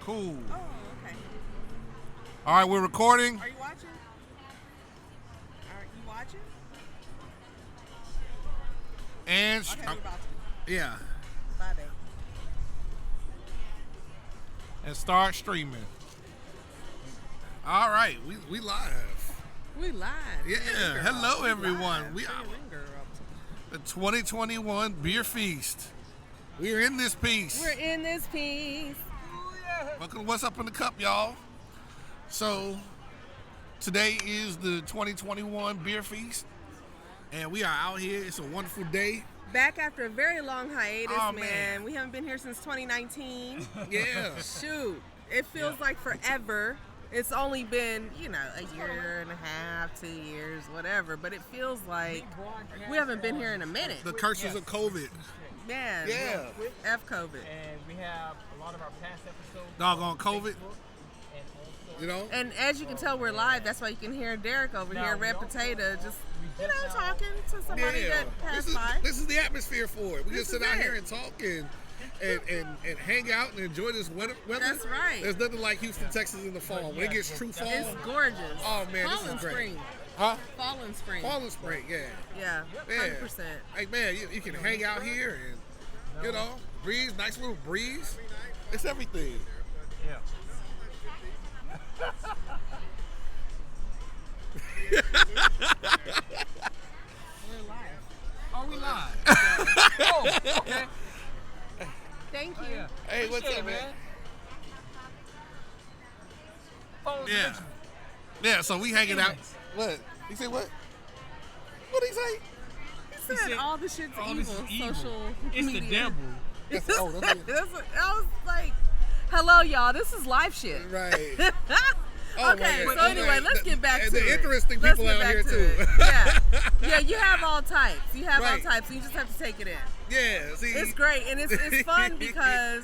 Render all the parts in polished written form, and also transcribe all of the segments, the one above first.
Cool. Oh, okay. All right, we're recording. Are you watching? Are you watching? And Okay, we're about to. yeah, Bye, babe. and start streaming. All right, we live. We live. Yeah, hello everyone. We are Ring girl. the 2021 Beerfeast. We're in this piece. We're in this piece. Welcome to What's Up in the Cup, y'all. So, today is the 2021 Beerfeast, and we are out here. It's a wonderful day. Back after a very long hiatus, Oh, man. man. We haven't been here since 2019. Yeah. Shoot. It feels like forever. It's only been, a year and a half, 2 years, whatever. But it feels like we haven't been here in a minute. The curses of COVID. Man. Yeah. F COVID. And we have a lot of our past episodes. Doggone COVID. And also, You know? And as you can tell, we're live. That's why you can hear Derek over here, Red Potato, just, talking to somebody that passed by. This is the atmosphere for it. We just This sit is out it. here and talk and hang out and enjoy this weather. That's right. There's nothing like Houston, Texas in the fall. When it gets true fall. It's gorgeous. Oh, man, Fall this is and great. spring. Huh? Fall and spring. Fall and spring, yeah. Yeah, Yeah. 100%. Hey, man, you can hang out here and, breeze, nice little breeze. It's everything. yeah. We're live. Are we live? Oh, okay. Thank you. Oh, yeah. Hey, what's Appreciate up, it, man? Phones Yeah. mentioned. Yeah, so we hanging out. Anyways. What? He said what? What'd he say? He said all the shit's all evil. this is evil. Social It's media. the devil. That's, I was like, hello, y'all. This is live shit. right. Oh, Okay, man. so anyway, let's get back to it. The interesting Let's people get out back here, to too. it. Yeah, you have all types. You have all Right. types. You just have to take it in. Yeah, see. It's great, and it's fun because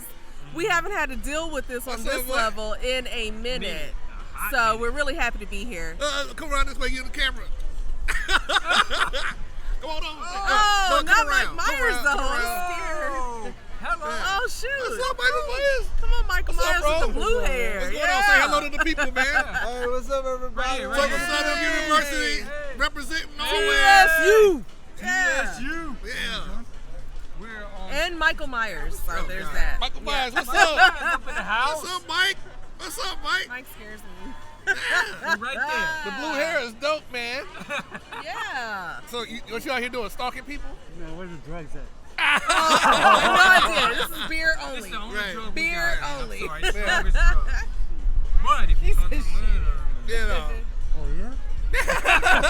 we haven't had to deal with this on What's this up, what? level in a minute. So we're really happy to be here. Come around this way, you in the camera. Come on over. Oh, No, come not Mike around. Myers Come though. around. I'm scared. Oh, hello. Oh shoot! What's up, Michael Myers? Come on, Michael What's Myers up, with the bro? blue hair. What's going yeah. on? Say hello to the people, man. Hey, what's up, everybody? Right, Southern right. Southern University, Hey. representing nowhere. TSU. Yeah. TSU. Yeah. We're on. And Michael Myers. So Oh, there's God. that. Michael Yeah. Myers, what's Myers up? up in the house. What's up, Mike? What's up, Mike? Mike scares me. Yeah. Right there. The blue hair is dope, man. Yeah. So, what you out here doing? Stalking people? Man, where's the drugs at? No idea. This is beer This only. the only Right. drug we Beer got. only. I'm sorry, it's the strongest drug. But if you thought said this was You know. Oh, yeah?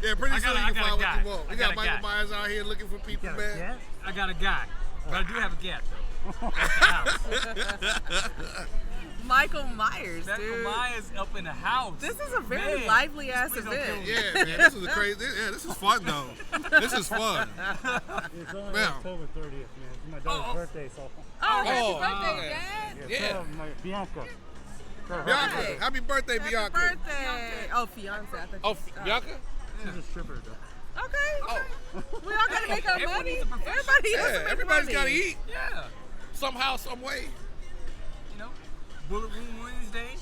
Yeah, pretty I soon got you a can find what guy. you want. We I got got a Michael guy. Myers out here looking for people, Got a man. cat? I got a guy. But I do have a gat, though. At the house. Michael Myers, Michael dude. Myers up in the house. This is a very Man, lively ass please don't event. kill me. Yeah, man, this is a crazy. Yeah, this is fun though. This is fun. It's only Man. October 30th, man. It's my daughter's Oh. birthday, so. Oh, happy Oh, birthday, okay. Dad. Yeah. tell my Bianca. Tell her Bianca, Right. happy birthday, Happy Bianca. birthday. Oh, fiance. I thought Oh, you said- Bianca? She's a stripper, though. Okay. Oh, We all gotta make our Everyone money. needs a profession. Everybody has to yeah. make Everybody's money. got to eat Yeah. somehow, some way. You know, Bullet Room Wednesday.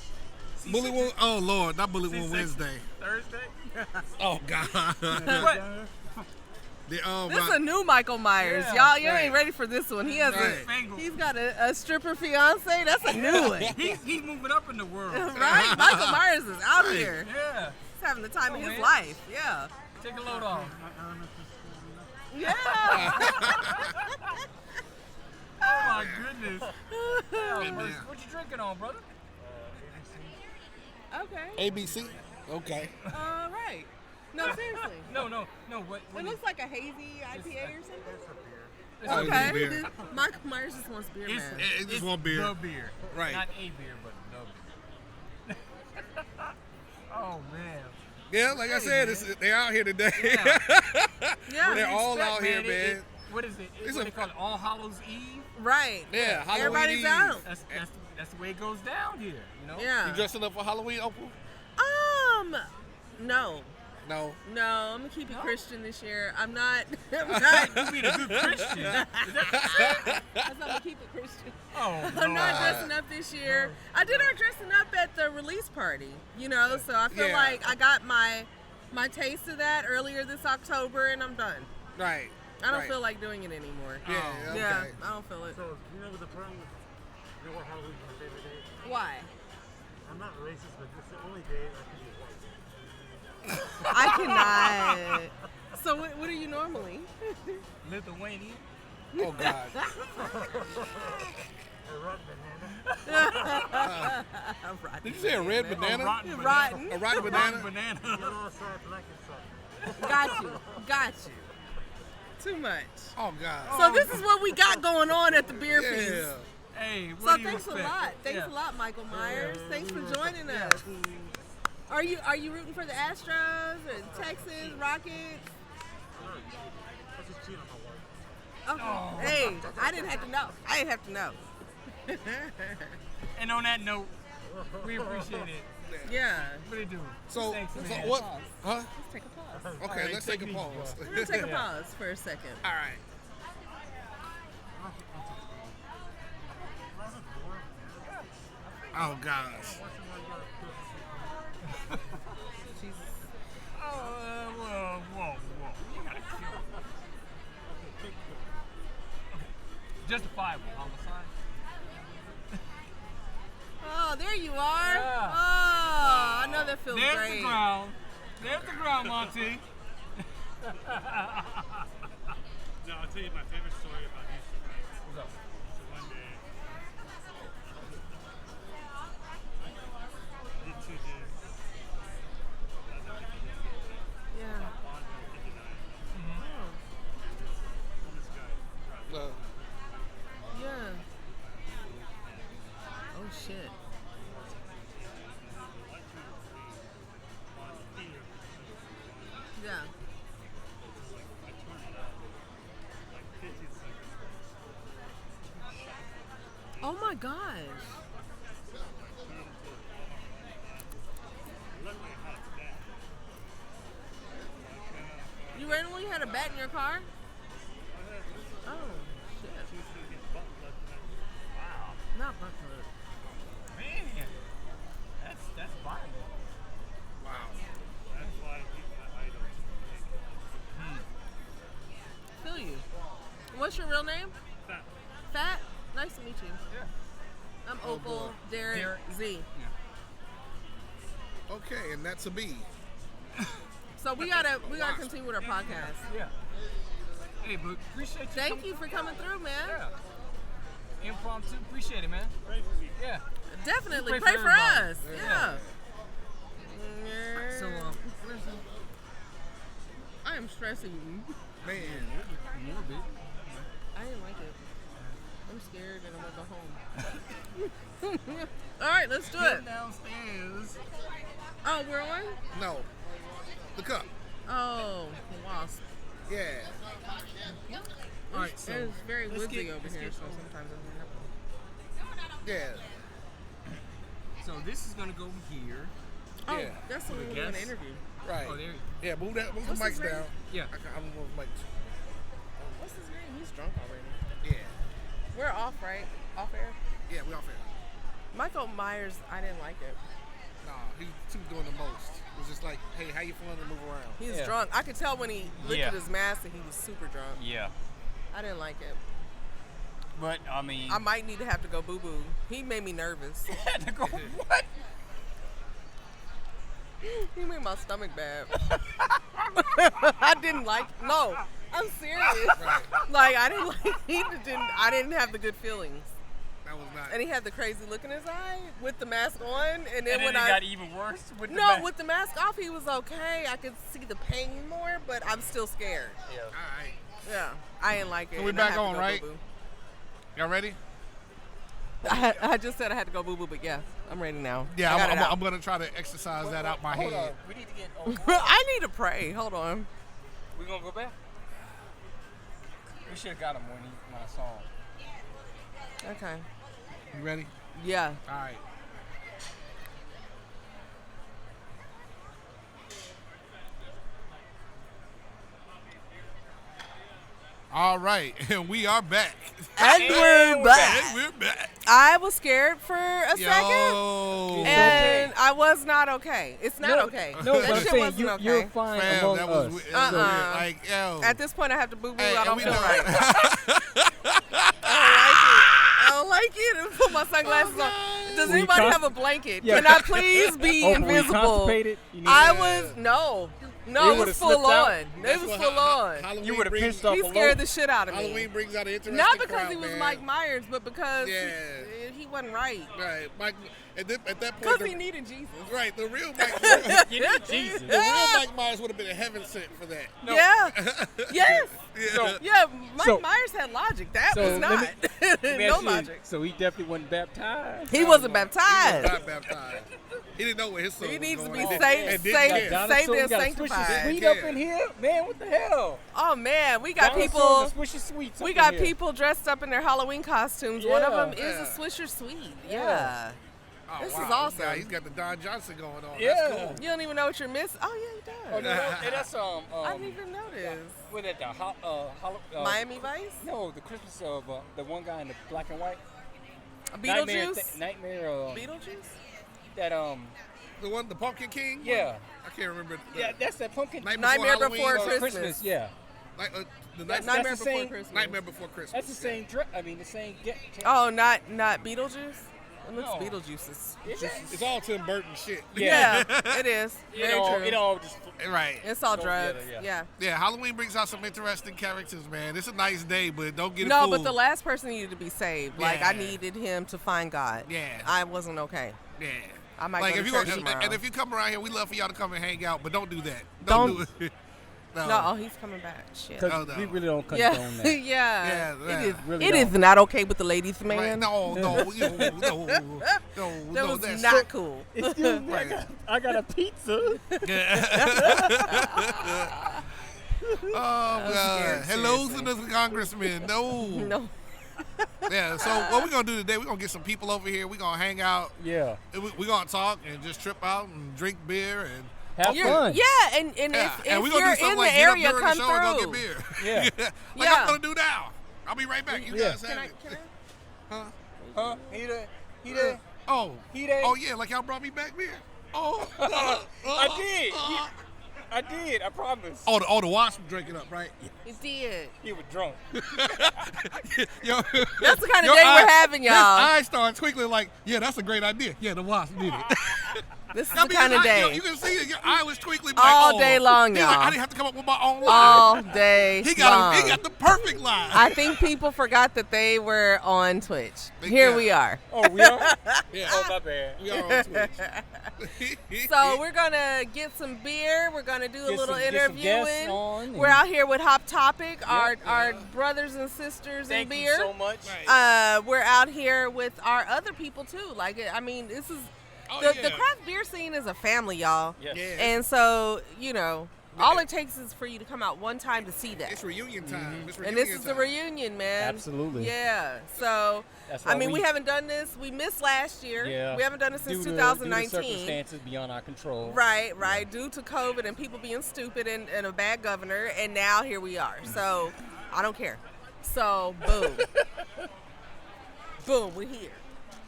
Bullet Wound. Oh Lord, not Bullet Wound C6 Wednesday. Thursday. Oh God. What? Oh This is my. a new Michael Myers. Yeah, Y'all, you ain't ready for this one. He has Right. he's got a stripper fiance. That's a new one. He's moving up in the world. Right? Michael Myers is out Right. here. Yeah. He's having the time of his man. life. Yeah. Take a load off. Yeah. Oh my goodness. Oh, man. what you drinking on, brother? Okay. ABC. Okay. Right. No, seriously. No. What It is looks like a hazy IPA or something. it's Oh, a it's Okay. beer. This- Michael Myers just wants beer, It's, man. It's just it's one beer. The beer. Right. Not a beer, but the beer. Oh, man. Yeah, like I Hey, said, man. they're out here today. Yeah. Yeah. They're all out here, It- man. what is it? It's What a- they call it? All Hallows Eve? Right. Yeah, Halloween Everybody's Eve. out. That's the way it goes down here, you know? Yeah. You dressing up for Halloween, Opal? No. No. No, I'm gonna keep it Christian this year. I'm not. I'm not. You being a good Christian. That's why I'm gonna keep it Christian. Oh, I'm not dressing up this year. I did our dressing up at the release party, you know, so I feel Yeah. like I got my taste of that earlier this October, and I'm done. Right. I don't right. feel like doing it anymore. Yeah. Okay. Yeah, I don't feel it. So, you know what the problem with Halloween's my favorite day? Why? I'm not racist, but it's the only day I can be white. I cannot. So what are you normally? Lithuanian. Oh God. A rotten banana. Did you say a red banana? Rotten Rotten. A rotten banana? banana. Yellow side, black inside. Got you. Too much. Oh God. So this is what we got going on at the beer feast. Yeah. Hey, what So do you thanks expect? a lot. Thanks Yeah. a lot, Michael Myers. Thanks for joining us. Are you rooting for the Astros or Texas Rockets? Let's just cheat on my wife. Okay. Hey, I didn't have to know. I didn't have to know. And on that note, we appreciate it. Yeah. What do you do? So, Thanks, so man. what? Huh? Let's take a pause. Okay, Alright, let's take a take it easy, pause. We're gonna take a pause for a second. All right. Oh gosh. Jesus. Whoa. You gotta kill it. Justifiable homicide. Oh, there you are. Yeah. Oh, I know that feels There's great. the ground. There's the ground, Monty. No, I'll tell you my favorite story about Easter. What's up? So one day, I did 2 days. Yeah. Oh. Yeah. Oh shit. Yeah. Oh my gosh. You randomly had a bat in your car? Oh, shit. Wow. Not buffalo. Man. That's violent. Wow. That's why I keep my items. Feel you. What's your real name? Fat. Fat? Nice to meet you. Yeah. I'm Opal, Derek, Derek. Z. Okay, and that's a B. So we gotta continue with our podcast. Yeah. Hey, but appreciate you. Thank you for coming through, man. Yeah. Impromptu. Appreciate it, man. Yeah. Definitely Pray pray for for everybody. us. Yeah. Yeah. So, where's the I am stressing you. Man. morbid? I didn't like it. I'm scared and I'm gonna go home. All right, let's do it. Downstairs. Oh, we're on? No. The cup. Oh, wasp. Yeah. All right, so It's very let's woodsy get- over let's here, get so over- sometimes it doesn't happen. Yeah. So this is gonna go here. Oh, Yeah. that's the one The we're going to guest? interview. Right. Oh, there you Yeah, move the What's his mics name? down. Yeah. I'm gonna move the mics. What's his name? He's drunk already. Yeah. We're off, right? Off air? Yeah, we off here. Michael Myers, I didn't like it. Nah, he was doing the most. It was just like, hey, how you feeling to move around? He was Yeah. drunk. I could tell when he lifted Yeah. his mask that he was super drunk. Yeah. I didn't like it. But I mean, I might need to have to go boo-boo. He made me nervous. had to go. What? He made my stomach bad. I didn't like. No, I'm serious. Right. Like I didn't like. I didn't have the good feelings. That was not. And he had the crazy look in his eye with the mask on. And then And then when it I got even worse with the no back. with the mask off, he was okay. I could see the pain more, but I'm still scared. Yeah. All right. Yeah, I didn't like it. So we and I back had to on, go right? boo-boo. Y'all ready? I just said I had to go boo-boo, but yeah, I'm ready now. Yeah, I got it out. I'm gonna try to exercise that out my Hold head. on. We need to get. Oh, I need to pray. Hold on. we gonna go back. We should have got him when I saw him. Okay. You ready? Yeah. All right. All right, and we are back. And we're back. And we're back. I was scared for a second, Yo. and I was not okay. It's not okay. No, that but I'm shit saying wasn't okay. you're fine Fam, among that us. was like, yo. At this point, I have to boo boo. Hey, I don't we feel know- right. I don't like it. And put my sunglasses on. Does Were you anybody const- have a blanket? Yeah. Can I please be Oh, were you invisible? constipated? You need I to- was no, It it would've was slipped full out. on. It That's was what full on. Halloween You would have brings- pissed off He a scared loaf. the shit out of me. Halloween brings out an interesting Not because crowd, he was man. Mike Myers, but because Yeah. he wasn't right. Right, Mike. At that point, Because he needed Jesus. right, the real Mike. The You need Jesus. real Mike Myers would have been a heaven sent for that. Yeah. Yes. So, Yeah, Mike So- Myers had logic. That so was let not. me ask No you, logic. So he definitely wasn't baptized. He wasn't He baptized. was not baptized. He didn't know where his soul He was needs to going be on. saved, And didn't saved, care. saved and you got a sanctified. sweet Yeah. up in here, man. What the hell? Oh man, we got Dinosaurs people. and Swisher Sweets We up got in here. people dressed up in their Halloween costumes. One of Yeah. them is Yeah. a Swisher Sweet. Yeah. Yeah. Oh, This is wow. awesome. He's got the Don Johnson going on. Yeah. That's cool. You don't even know what you're missing. Oh yeah, he does. Oh no, and that's I didn't even notice. What that the Miami Vice, No, the Christmas of the one guy in the black and white. Beetlejuice, Nightmare. Beetlejuice. That The one, the Pumpkin King? Yeah. I can't remember. Yeah, that's that pumpkin. Nightmare Before Halloween, Christmas. Yeah. Like, the That's Nightmare the Before same- Christmas. Nightmare Before Christmas. That's the same. The same. Oh, not Beetlejuice. It looks No. Beetlejuice's. Is it? It's all Tim Burton shit. Yeah, it is. It Very all, true. it all just. Right. It's all Go drugs. together, Yeah. Yeah, Halloween brings out some interesting characters, man. It's a nice day, but don't get No, fooled. but the last person needed to be saved. Like I Yeah. needed him to find God. Yeah. I wasn't okay. Yeah. I might Like go if to you church tomorrow. and if you come around here, we love for y'all to come and hang out, but don't do that. Don't- do it. No, oh, he's coming back. Shit. Because Oh, no. we really don't Yeah, condone that. yeah. Yeah, It is. really It is don't. not okay with the ladies, Right. man. No, no, no. That was that's not cool. Excuse me, Right. I got a pizza. Oh God! scared, Hello to seriously. the congressman. No. No. Yeah. So what we're gonna do today? We're gonna get some people over here. We're gonna hang out. Yeah. We're gonna talk and just trip out and drink beer and. Have fun. Yeah, and Yeah, if and we're gonna you're do something in like the get up area, during come the show and go through. get beer. Yeah. Like Yeah. I'm gonna do now. I'll be right back. You Yeah. guys Can have I? it. Can I? Huh? Huh? He there? Oh. He there? Oh yeah, like y'all brought me back beer. Oh. I did. I did. I promise. Oh, the wasp drinking up, right? You did. He was drunk. Yo, That's the kind of your day eye- we're having, His y'all. eyes start twinkling like, yeah, that's a great idea. Yeah, the wasp did it. This is I the mean, kind of his eye- yo, day. you can see it. Your eye was twinkling All like, oh. day long, He's like, y'all. I didn't have to come up with my own line. All day He got long. he got the perfect line. I think people forgot that they were on Twitch. Here Yeah. we are. Oh, we are? Yeah. Oh, my bad. We are on Twitch. So we're gonna get some beer. We're gonna do a Get little some guests interviewing. on We're and- out here with Hop Topic, our yeah. brothers and sisters Thank in you beer. so much. Right. We're out here with our other people too. Like, I mean, this is Oh, the yeah. craft beer scene is a family, y'all. Yes. Yeah. And so, you know, all it takes is for you to come out one time to see that. It's reunion time. It's And reunion this is the time. reunion, man. Absolutely. Yeah. So, That's I why mean, we haven't done this. We missed last year. Yeah. We haven't done it since Due to 2019. circumstances beyond our control. Right. Due to COVID and people being stupid and a bad governor, and now here we are. So, I don't care. So, boom. Boom, we're here.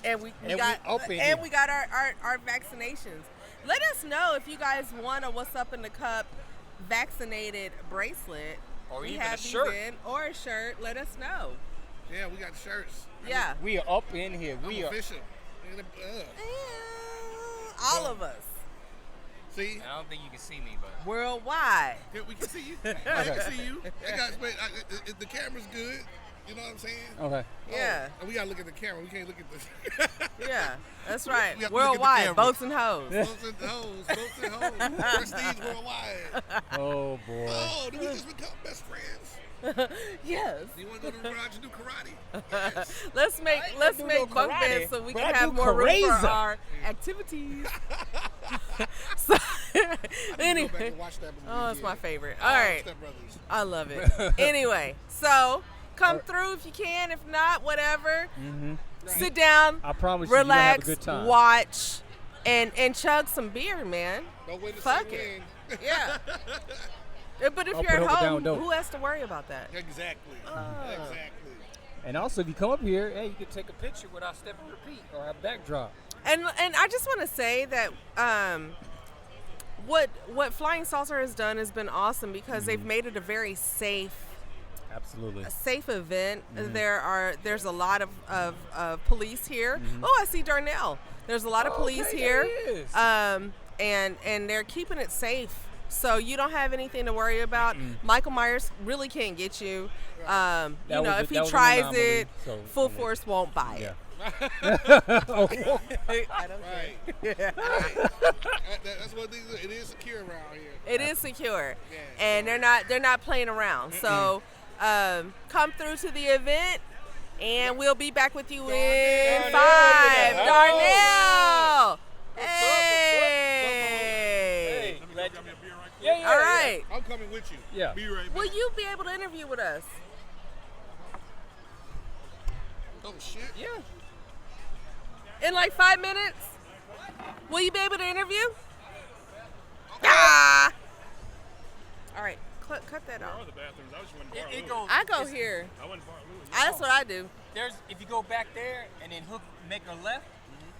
And we And got we up in and here. we got our vaccinations. Let us know if you guys want a What's Up in the Cup vaccinated bracelet. Or we even have a these shirt. in, or a shirt. Let us know. Yeah, we got shirts. Yeah. We are up in here. We I'm are. official. All of us. See? I don't think you can see me, but. Worldwide. Yeah, we can see you. I can see you. I got, but the camera's good. You know what I'm saying? Okay. Yeah. And we gotta look at the camera. We can't look at the Yeah. That's right. We have to look at the Worldwide. camera. Boats and hoes. boats and hoes, boats and hoes. Prestige worldwide. Oh, boy. Oh, did we just become best friends? Yes. You want to go to the garage and do karate? Yes. Let's make do no bunk karate, beds so we but can I have do more room for Careza. our activities. So, Go back anyway. and watch that movie Oh, it's again. my favorite. Oh, All right. Step Brothers. I love it. Anyway, so come through if you can. If not, whatever. Mm-hmm. Sit down, I promise you, you're gonna have a relax, good time. watch, and chug some beer, man. No way to Fuck say it. when. Yeah. But if I'll you're put at hope it down home, dope. who has to worry about that? Exactly. Oh. Exactly. And also, if you come up here, hey, you can take a picture without step and repeat or have backdrop. And I just want to say that what Flying Saucer has done has been awesome because they've made it a very safe Absolutely. event. There's a lot of police here. Oh, I see Darnell. There's a lot of police Okay, here. there he is. And they're keeping it safe. So you don't have anything to worry about. Michael Myers really can't get you. If he tries anomaly, it, so, full force won't buy it. Yeah. I don't Right. That's what these. It is secure around here. It is secure, Yeah. and they're not playing around. So come through to the event, and we'll be back with you in 5. Darnell, hey. Glad Got me a beer right quick. Yeah. All right. I'm coming with you. Yeah. Be right back. Will you be able to interview with us? Oh shit. Yeah. In like 5 minutes? Will you be able to interview? Ah! All right, cut that Where are off. the bathrooms? I just went to Bar It Louie. goes. I go here. I went to Bar Louie. That's what I do. There's if you go back there and then make a left.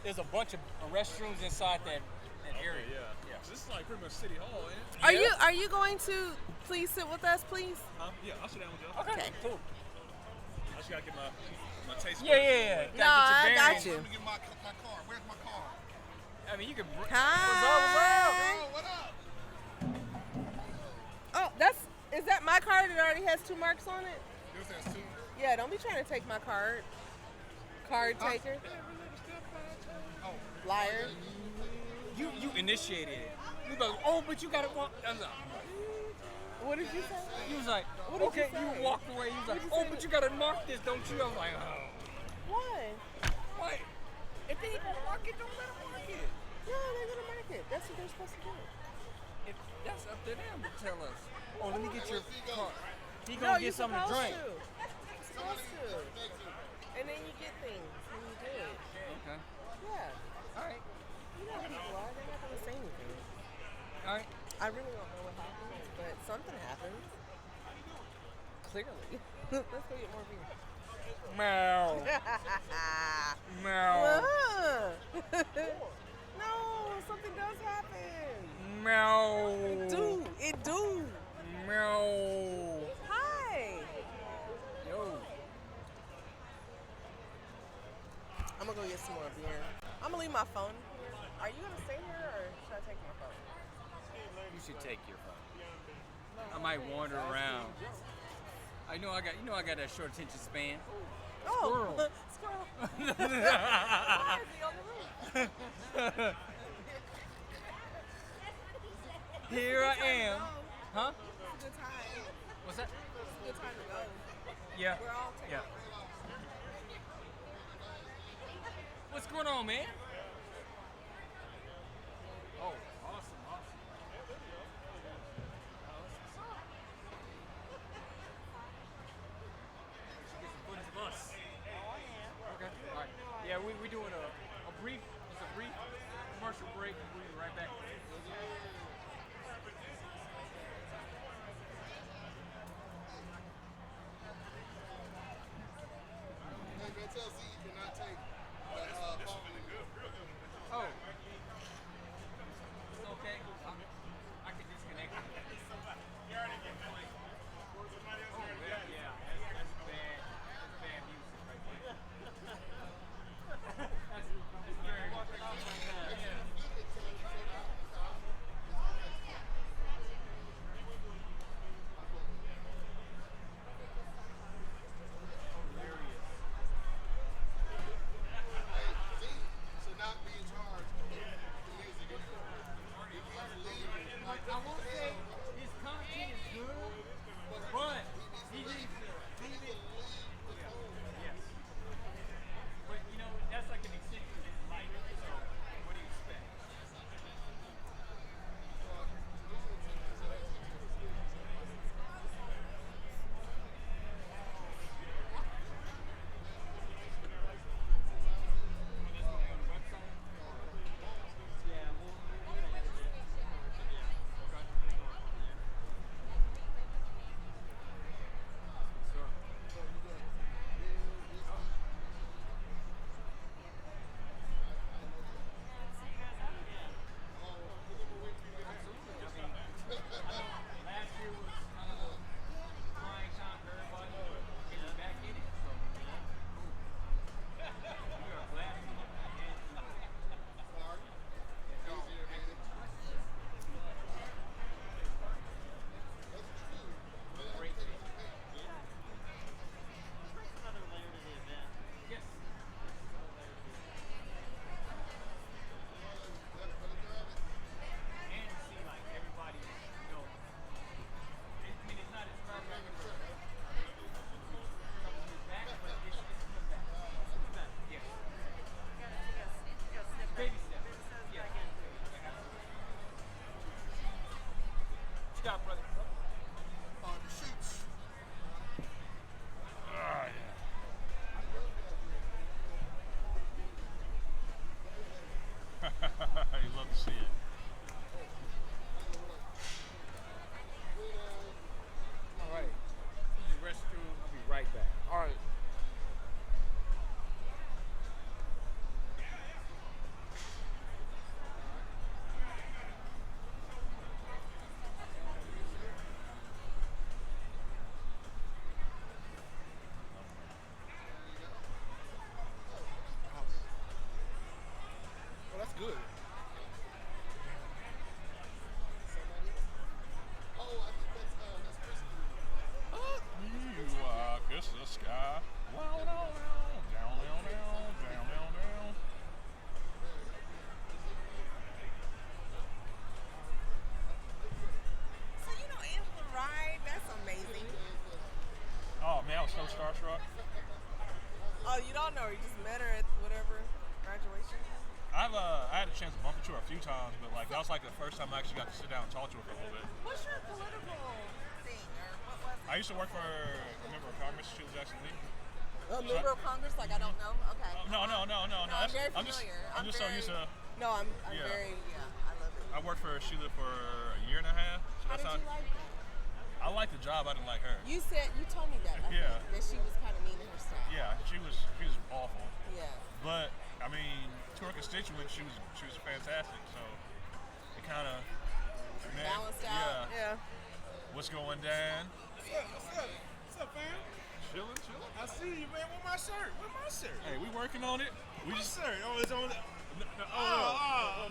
There's a bunch of restrooms inside that area. Yeah. So this is like pretty much City Hall, ain't it? Are you going to please sit with us, please? Yeah, I'll sit down with y'all. Okay. Cool. I just gotta get my taste. Yeah. No, I got you. Let me get my car. Where's my car? I mean, you can. Hi. Oh, what up? Oh, is that my card? It already has 2 marks on it. Yours has 2. Yeah, don't be trying to take my card. Card taker. Oh, Liar. You initiated it. You go. Oh, but you gotta walk. I was like, What did you say? he was like, What did you okay. say? You walked away. He was like, What'd you oh, say? but you gotta mark this, don't you? I was like, oh. Why? What? If they ain't gonna mark it, don't let them mark it. No, they're gonna mark it. That's what they're supposed to do. That's up to them to tell us. Oh, let me get your car. He No, gonna you're get something to supposed drink. to. You're supposed to. And then you get things when you do it. Okay. Yeah. All right. You know how people are. They're not gonna say anything. All right. I really don't know what happens, but something happens. Clearly. Let's go get more beer. Meow. Meow. No, something does happen. Meow. It do. Meow. Hi. Yo. I'm gonna go get some more beer. I'm gonna leave my phone here. Are you gonna stay here or should I take my phone? You should take your phone. I might wander around. I got that short attention span. Oh, squirrel. Why is he on the roof? Here I am. Huh? It's a good time. What's that? It's a good time to go. Yeah. We're all taking Yeah. What's going on, man? Oh, awesome. Get some footage of us. Okay. All right. Yeah, we doing a brief commercial break, and we'll be right back. Hey, man, tell Z you cannot take phone. Oh. It's okay. I can disconnect. You already get the link. Oh, yeah. That's bad. That's bad music right there. That's very much. good. You kiss the sky. Wow, down, down, down, down, down, down, down. So you know Angela Rye? That's amazing. Oh man, I was so starstruck. Oh, you don't know her. You just met her at whatever graduation. I had a chance to bump into her a few times, but like that was like the first time I actually got to sit down and talk to her for a little bit. What's your political thing, or what was it? I used to work for a member of Congress, Sheila Jackson Lee. A member of Congress? Like I don't know. Okay. No. I'm very familiar. I'm just so used to. No, I'm Yeah. very. Yeah, I love it. I worked for Sheila for a year and a half. So How that's did you like that? I liked the job. I didn't like her. You told me that. I Yeah. think, that she was kind of mean to her staff. Yeah, she was awful. Yeah. But I mean, to her constituents, she was fantastic. So it kind of Balanced out. Yeah. What's going down? What's up, fam? Chilling. I see you, man. Where my shirt? Hey, we working on it. We My just. shirt. Oh, it's on.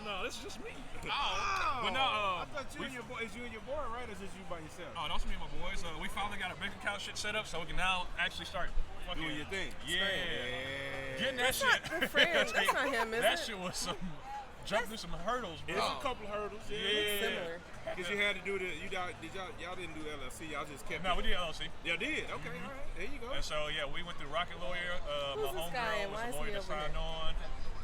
No, this is just me. Oh, But no, I thought you and your boy. Is you and your boy, right? Or is it you by yourself? Oh, that's me and my boys. We finally got our bank account shit set up, so we can now actually start fucking Doing your thing. Yeah. Yeah. Getting that That's shit. not the friend. That's not him, is that it? shit was some jump through some hurdles, bro. There's a couple hurdles. Yeah. Similar. Because you had to do the. Y'all didn't do LLC. Y'all just kept. No, we it. did LLC. Y'all did. Okay. All right. There you go. And so yeah, we went through Rocket Lawyer. Who's My this guy and homegirl was why the is lawyer he that over signed there? on.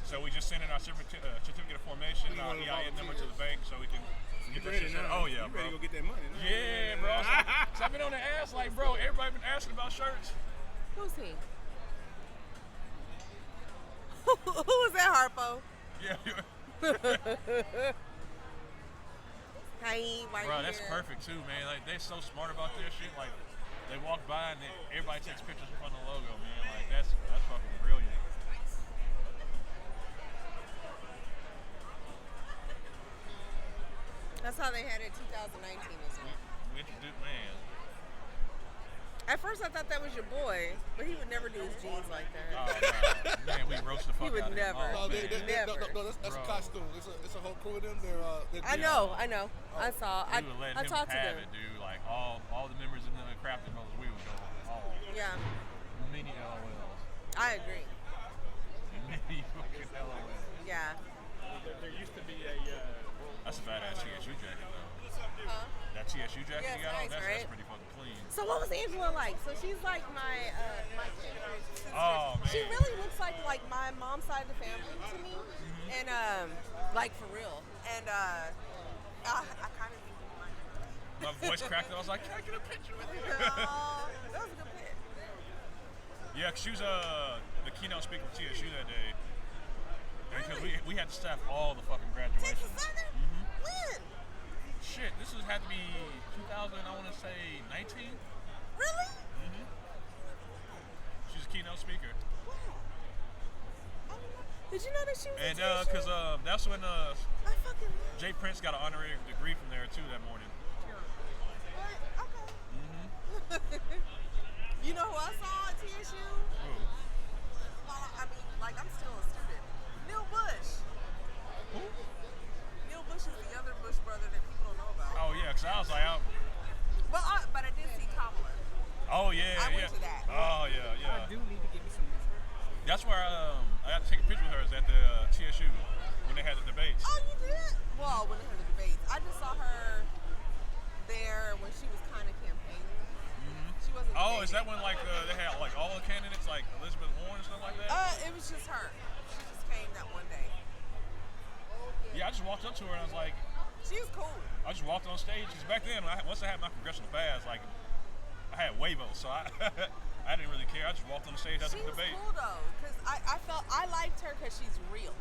So we just sent in our certificate of formation, our EIN number to the bank, so we can You get that ready shit set. now? Oh yeah, You bro. ready to go get that money? Now? Yeah, bro. So I've been on the ass like, bro. Everybody been asking about shirts. Who's he? Who was that, Harpo? Yeah. Hi, why Bro, you that's here? perfect too, man. Like they're so smart about their shit. Like they walk by and everybody takes pictures in front of the logo, man. Like that's fucking brilliant. That's how they had it 2019, isn't it? We introduced, man. At first, I thought that was your boy, but he would never do his jeans like that. Oh, no. Man, we roast the fuck He would out of him. never. Oh, No, Never. that's a Bro. costume. It's a whole crew of them. They're I know. I saw. We would let I him talked to have them. it, dude. Like all the members in the Crafting Brothers, we would go all Yeah, mini LOLs. I agree. Mini fucking LOLs. Yeah. There used to be a. That's a badass TSU jacket, though. Huh? That TSU jacket Yeah, you got on, it's nice, that's right? pretty fucking clean. So what was Angela like? So she's like my favorite sister. Oh, man. She really looks like my mom's side of the family to me, and like for real. And I kind of think of my. My voice cracked. I was like, can I get a picture with you? Oh, that was a good pick. Yeah, 'cause she was the keynote speaker for TSU that day. Because we had to staff all the fucking graduations. Texas Southern? When? Shit, this had to be 2000, I want to say 19. Really? She's a keynote speaker. Wow. I don't know. Did you know that she was And a because that's when I fucking love Jay Prince got an honorary degree from there too that morning. Okay. You know who I saw at TSU? Ooh. Well, I mean, like, I'm still a student. Neil Bush. Who? Neil Bush is the other Bush brother that people don't know about. Oh yeah, 'cause I was like, Well, but I did see Kamala. oh yeah, I yeah. went to that. Oh yeah, I yeah. do need to give me some. That's where I got to take a picture with her. Is at the TSU when they had the debates. Oh, you did? Well, when they had the debates. I just saw her there when she was kind of campaigning. She wasn't Oh, is that debating. when like they had like all the candidates like Elizabeth Warren and stuff like that? It was just her. She just came that one day. Yeah, I just walked up to her and I was like, She was cool. I just walked on stage because back then, once I had my congressional badge, like I had waivos, so I I didn't really care. I just walked on the stage after She the was debate. cool though, because I felt I liked her because she's real.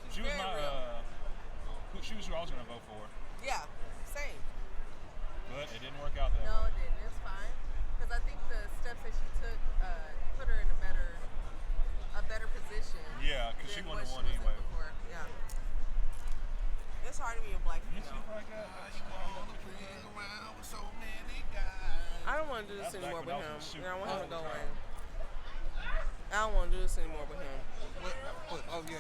She was very my real. she was who I was gonna vote for, Yeah, same. but it didn't work out that No, way. it didn't. It's fine. Because I think the steps that she took put her in a better position. Yeah, 'cause she than wouldn't what have won she was in anyway. before. Yeah. It's hard to be a black You see female. if I got playing around with so many guys. I don't want to do this That's anymore back with when I him. was in the Yeah, I want him to Super go Bowl. in. I don't want to do this anymore with him. Oh yeah.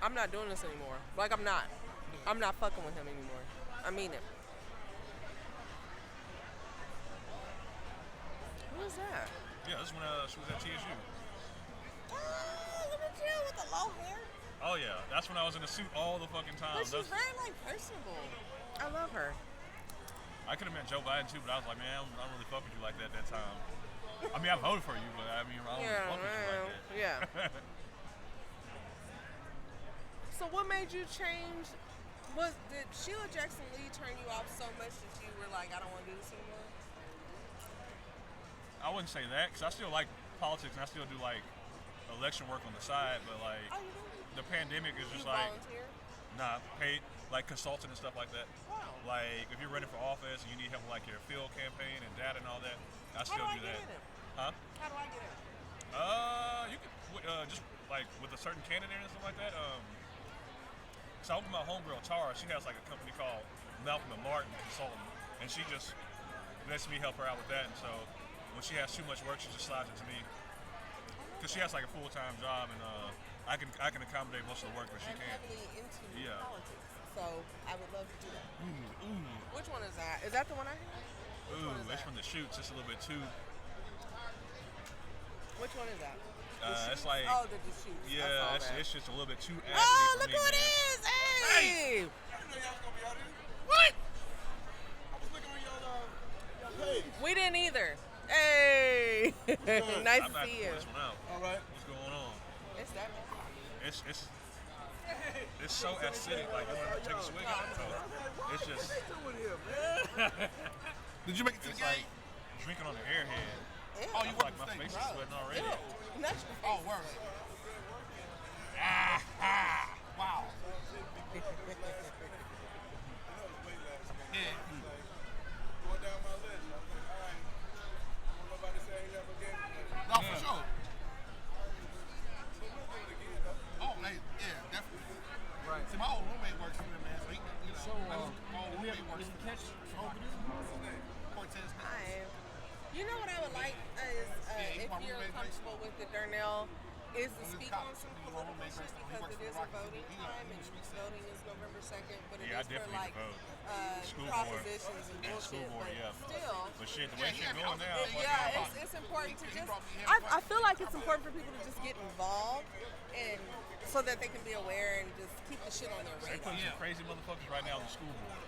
I'm I'm not doing this anymore. Like, I'm not fucking with him anymore. I mean it. Who is that? Yeah, this is when she was at TSU. Oh, look at you with the low hair. Oh yeah, that's when I was in a suit all the fucking time. But she's very, like, personable. I love her. I could have met Joe Biden too, but I was like, man, I don't really fuck with you like that time. I mean, I voted for you, but I mean, I don't really fuck with you like that. Yeah. So what made you change? Did Sheila Jackson Lee turn you off so much that you were like, I don't want to do this anymore? I wouldn't say that, because I still like politics and I still do like election work on the side, but like Oh, you do? the pandemic is just You like volunteer? paid like consulting and stuff like that. Wow. Like if you're running for office and you need help with like your field campaign and data and all that, I How still do I do get that. in it? Huh? How do I get in? You could just like with a certain candidate and stuff like that. So I was with my homegirl Tara. She has like a company called Malcolm and Martin Consulting, and she just lets me help her out with that. And so when she has too much work, she just slides it to me because she has like a full-time job, and I can accommodate most of the work, but she I'm can't. heavily into Yeah. politics, so I would love to do that. Ooh, Which one is that? Is that the one I hear? ooh, one is it's that? from the shoots. It's a little bit too. Which one is that? It's like Oh, the shoots. I yeah, saw it's, that. it's just a little bit too. Oh, actiony look for who me, it man. is! Hey! I didn't know y'all was gonna be out here. What? I was looking on y'all page. We didn't either. Hey! Nice I'm to not see pulling you. this one out. All right. What's going on? It's that. It's so acidic. Like you want to take a swig of it. So it's just Doing here, man. Did you make it to the it's game? like drinking on an airhead. Ew. Oh, you Like worked my the face stage. is sweating already. Ew. Not your Oh, face. word. Wow. Yeah. Going down my list. I was like, all right. I want nobody to say I ain't never gave me. No, for sure. So we'll do it again, though. Oh, yeah, definitely. Right. See, my old roommate works here, man. So, he, you know, So, my old we roommate works did we here. catch overdue? Cortez. Hi. You know what I would like is if you're comfortable with the Darnell, is to speak on some political shit because it is a voting time and voting is November 2nd, but it Yeah, I is for definitely like vote. School board. propositions and Yeah, bullshit. school board, But yeah. still, But shit, the way shit going now. yeah, it's important to just. I feel like it's important for people to just get involved and so that they can be aware and just keep the shit on their They radar. putting some crazy motherfuckers right now on the school board.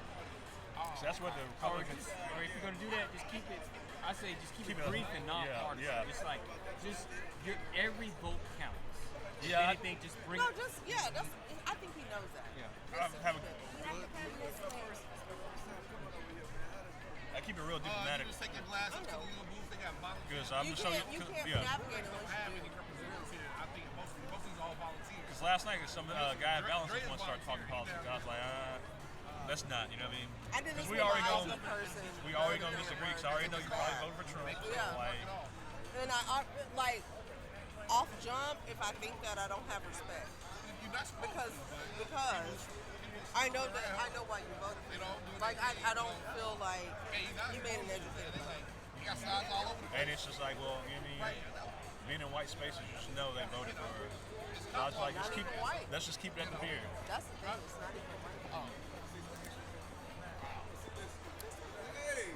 So that's what the Or, Republicans. or if you're gonna do that, just keep it. I say just keep Keep it it- brief and non-partisan. yeah. Just like, just every vote counts. If Yeah, anything, just bring. No, just that's. I think he knows that. Yeah. I keep it real You diplomatic just take your glasses to the little booth. They got bottles. because I'm You just so can't yeah. navigate unless have you any do. representatives here. I think most of these all volunteers. Because last night some guy at Balance just want to start talking politics. I was like, let's not. You know what I mean? I did this Because with we already my gonna IT person. we already gonna disagree. Because I already know you probably voted for Trump. Yeah. Like, And I like off jump if I think that I don't have respect You're not supposed because I know why you voted. You know, Like I don't feel like you made an educated decision. You got signs all over the place. and it's just like, well, you mean, being in white spaces, you just know they voted for. So I was like, Not even white. let's just keep it at the beer. That's the thing. It's not even white. Hey.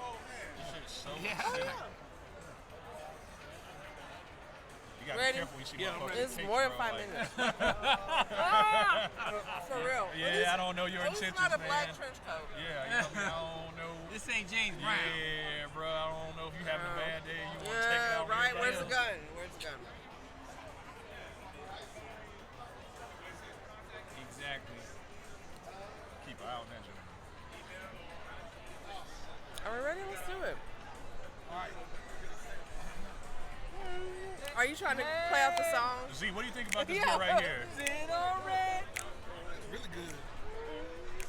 Oh, man. This shit is so Yeah. acidic. You gotta Ready? be careful when you see Yeah, I'm motherfuckers ready. It's take, more than bro, 5 like- minutes. For real. Yeah, I don't know your At least intentions, not a man. black trench coat. Yeah, you know, I don't know. This ain't James Brown. Yeah, bro, I don't know if you having a bad day. You want to take it Yeah, out. right. Where's the gun? Where's the gun? Exactly. Keep an eye on that, Jimmy. Are we ready? Let's do it. All right. Are you trying to play out the song? Z, what do you think about this Yeah. beer right here? Is it alright? It's really good.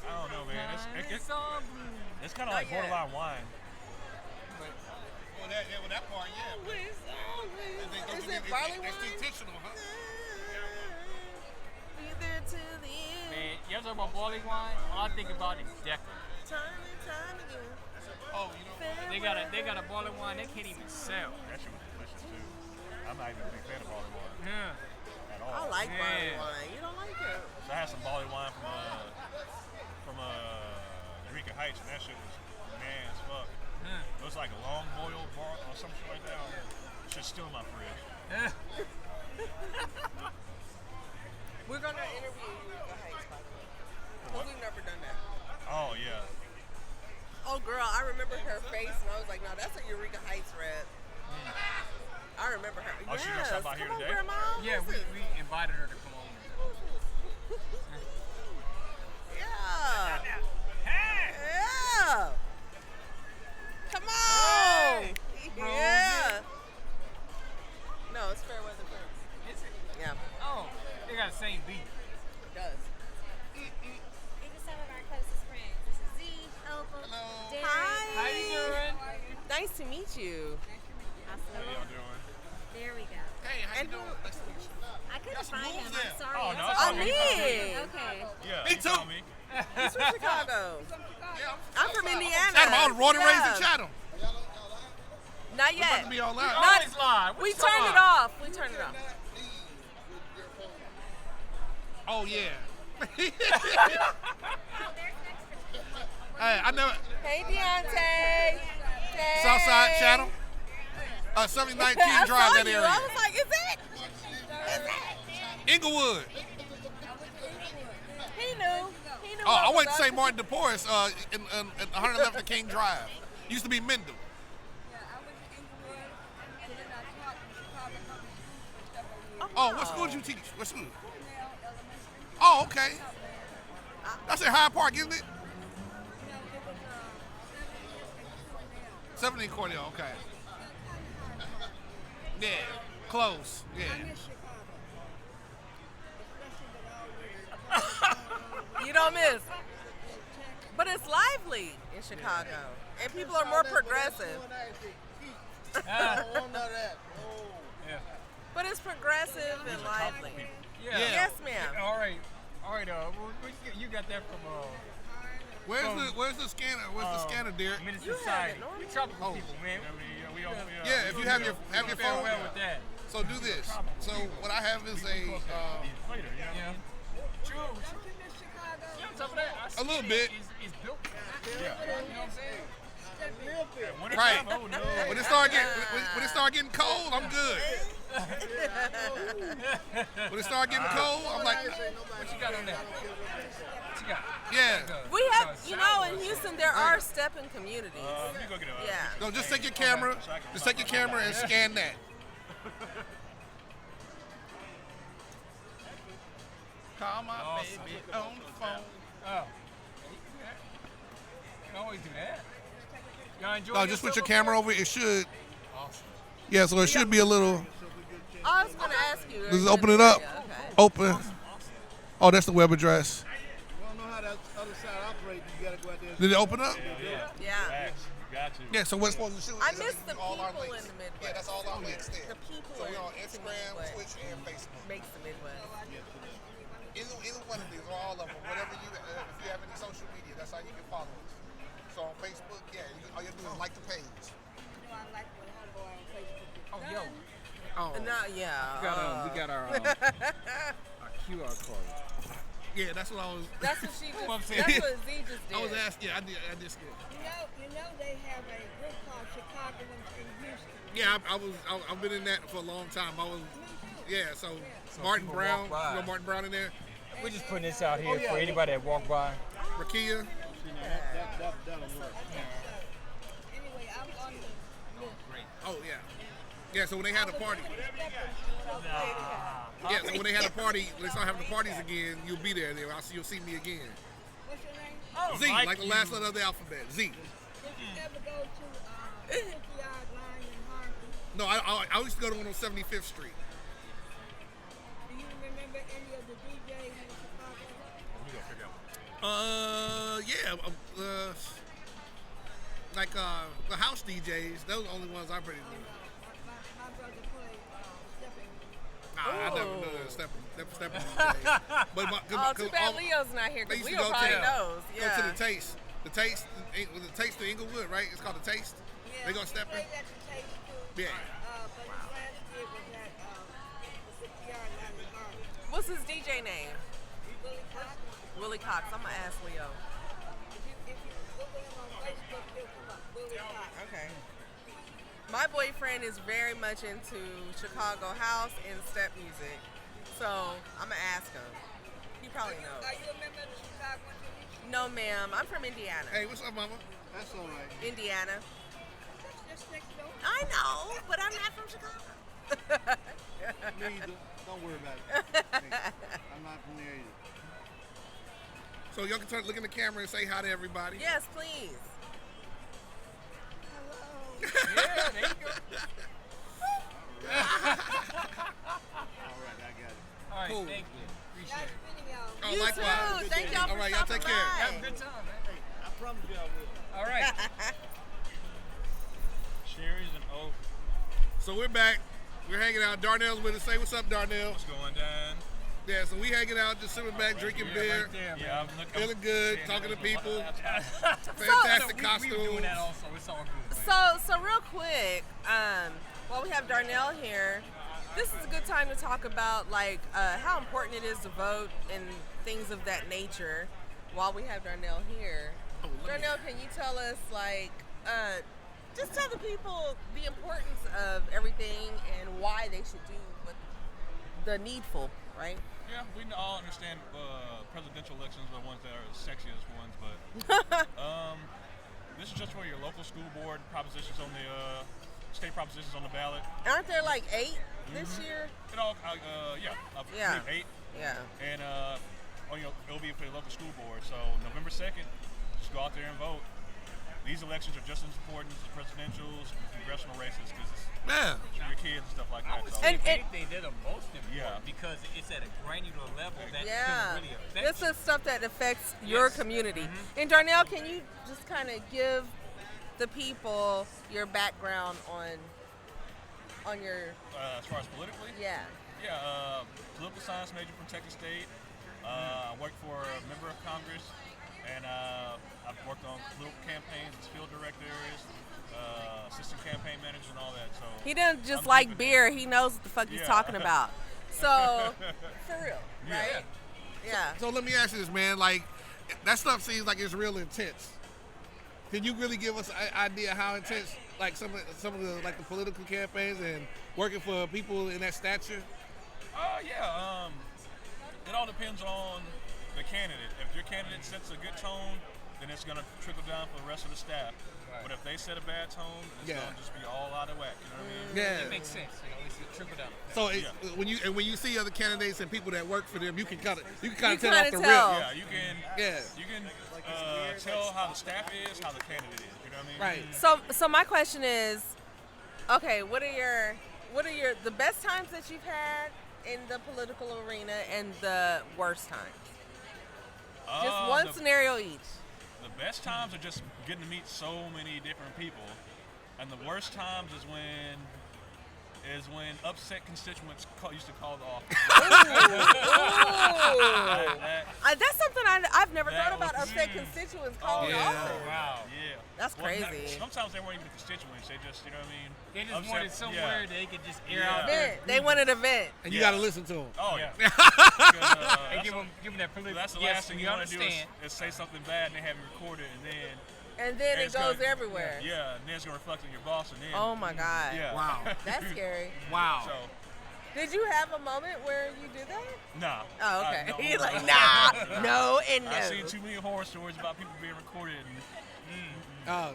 I don't know, man. It's all blue. it's kind of like yet. borderline wine. Well, that part, yeah. Always, always. Is They- it barley That's wine? intentional, huh? Be there to the end. Man, you ever talk about barley wine? All I think about is Decker. Time and time again. Oh, you know. They got a barley wine they can't even sell. That shit was delicious too. I'm not even a big fan of barley wine Yeah. at all. I like barley Yeah. wine. You don't like it? had some barley wine from Eureka Heights, and that shit was man as fuck. It was like a long boil bar or some shit like that. Shit's still in my fridge. We're gonna interview Eureka Heights, by the way, because we've never done that. Oh yeah. Oh, girl, I remember her face, and I was like, no, that's a Eureka Heights rep. I remember her. Oh, she gonna stop by here come on, today? Grandma. Yeah, we listen. invited her to come on. Yeah. Yeah. Come on. Yeah. No, it's Fairweather Prince. Is it? Yeah, Oh, they got the same beat. it does. These are some of our closest friends. This is Z, Opal, Derek. Hi. How you doing? Nice to meet you. How y'all doing? There we go. Hey, how you And doing? who- Nice to meet you. I couldn't Got some find him. moves I'm there. sorry. Oh, no, I'm it's sorry. all me. Okay. Yeah. Me you too. call me. He's from Chicago. Yeah, I'm from Indiana. Chatham, I was born and raised in Yeah. Chatham. Not We about yet. to be all We live. always lie. What We you talking turned it about? off. We turned it off. Oh yeah. Hey, I know. Hey, Deontay. Hey. Southside Chatham. 79 King I Drive, saw that you. area. I was like, is it? Is it? Inglewood. He knew. He knew. Oh, I what went was to St. up. Martin de Porres in 111th King Drive. Used to be Mendel. Oh, what school did you teach? What school? Oh, okay. That's in Hyde Park, isn't it? 17 Cornell, okay. Yeah, close. Yeah. You don't miss. But it's lively in Chicago, and people are more progressive. Yeah. But it's progressive and lively. Yeah. Yes, ma'am. All right. All right. You got that from Where's the scanner? Where's the scanner, Derek? Minute You have Society. it, Norman. We tropical Oh. people, man. Yeah, if you have your phone. Farewell with that. So do this. So what I have is later, you know? Yeah. True. Yeah, on top of that, I A little see bit. It's built. Yeah. You know what I'm saying? Right. Oh no. When it start getting cold, I'm good. When it start getting cold, I'm like, What you got on that? What you got? yeah. We have, you know, in Houston there are stepping communities. You go get a. Yeah. No, just take your camera. Just take your camera and scan that. Call my Awesome. baby on the phone. Oh. You can always do that. Y'all enjoy No, just put your yourself camera up over. It should. Awesome. Yeah, so it should be a little. I was going to ask you. Just open it up. Yeah, okay. Open. Oh, that's the web address. You want to know how that other side operates, you got to go out there. Did it open up? Yeah. Facts. You got to. Yeah, so what's supposed to show? I is miss the all our people in links. the Midwest. Yeah, that's all our links there. The people So we're on to me Instagram, what Twitch, and Facebook. makes the Midwest. Either one of these, or all of them, whatever you, if you have any social media, that's how you can follow us. So on Facebook, yeah, all you have to do is like the page. Oh, yo. Oh, No, yeah. We got our QR code. yeah, that's what I was. That's what she just. What I'm That's saying. what Z just did. I was asking. I did school. You know they have a group called Chicagoans in Houston. Yeah, I've been in that for a long time. So Martin people Brown, walk by. you know Martin Brown in there, We're just putting this out here for anybody that walk by. Rakia. That'll work. Anyway, I'm on the list. Oh yeah, yeah. So when they had a party, yeah. So when they had a party, when they start having the parties again, you'll be there. You'll see me again. What's your name? Z, like like the last letter of the alphabet. Z. Did you ever go to 50-yard line in Harvey? No, I used to go to 175th Street. Do you remember any of the DJs in Chicago? Yeah. Like the house DJs. Those are the only ones I pretty knew. My brother played stepping. Nah, I never Ooh. knew stepping DJ. But Oh, too bad Leo's not here they because used to Leo go probably to knows. go Yeah. to the taste. The taste was the taste of Inglewood, right? It's called the taste. Yeah, They go stepping. played at the taste too. Yeah. But his last gig was at the 50-yard line in Harvey. What's his DJ name? Willie Clark. Willie Cox. I'm gonna ask Leo. If you Google him on Facebook, he'll come up. Willie Cox. Okay. My boyfriend is very much into Chicago house and step music, so I'm gonna ask him. He probably knows. Are you a member of the Chicago International? No, ma'am. I'm from Indiana. Hey, what's up, mama? That's all right. Indiana. That's just next door. I know, but I'm not from Chicago. Me either. Don't worry about it. I'm not from there either. So y'all can look in the camera and say hi to everybody. Yes, please. Yeah, there you go. All right, I got it. All right, Cool. thank you. Appreciate Nice it. meeting y'all. Oh, You likewise. too. Thank y'all for All right, y'all stopping take care. Have a by. good time, man. Hey, I promise you I will. All right. Cherries and oak. So we're back. We're hanging out. Darnell's with us. Say what's up, Darnell. What's going down? Yeah, so we hanging out, just sitting back, drinking beer, Right there, Yeah, man. I'm looking. feeling good, Yeah, talking to there's a people. lot- Fantastic We costumes. were doing that also. It's all good. So real quick, while we have Darnell here, this is a good time to talk about like how important it is to vote and things of that nature. While we have Darnell here, Oh, let me- Darnell, can you tell us like just tell the people the importance of everything and why they should do what the needful, right? Yeah, we all understand presidential elections are the ones that are the sexiest ones, but this is just for your local school board propositions on the state propositions on the ballot. Aren't there like 8 this year? It all, Yeah. 8, Yeah. and it'll be for the local school board. So November 2nd, just go out there and vote. These elections are just as important as the presidentials and congressional races because it's Yeah. for your kids and stuff like I that. would So say, if And- anything, they're the most important Yeah. because it's at a granular level that Yeah, can really affect this you. is stuff that affects your Yes. community. And Darnell, can you just kind of give the people your background on your as far as politically, yeah? political science major from Texas State. I worked for a member of Congress, and I've worked on political campaigns as field directors, assistant campaign managers, and all that. So He didn't just I'm like keeping- beer; he knows what the fuck he's Yeah. talking about. So for real, Yeah. right? Yeah. So let me ask you this, man. Like, that stuff seems like it's real intense. Can you really give us an idea how intense, like some of the like the political campaigns and working for people in that stature? It all depends on the candidate. If your candidate sets a good tone, then it's gonna trickle down for the rest of the staff. Right. But if they set a bad tone, it's Yeah. gonna just be all out of whack. You know what I mean? Yeah. It makes sense. You know, it's a trickle down. So when you see other candidates and people that work for them, you can kind of You tell off kinda the tell. rip. Yeah, you can. Yeah. You can tell how the staff is, how the candidate is. You know what I mean? Right. So my question is, okay, what are your the best times that you've had in the political arena and the worst times? Just one the, scenario each. the best times are just getting to meet so many different people, and the worst times is when upset constituents used to call the office. That's something I've never That thought about. was- Upset constituents calling yeah. the office. Wow. Yeah. That's Well, not- crazy. sometimes they weren't even constituents. They just, you know what I mean? They just Upset- wanted somewhere yeah. they could just air Yeah. out their Event. They wanted an event. And you Yeah. got to listen to them. Oh Yeah. yeah. 'Cause, and give them that political. that's the yes, last thing we you want to do understand. is say something bad and they have it recorded, and then And then it it's goes gonna- everywhere. Yeah, and then it's gonna reflect on your boss, and then Oh my God. yeah. Wow. That's scary. Wow. So Did you have a moment where you did that? nah. Oh, okay. No, He's like, no. nah, no, and I've no. seen too many horror stories about people being recorded. And, Oh,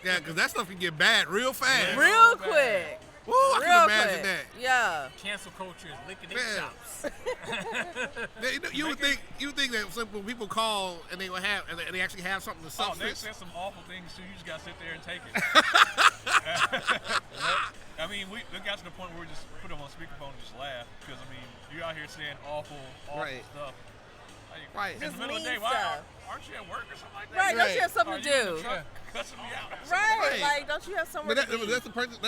yeah, because that stuff can get bad real fast. Real quick. Woo, I Real can imagine quick. that. Yeah. Cancel culture is licking their Man. chops. You would think that when people call and they will have and they actually have something to oh, they substance. said some awful things too. You just gotta sit there and take it. I mean, we got to the point where we just put them on speakerphone and just laugh because I mean, you're out here saying awful Right. stuff. Like, Right. In Just the middle of the mean day, why stuff. aren't you at work or something like that? Right, don't you have Right. something Are to you in the do? truck cussing me out? Right, Right. like, don't you have somewhere But to be? that's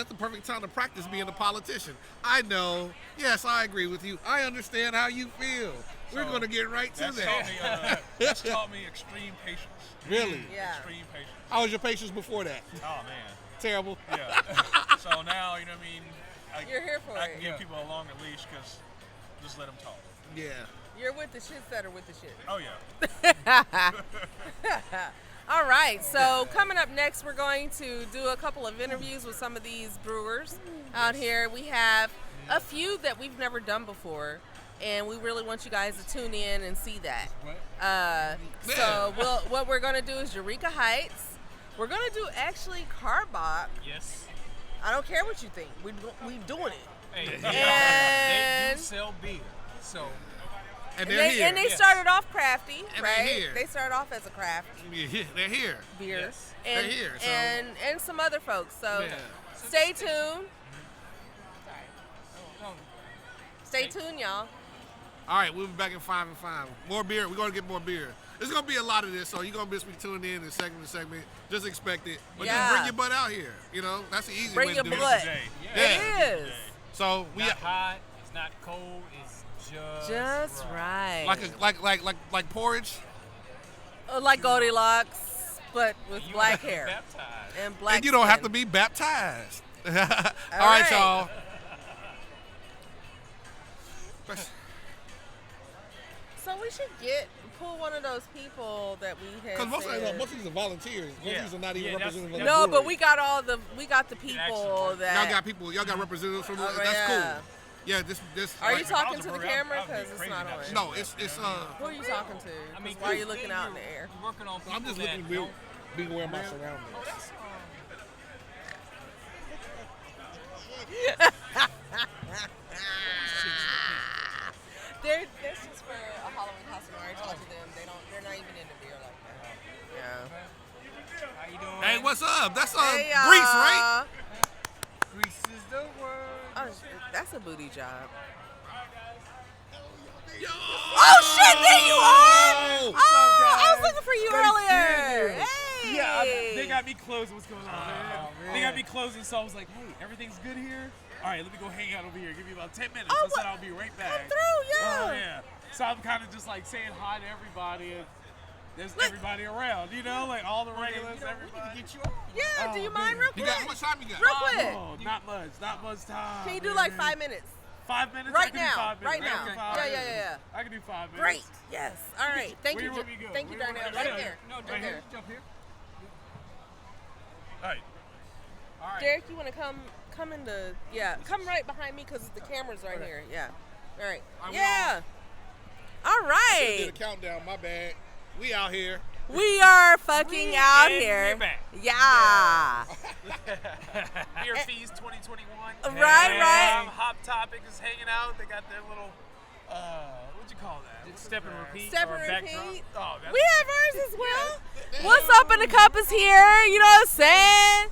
the perfect time to practice being a politician. I know. Yes, I agree with you. I understand how you feel. We're So, going to get right to That's that. taught me, that's taught me extreme patience. Really? Yeah. Extreme patience. How was your patience before that? Oh man. Terrible. Yeah. So now, you know what I mean? You're here for I it. can give people a longer leash because just let them talk. Yeah. You're with the shits that are with the shit. Oh yeah. All right, so coming up next, we're going to do a couple of interviews with some of these brewers out here. We have a few that we've never done before, and we really want you guys to tune in and see that. So what we're going to do is Eureka Heights. We're going to do actually Carbach. Yes. I don't care what you think. We doing it. Hey, And- they do sell beer, so And And they're here. they started off crafty, And they're right? here. They started off as a craft Yeah, they're here. beer. Yes. And, They're here, so- and some other folks. So Yeah. stay tuned. Stay tuned, y'all. All right, we'll be back in 5 and 5. More beer. We're going to get more beer. There's going to be a lot of this, so you're going to be tuned in segment to segment. Just expect it. But Yeah. just bring your butt out here. You know, that's the easy Bring way your to do butt. it. Today. Yeah. It is. So we not hot, it's not cold, it's Just right. like porridge. Like Goldilocks, but with You black gotta be hair baptized. and black And you don't have to skin. be baptized. All right. right, y'all. So we should pull one of those people that we had. Because most said- of these are volunteers. Most of these are not even Yeah, that's- representative of the No, but brewery. we got the people Actually, that. Y'all got people. Y'all got representatives from. Oh, That's yeah. cool. Yeah, this. Are you like- If I talking was to a the brewer, camera? I'd be Because it's crazy not that on. shit. No, it's Who are you talking to? I mean, Why are you then looking out in the you're air? Working on people I'm just that looking to don't- be aware of my surroundings. Oh, that's That's just for a Halloween costume. I already talked to them. They're not even into beer like that. Yeah. how you doing? Hey, what's up? That's Hey, Grease, right? Grease is the word. Oh, that's a booty job. Yo! Oh shit! There you are. What's Oh, I was looking for you earlier. Yeah, Hey. they got me closing. What's going on, man? They got me closing, so I was like, hey, everything's good here? All right, let me go hang out over here. Give me about 10 minutes. Oh, I said what? I'll be right back. Come through, yeah. Oh, yeah. So I'm kind of just like saying hi to everybody, and there's Look. everybody around, you know, like all the regulars, everybody. Yeah. Do you Oh, mind man. real You quick? got how much time you got? Real quick. Oh, not much time. Can you do man. like 5 minutes? 5 minutes? I Right can do now. 5 minutes. Right I can now. do 5 Yeah, yeah, minutes. yeah. I can do 5 minutes. Great. Yes. All right. Thank Where you. you want me to go? Thank you, Where you Darnell. want Right me to go? there. No, Right there. jump here. All right. All right. Derek, you want to come in the come right behind me because the camera's right here. Yeah. All right. Yeah. All Did right. a countdown. My bad. We out here. We are fucking out and here. we're back. Yeah. Beerfeast 2021. Right. Hot Topic is hanging out. They got their little, what'd you call that? Step and repeat. Step or and backdrop? repeat. Oh, that's We have ours as well. What's up in the cup is here. You know what I'm saying?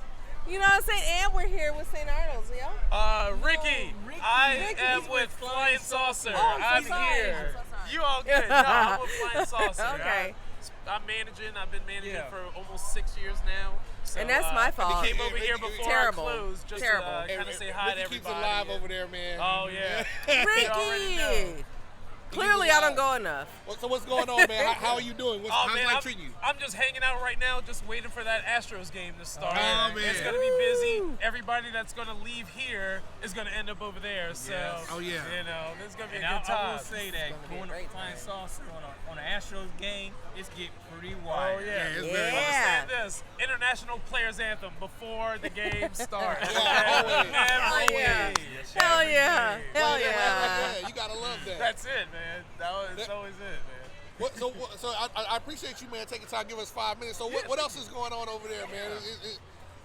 You know what I'm saying? And we're here with St. Arnold's, yo. Ricky. Ricky. I Ricky. am He's with Flying Saucer. Oh, I'm I'm so sorry. here. I'm so sorry. You all good? No, I'm with Flying Saucer. Okay. I'm managing. I've been managing Yeah. for almost 6 years now. So, And that's my fault. I came over here before Terrible. I closed just Terrible. to kind of say hi to Ricky keeps everybody. it live over there, man. Oh, yeah. You already know. Ricky. Clearly, I don't go enough. So what's going on, man? How are you doing? Oh, How's man, life I'm, treating you? I'm just hanging out right now, just waiting for that Astros game to start. Oh, man. It's going to be busy. Everybody that's going to leave here is going to end up over there. So, Oh, yeah. you know, this is going to be And a good time. I will say that gonna be a going to great Flying time. Saucer on an Astros game, it's getting pretty Oh, wild. yeah. it's very Yeah. Understand this. International Players Anthem before the game starts. Yeah, always. Always. yeah. Hell yeah. Hell Like yeah. that. You gotta love that. That's it, man. That's always it, man. So I appreciate you, man, taking time to give us 5 minutes. So what else is going on over there, man?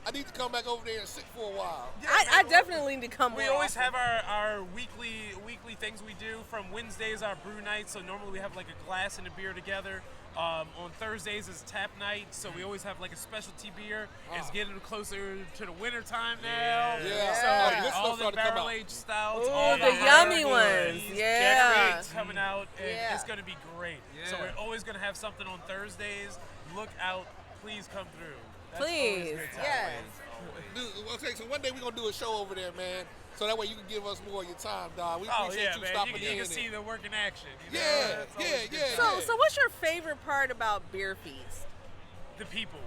I need to come back over there and sit for a while. I definitely need to come We more always often. have our weekly things we do. From Wednesdays, our brew night. So normally we have like a glass and a beer together. On Thursdays is tap night, so we always have like a specialty beer. It's getting closer to the winter time now. Yeah. So All the good all stuff the starting to come barrel out. aged stouts, Ooh, all the yummy ones. varieties, Yeah. Jack's coming out, and Yeah. it's gonna be great. So Yeah. we're always gonna have something on Thursdays. Look out! Please come through. That's Please. always a good time. Yes. Dude, okay, so one day we're gonna do a show over there, man. So that way you can give us more of your time, dog. We Oh appreciate yeah, you man! stopping You in. can see the work in action. You know? Yeah, That's always a good yeah. time. So what's your favorite part about Beerfeast? The people.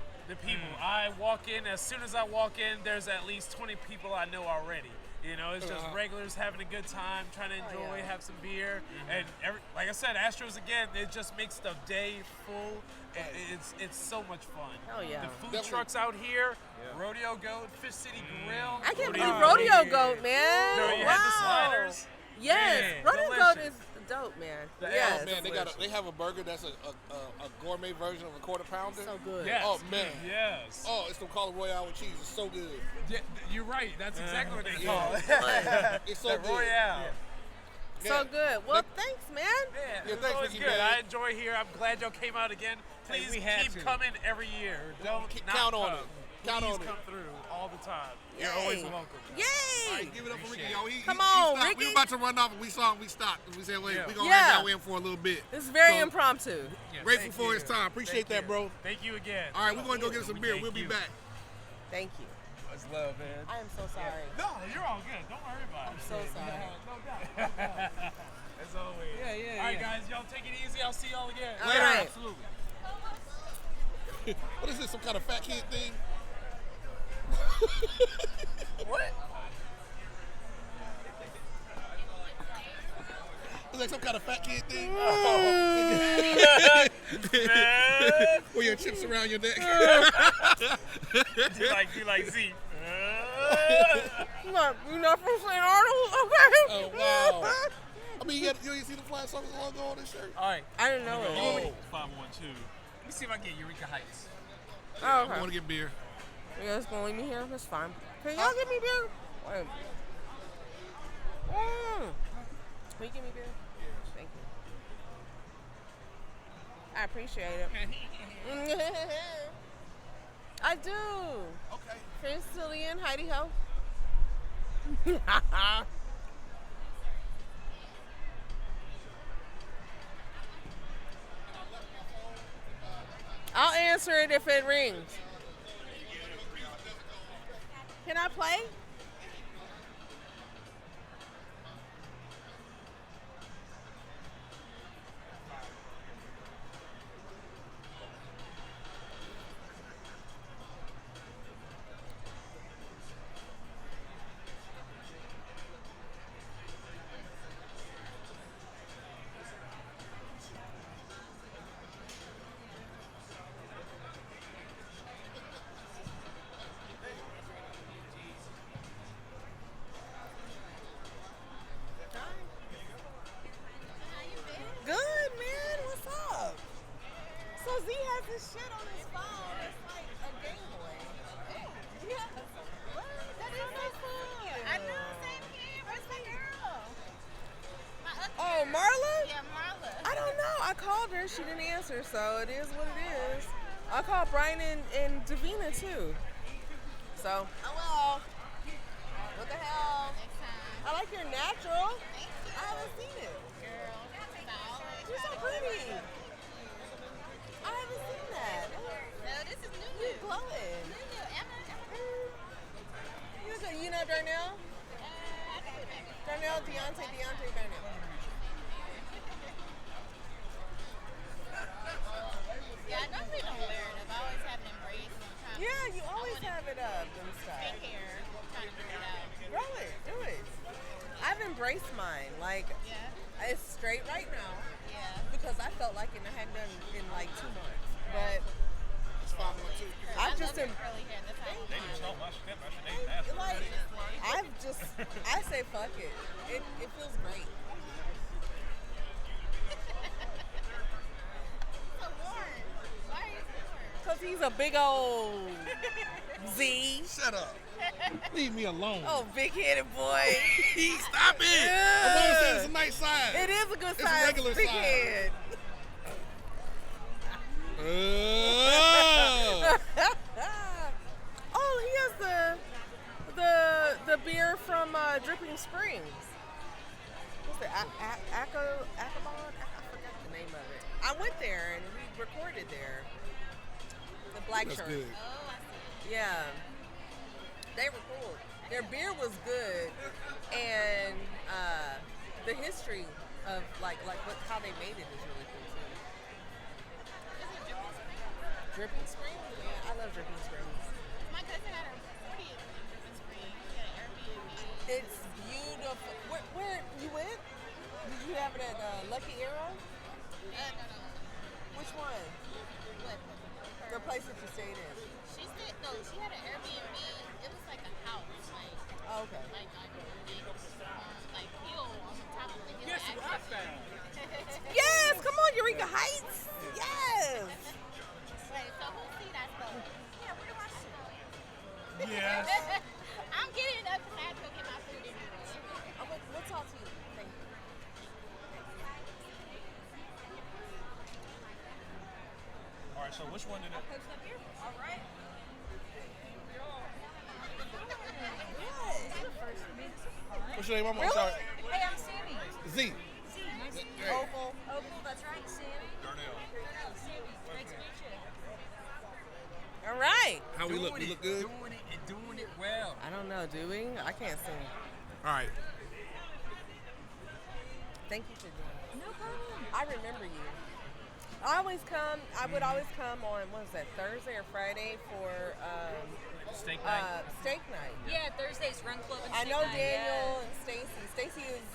I walk in, as soon as I walk in, there's at least 20 people I know already. You know, it's just regulars having a good time, trying to enjoy, have some beer, and like I said, Astros again. It just makes the day full. It's so much fun. Oh yeah. The food trucks out here, Rodeo Goat, Fish City Grill. I can't believe Rodeo Goat, man. No, you had the sliders. Yes, Man, Rodeo Goat delicious. is dope, man. The Yes. Man, they have a burger that's a gourmet version of a quarter pounder. So good. Yes. Oh man. Yes. Oh, it's the Call Royale with cheese. It's so good. Yeah, you're right. That's exactly what they Yeah. call it. It's so The good. Royale. So good. Well, thanks, man. Yeah, Yeah, it's thanks, always Ricky, good. man. I enjoy here. I'm glad y'all came out again. Hey, Please we had keep to. coming every year. Don't not Count on come. it. Count Please on it. come through all the time. You're Yay. always welcome. Yay! All right, give it up for Ricky. Yo, Come he on, stopped. Ricky. We were about to run off, and we saw him. We stopped. We said, wait, Yeah. we gonna Yeah. have y'all in for a little bit. It's very So, impromptu. Grateful Thank for you. his time. Appreciate Thank that, you. bro. Thank you again. All right, we're going to go get us some beer. Thank We'll be you. back. Thank you. Much love, man. I am so sorry. No, you're all good. Don't worry about it. I'm so sorry. No doubt. As always. Yeah, All right, yeah. guys, y'all take it easy. I'll see y'all again. All right. Absolutely. What is this, some kind of fat kid thing? What? It's like some kind of fat kid thing. Man. Or your chips around your neck. You like Z. You're not from St. Arnold? Okay. Oh, wow. I mean, you see the Flying Circus logo on this shirt? All right. I didn't know it. Oh, 512. Let me see if I can get Eureka Heights. Oh, I okay. want to get beer. You guys gonna leave me here? That's fine. Can y'all give me beer? Wait. Can you give me beer? Thank you. I appreciate it. I do. Okay. Friends still in, Heidi Ho. I'll answer it if it rings. Can I play? Good, man. What's up? So Z has this shit on his phone. It's like a Game Boy. Yeah. That is so cool. I know, same here. Where's my girl? My other Oh, girl. Marla? Yeah, Marla. I don't know. I called her. She didn't answer, so it is what it is. I called Brian and Davina too. So, oh well. What the hell? Next time. I like your natural. Thank you. I haven't seen it. Girl. You're so pretty. I haven't seen that. No, this is new. You're glowing. New. Emma. You're good. You know Darnell? I can remember. Darnell, Deontay, Darnell. Yeah, I normally don't wear it up. I always have an embrace. I'm trying Yeah, you always have it up and stuff. fake hair. I'm trying to figure it out. Grow it. Do it. I've embraced mine. Like, Yeah. it's straight right now Yeah. because I felt like it hadn't done in like 2 months. But It's 512. I've I just love your em- curly hair. That's how I They just stole my shit. My shit ain't nasty. like I say fuck it. It feels great. so warm. Why are you so warm? Cause he's a big old Z. Shut up. Leave me alone. Oh, big-headed boy. Stop it. I'm always saying it's a nice size. It is a good It's a size. regular big size. head. Oh, he has the beer from Dripping Springs. What's the Acabon? I forgot the name of it. I went there and we recorded there. The black That's shirt. good. Oh, I see. Yeah. They were cool. Their beer was good, and the history of like how they made it is really cool too. Is it Dripping Dripping Springs? Springs, yeah, I love Dripping Springs. My cousin had her 40th in Dripping Springs. She had an Airbnb. It's beautiful. Where you went? Did you have it at Lucky Arrow? No. Which one? What? The place that you stayed in. She had an Airbnb. It was like a house, Oh, okay. like hill on the top of the hill. Guess what I found? Yes, come on, Eureka Heights. Yes. Wait, so whose seat I stole? Yeah, where do I sit? Yes. I'm getting up because I have to go get my food anyway. We'll talk to you. Thank you. All right. So which one did it? All right. What's your name? I'm Really? sorry. Hey, I'm Sammy. Z. Nice to meet you. Opal. Opal, that's right, Sammy. Darnell. Sammy, great to meet you. All right. How we look? We look good. Doing it well. I don't know, do we? I can't sing. All right. Thank you for doing No problem. I remember you. I would always come on, what was that, Thursday or Friday for Steak night. steak night. Yeah, Thursday's Run Club and I Steak know Night, Daniel and Stacy. Stacy is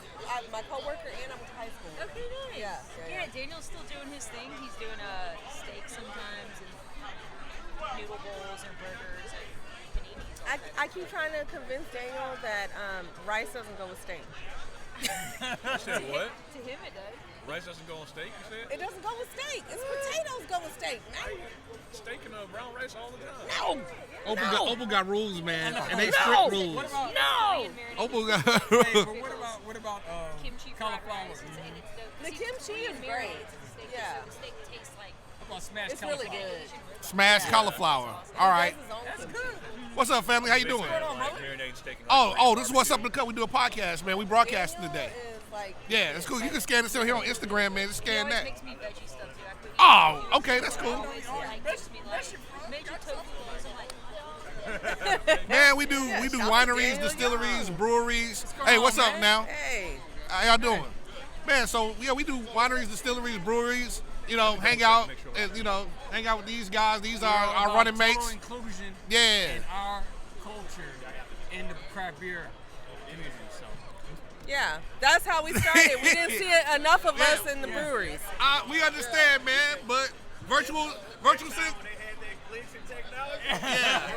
my coworker and I went to high school. Yeah. Okay, nice. Yeah. Daniel's still doing his thing. He's doing steak sometimes and noodle bowls and burgers and paninis. I keep trying to convince Daniel that rice doesn't go with steak. You said what? To him it does. Rice doesn't go on steak, you said? It doesn't go with steak. It's potatoes go with steak. Steak and brown rice all the time. No. Opal got rules, man, and they strict rules. What about Opal got. Hey, but what about Kimchi fried cauliflower? rice. The kimchi is great. Yeah. The steak tastes like What about smashed It's really cauliflower? good. Smashed cauliflower. All right. That's good. What's up, family? How you doing? Like marinating steak and Oh, this is what's up in the cut. We do a podcast, man. We broadcasting Daniel today. is like, Yeah, it's cool. You can scan it still here on Instagram, man. Just he scan always that. makes me veggie stuff too. I put Oh, okay, that's cool. always like gives me like major tofu rolls. I'm like, Man, we do shout to wineries, Daniel distilleries, Young. breweries. Hey, what's up man? now? Hey. How y'all doing? Man, so yeah, we do wineries, distilleries, breweries. You know, hang out, and, hang out with these guys. These are our running mates. Total inclusion Yeah. in our culture in the craft beer community. So Yeah, that's how we started. We didn't see enough of us in the breweries. We understand, man, but virtual sense. Yeah.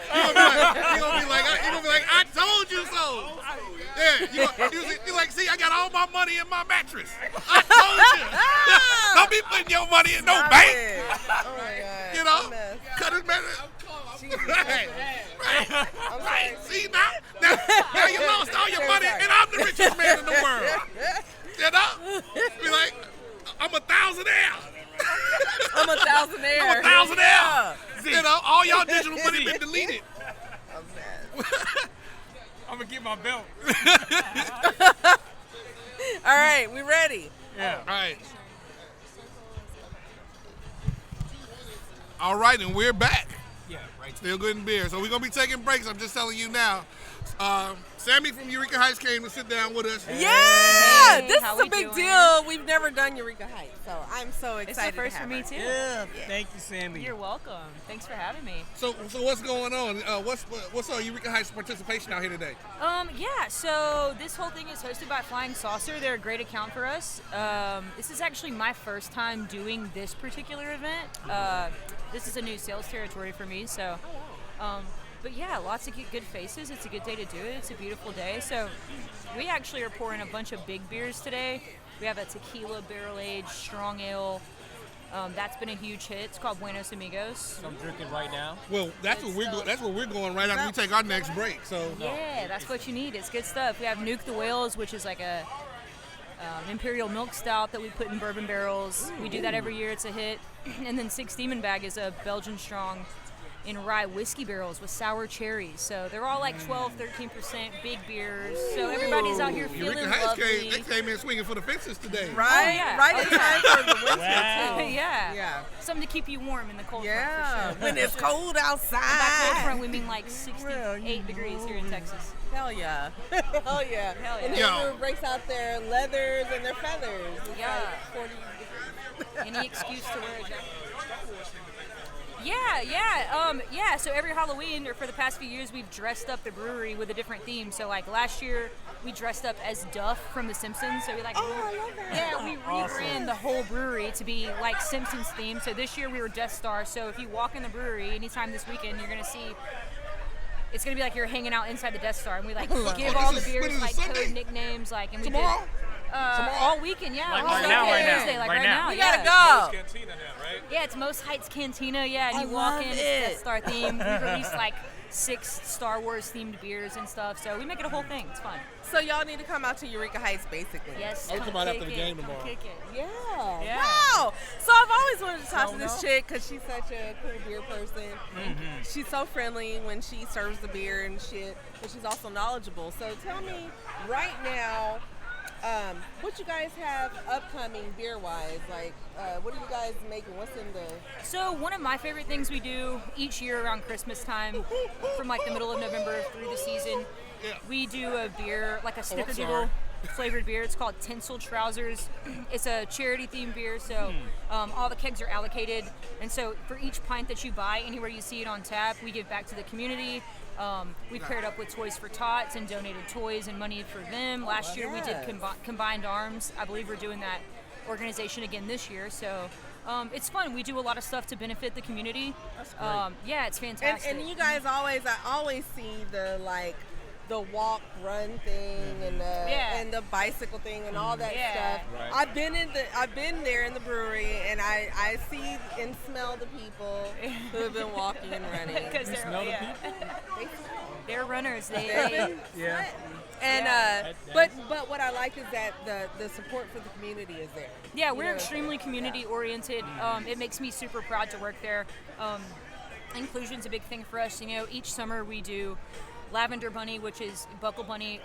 He gonna be like, I told you so. Yeah, you like, see, I got all my money in my mattress. I told you. Don't be putting your money in no bank. Oh my God. Cut his mattress. Right. I'm sorry. See now you lost all your money, and I'm the richest man in the world. Be like, I'm a thousandaire. I'm a thousandaire. I'm a thousandaire. Yeah. All y'all digital money been deleted. I'm mad. I'm gonna get my belt. All right, we ready. Yeah. All right. All right, and we're back. Yeah. Right. Still good in beer. So we're going to be taking breaks. I'm just telling you now. Sammy from Eureka Heights came to sit down with us. Yeah, Hey, this how is a we big doing? deal. We've never done Eureka Heights, so I'm so excited. it's the first to for have me her. too. Yeah. Thank you, Sammy. You're welcome. Thanks for having me. So what's going on? What's our Eureka Heights participation out here today? Yeah, so this whole thing is hosted by Flying Saucer. They're a great account for us. This is actually my first time doing this particular event. This is a new sales territory for me, so. But yeah, lots of good faces. It's a good day to do it. It's a beautiful day. So we actually are pouring a bunch of big beers today. We have a tequila barrel-aged strong ale. That's been a huge hit. It's called Buenos Amigos. I'm drinking right now. Well, that's where we're going right after we take our next break. So Yeah, that's what you need. It's good stuff. We have Nuke the Whales, which is like a imperial milk stout that we put in bourbon barrels. We do that every year. It's a hit. And then Six Demon Bag is a Belgian strong in rye whiskey barrels with sour cherries. So they're all like 12, 13% big beers. So everybody's out here feeling Eureka Heights lovely. came in swinging for the fences today. Right, yeah. right Oh, in time for the winter too. yeah. Yeah. Something to keep you warm in the cold Yeah, front for sure. when it's cold By cold outside. front, we mean like 68 degrees here in Texas. Hell yeah. Hell yeah. Hell And yeah. everyone breaks out their leathers and their feathers. It's Yeah. like 40 degrees. Any excuse to wear a jacket. Yeah. So every Halloween, or for the past few years, we've dressed up the brewery with a different theme. So like last year, we dressed up as Duff from The Simpsons. So we like, I love that. yeah, we rebrand the whole brewery to be like Simpsons themed. So this year we were Death Star. So if you walk in the brewery anytime this weekend, you're gonna see. It's gonna be like you're hanging out inside the Death Star, and we like give all the beers like code nicknames, like, and we Tomorrow? did all weekend, yeah. Like All right now, weekend, right now, Thursday, like right right now. now. We yeah. gotta go. Cantina now, right? Yeah, it's Most Heights Cantina. Yeah, and I you walk love in, it's it. Death Star themed. We released like 6 Star Wars themed beers and stuff, so we make it a whole thing. It's fun. So y'all need to come out to Eureka Heights, basically. Yes. I'll come out after the kick game it, tomorrow. Kick it. Yeah. Yeah. Wow. So I've always wanted to talk to this chick because she's such a cool beer person. She's so friendly when she serves the beer and shit, but she's also knowledgeable. So tell me right now, what you guys have upcoming beer-wise? Like, what are you guys making? What's in the... So one of my favorite things we do each year around Christmas time, from like the middle of November through the season, we do a beer, like a snickerdoodle flavored beer. It's called Tinsel Trousers. It's a charity themed beer, so all the kegs are allocated, and so for each pint that you buy, anywhere you see it on tap, we give back to the community. We paired up with Toys for Tots and donated toys and money for them. Last year we did Combined Arms. I believe we're doing that organization again this year, so it's fun. We do a lot of stuff to benefit the community. That's great. Yeah, it's fantastic. And you guys I always see the walk run thing and the bicycle thing and all that stuff. Right. I've been there in the brewery, and I see and smell the people who have been walking and running. Because they're runners. They Yeah. And but what I like is that the support for the community is there. Yeah, we're extremely community oriented. It makes me super proud to work there. Inclusion's a big thing for us. You know, each summer we do Lavender Bunny, which is Buckle Bunny,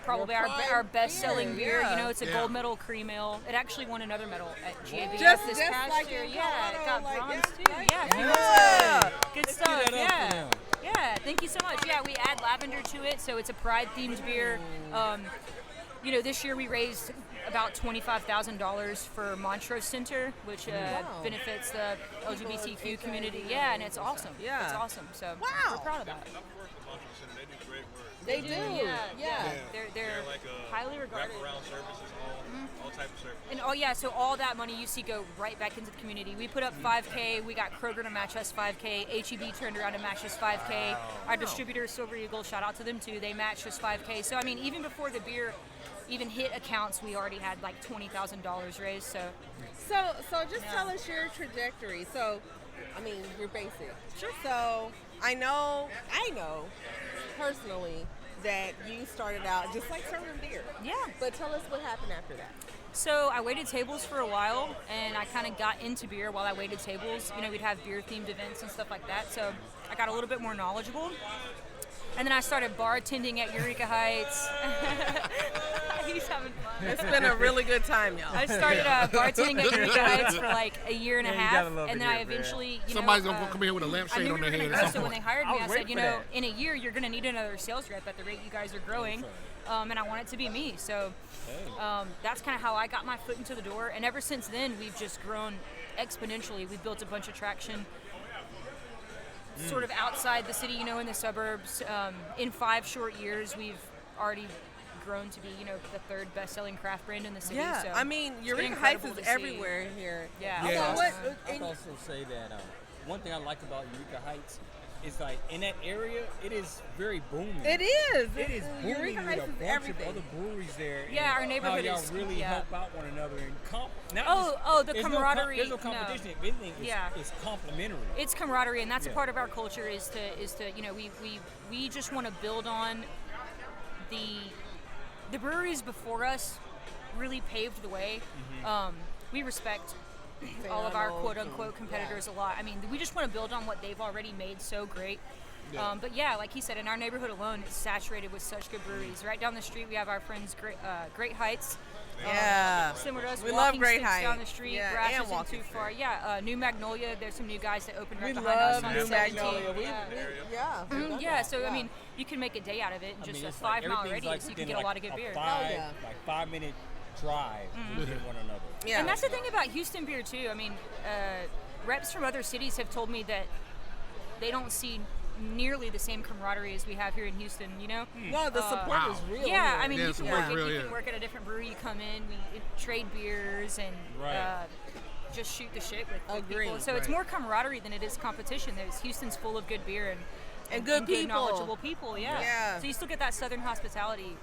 probably our best-selling beer. You know, it's a gold medal cream ale. It actually won another medal at GABF this past like year. in Yeah, it got Colorado, bronze like, too. yeah. Good stuff. Yeah. Yeah, thank you so much. Yeah, we add lavender to it, so it's a pride-themed beer. You know, this year we raised about $25,000 for Montrose Center, which benefits the LGBTQ community. Yeah, and it's awesome. Yeah, it's awesome. So we're proud of that. They do great work. They do. Yeah. They're like highly regarded. Wraparound services, all type of services. And so all that money you see go right back into the community. We put up 5K. We got Kroger to match us 5K. HEB turned around to match us 5K. Our distributor, Silver Eagle, shout out to them too. They matched us 5K. So I mean, even before the beer even hit accounts, we already had like $20,000 raised. So just tell us your trajectory. So, I mean, you're basic. Sure. So I know personally that you started out just like serving beer. Yeah. But tell us what happened after that. So I waited tables for a while, and I kind of got into beer while I waited tables. You know, we'd have beer-themed events and stuff like that. So I got a little bit more knowledgeable. And then I started bartending at Eureka Heights. He's having fun. It's been a really good time, y'all. I started bartending at Eureka Heights for like a year and a half, and then I eventually, somebody's gonna come here with a lampshade on their head at some So when point. they hired me, I said, you know, in a year you're gonna need another sales rep at the rate you guys are growing, and I want it to be me. So that's kind of how I got my foot into the door, and ever since then we've just grown exponentially. We've built a bunch of traction. Sort of outside the city, you know, in the suburbs. In 5 short years, we've already grown to be, you know, the 3rd best-selling craft brand in the city. Yeah, so I mean, Eureka Heights is everywhere here. Yeah. I'd also say that one thing I like about Eureka Heights is like in that area, it is very booming. It is. It is booming Eureka with Heights a is bunch everything. of other breweries there. Yeah, our and neighborhood how is y'all really help out one another and the camaraderie. There's no competition. If anything, it's complementary. It's camaraderie, and that's a part of our culture. Is to you know, we just want to build on the breweries before us. Really paved the way. We respect all of our quote-unquote competitors a lot. I mean, we just want to build on what they've already made so great. But yeah, like he said, in our neighborhood alone, it's saturated with such good breweries. Right down the street, we have our friends Great Heights. Similar to us, we walking love Great sticks Heights. down the street. Yeah, Grass and isn't walking too far. Yeah, New Magnolia. There's some new guys that opened right We behind us love on New 17. Magnolia. Yeah. So I mean, you can make a day out of it in just a 5-mile radius. You can get a lot of good beer. Like 5-minute drive with one another. And that's the thing about Houston beer too. I mean, reps from other cities have told me that they don't see nearly the same camaraderie as we have here in Houston, you know? No, the support is real. Yeah, here. I mean, Yeah, you can, support's work, real you here. can work at a different brewery, you come in, we trade beers and just shoot the shit with Agreed. people. So it's Right. more camaraderie than it is competition. Houston's full of good beer and good people. knowledgeable people, Yeah. So you still get that southern hospitality.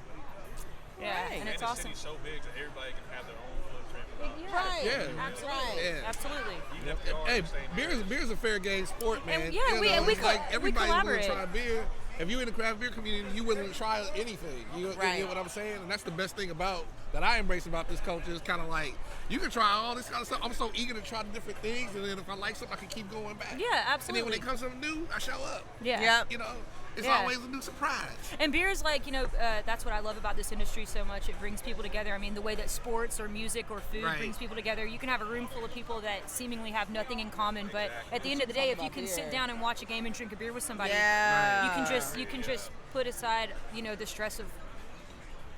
Yeah, Right. and it's the awesome. city's so big that everybody can have their own footprint. Right. Yeah. Absolutely. Yeah. Absolutely. Even if they are Hey, in the same beer's a fair game sport, man. And, yeah, You we- know, and we it's co- like we everybody's willing to collaborate. try beer. If you're in the craft beer community, you willing to try anything. You Right. know what I'm saying? And that's the best thing about that I embrace about this culture. Is kind of like you can try all this kind of stuff. I'm so eager to try the different things, and then if I like something, I can keep going back. Yeah, And then absolutely. when it comes something new, I show up. Yeah. Yep. You know, it's Yeah. always a new surprise. And beer is like, that's what I love about this industry so much. It brings people together. I mean, the way that sports or music or food Right. brings people together. You can have a room full of people that seemingly have nothing in common, but at the end of the day, if you can sit down and watch a game and drink a beer with somebody, Yeah. you can just put aside, the stress of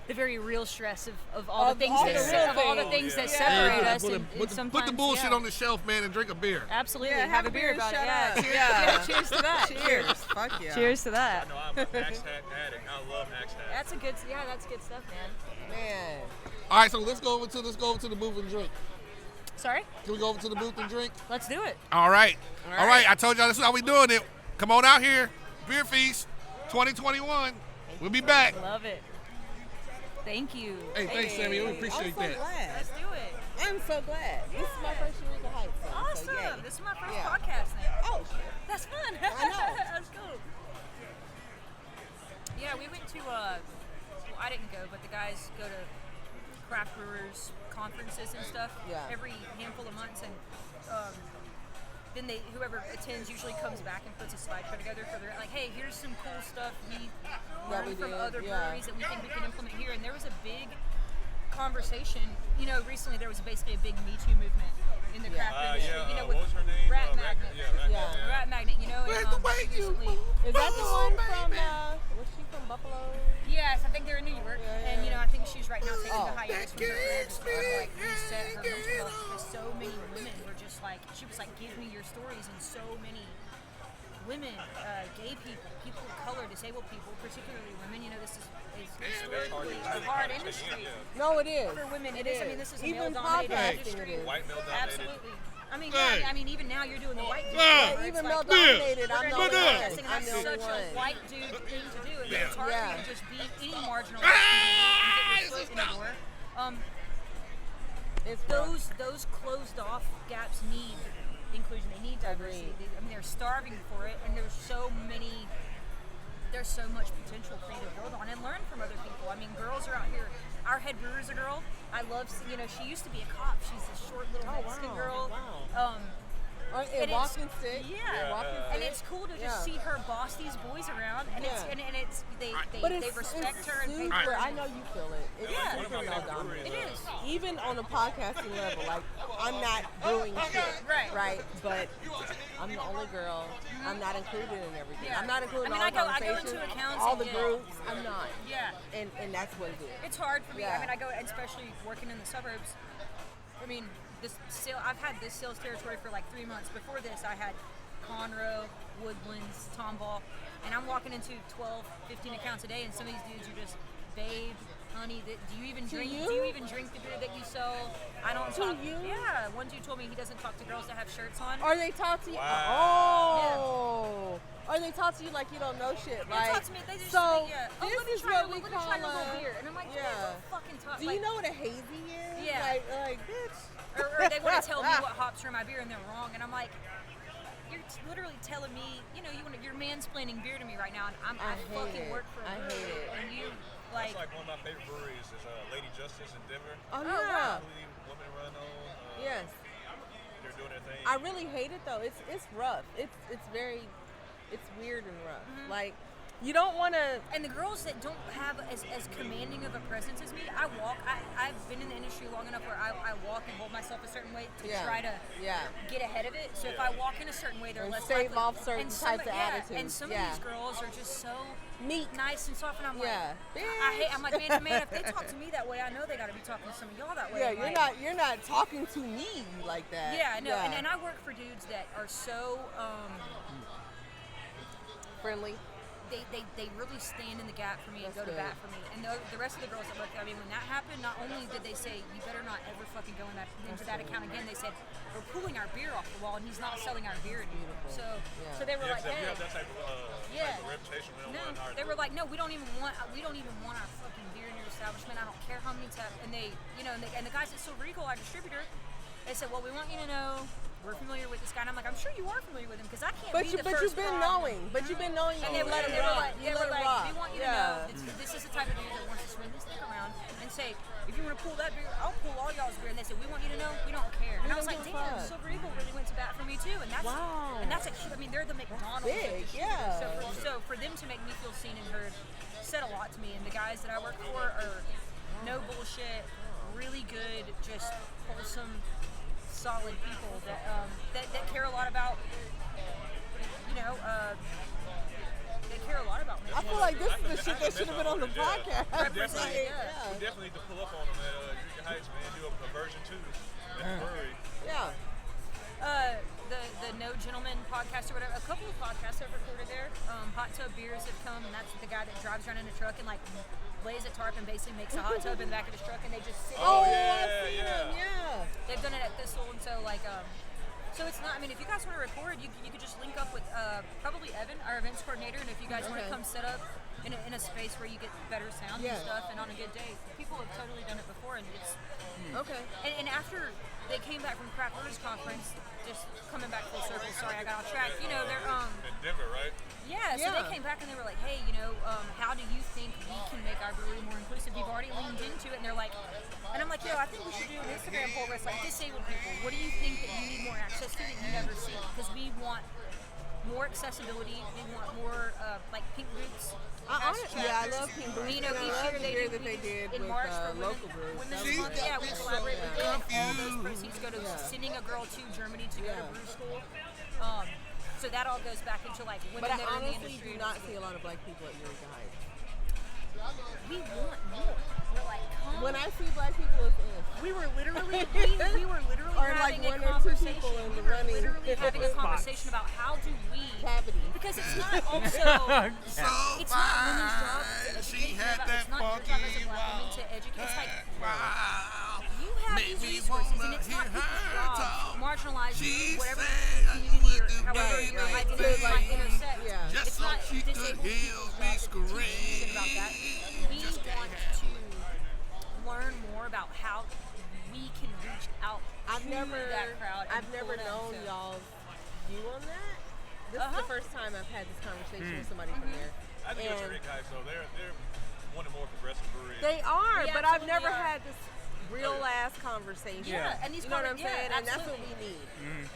the very real stress of all Of the things all that the se- real of all the things. things that Yeah. separate Yeah, us. And put the sometimes, bullshit yeah. on the shelf, man, and drink a beer. Absolutely. Yeah, have a beer and about it. shut Yeah. up. Cheers, Yeah. cheers to that. Cheers. Fuck yeah. Cheers to that. I know I'm an Axe Hat addict. I love Axe Hat. That's good stuff, man. Man. All right, so let's go over to the booth and drink. Sorry? Can we go over to the booth and drink? Let's do it. All right. All right. I told y'all this is how we doing it. Come on out here. Beerfeast 2021. We'll be back. Love it. Thank you. Hey, thanks, Sammy. We appreciate I'm so that. glad. Let's do it. I'm so glad. This is my first Eureka Heights. So Awesome. yay. This is my first Yeah. podcast now. Oh, That's fun. I know. That's cool. Yeah, we went to, well, I didn't go, but the guys go to craft brewers conferences and stuff Yeah. every handful of months, and then whoever attends usually comes back and puts a slideshow together for their, like, hey, here's some cool stuff we learned from did, other yeah. breweries that we think we can implement here. And there was a big conversation. Recently there was basically a big Me Too movement in the craft beer industry. What was her name? Rat Magnet. Yeah. Rat Magnet, Where's the way she you recently- Is that the one from, was she from Buffalo? Yes, I think they're in New York, Yeah, and yeah. I think she's right now taking Oh. the hiatus from her career to sort of, like reset her mental health, because so many women were just like, she was like, give me your stories, and so many women, gay people, people of color, disabled people, particularly women, this is historically a hard industry No, it is. for women. It It is. I mean, this is a Even male-dominated podcasting industry. it is. White male dominated. Absolutely. I mean, Hey. yeah, I mean, even now you're doing the white dude. Yeah. thing, where Even it's male like, dominated, we're I'm the gonna only do one. podcasting, and I'm that's the only such a one. white dude thing to do. And Yeah. it's hard Yeah. for you to just be any marginalized community and get your foot in the door. It's Those closed off gaps need inclusion. They need diversity. Agreed. I mean, they're starving for it, and there's so much potential for you to build on and learn from other people. I mean, girls are out here. Our head brewer is a girl. I love, she used to be a cop. She's a short little Mexican girl. Wow. And And it's- walking stick. Yeah, Walking and stick. it's cool to just Yeah. see her boss these boys around, and Yeah. it's But they it's respect it's her and pay super. her. I know you feel it. It's Yeah. super male dominated. It is. Even on a podcasting level, like I'm not doing shit, Right. But I'm the only girl. I'm not included in everything. Yeah. I'm not included I mean, in all I the go conversations, into accounts all and the get- groups. I'm not, Yeah. and that's what it is. It's hard for me. Yeah. I mean, I go, especially working in the suburbs. I mean, I've had this sales territory for like 3 months. Before this, I had Conroe, Woodlands, Tomball, and I'm walking into 12, 15 accounts a day, and some of these dudes are just, babe, honey, do you even drink? you? Do you even drink the beer that you sell? I don't To talk. you? Yeah, one dude told me he doesn't talk to girls that have shirts on. Or they talk to you. Wow. Oh. Or they talk to you like you don't know shit. They Like, talk to me. They just so yeah. this let me is try what your, we let call me try your little a- beer, and I'm like, yeah. yeah, fucking talk. do you know what a hazy is? Yeah. Like bitch. Or they want to tell me what hops are in my beer and they're wrong, and I'm like, you're literally telling me, you're mansplaining beer to me right now, and I hate fucking it. work for a I brewery, hate it. and you That's like one of my favorite breweries is Lady Justice in Denver. Oh, wow. yeah. Completely woman run on. Yes. They're doing their thing. I really hate it though. It's rough. It's weird and rough. Mm-hmm. Like You don't want to. And the girls that don't have as commanding of a presence as me, I've been in the industry long enough where I walk and hold myself a certain way to try to get ahead of it. So if I walk in a certain way, they're And less stave likely. off certain types of attitudes. And some of these girls are just so meek, nice and soft, and I'm Yeah. like, I'm like, man, if they talk to me that way, I know they got to be talking to some of y'all that way. Yeah, Like, you're not talking to me like that. Yeah, no, and I work for dudes that are so friendly. They really stand in the gap for me and go to bat for me. And the rest of the girls that work, I mean, when that happened, not only did they say, you better not ever fucking go into that account again, they said, we're pulling our beer off the wall and he's not selling our beer anymore. So they were like, hey. We have that type of reputation. We don't want our they were like, no, we don't even want our fucking beer in your establishment. I don't care how many times. And they, and the guys at Silver Eagle, our distributor, they said, well, we want you to know we're familiar with this guy. And I'm like, I'm sure you are familiar with him because I can't be the first you've been problem. knowing. But you've been knowing. And they were like, we want you to know this is the type of dude that wants to swing this thing around and say, if you want to pull that beer, I'll pull all y'all's beer. And they said, we want you to know we don't care. And I was like, damn, Silver Eagle really went to bat for me too. And that's I mean, they're the McDonald's. Big, So for them to make me feel seen and heard said a lot to me. And the guys that I work for are no bullshit, really good, just wholesome, solid people that care a lot about, they care a lot about me. I feel like this is the shit that should have been on the podcast. We definitely need to pull up on them at Eureka Heights, man. Do a version 2 at the brewery. Yeah. The No Gentleman podcast or whatever, a couple of podcasts I've recorded there. Hot Tub Beers have come, and that's the guy that drives around in a truck and like lays a tarp and basically makes a hot tub in the back of his truck, and they just sit. I've seen them, yeah. They've done it at Thistle, and so like, so it's not. I mean, if you guys want to record, you could just link up with probably Evan, our events coordinator, and if you guys want to come set up in a space where you get better sound and stuff, and on a good day, people have totally done it before, and it's okay. And after they came back from Craft Brewers Conference, just coming back full circle. Sorry, I got off track. They're in Denver, right? Yeah, so they came back and they were like, hey, how do you think we can make our brewery more inclusive? You've already leaned into it, and they're like, and I'm like, I think we should do an Instagram poll where it's like, disabled people, what do you think that you need more access to that you never see? Because we want more accessibility, we want more like Pink Boots. I love Pink Boots. Each year they did in with March for local brews. Women's Month. Yeah, we collaborate with them. All those proceeds go to sending a girl to Germany to go to brew school. So that all goes back into like women that are in the industry. But I honestly do not see a lot of black people at Eureka Heights. We want more. We're like, come. When I see black people, it's we were literally or having like a conversation. in the We were running. literally having a conversation about how do we because it's not also it's not women's job to educate. It's not your job as a black woman to educate. It's like you have these resources, and it's not people's job to marginalize whatever community or however your identity might intersect. It's not disabled people's job to teach shit about that. We want to learn more about how we can reach out to that crowd. I've never known y'all's view on that. This is the first time I've had this conversation with somebody from there. I think Eureka Heights, though, they're one of the more progressive breweries. They are, but I've never had this real ass conversation. Yeah, and these you know what I'm yeah, saying? And that's what we need.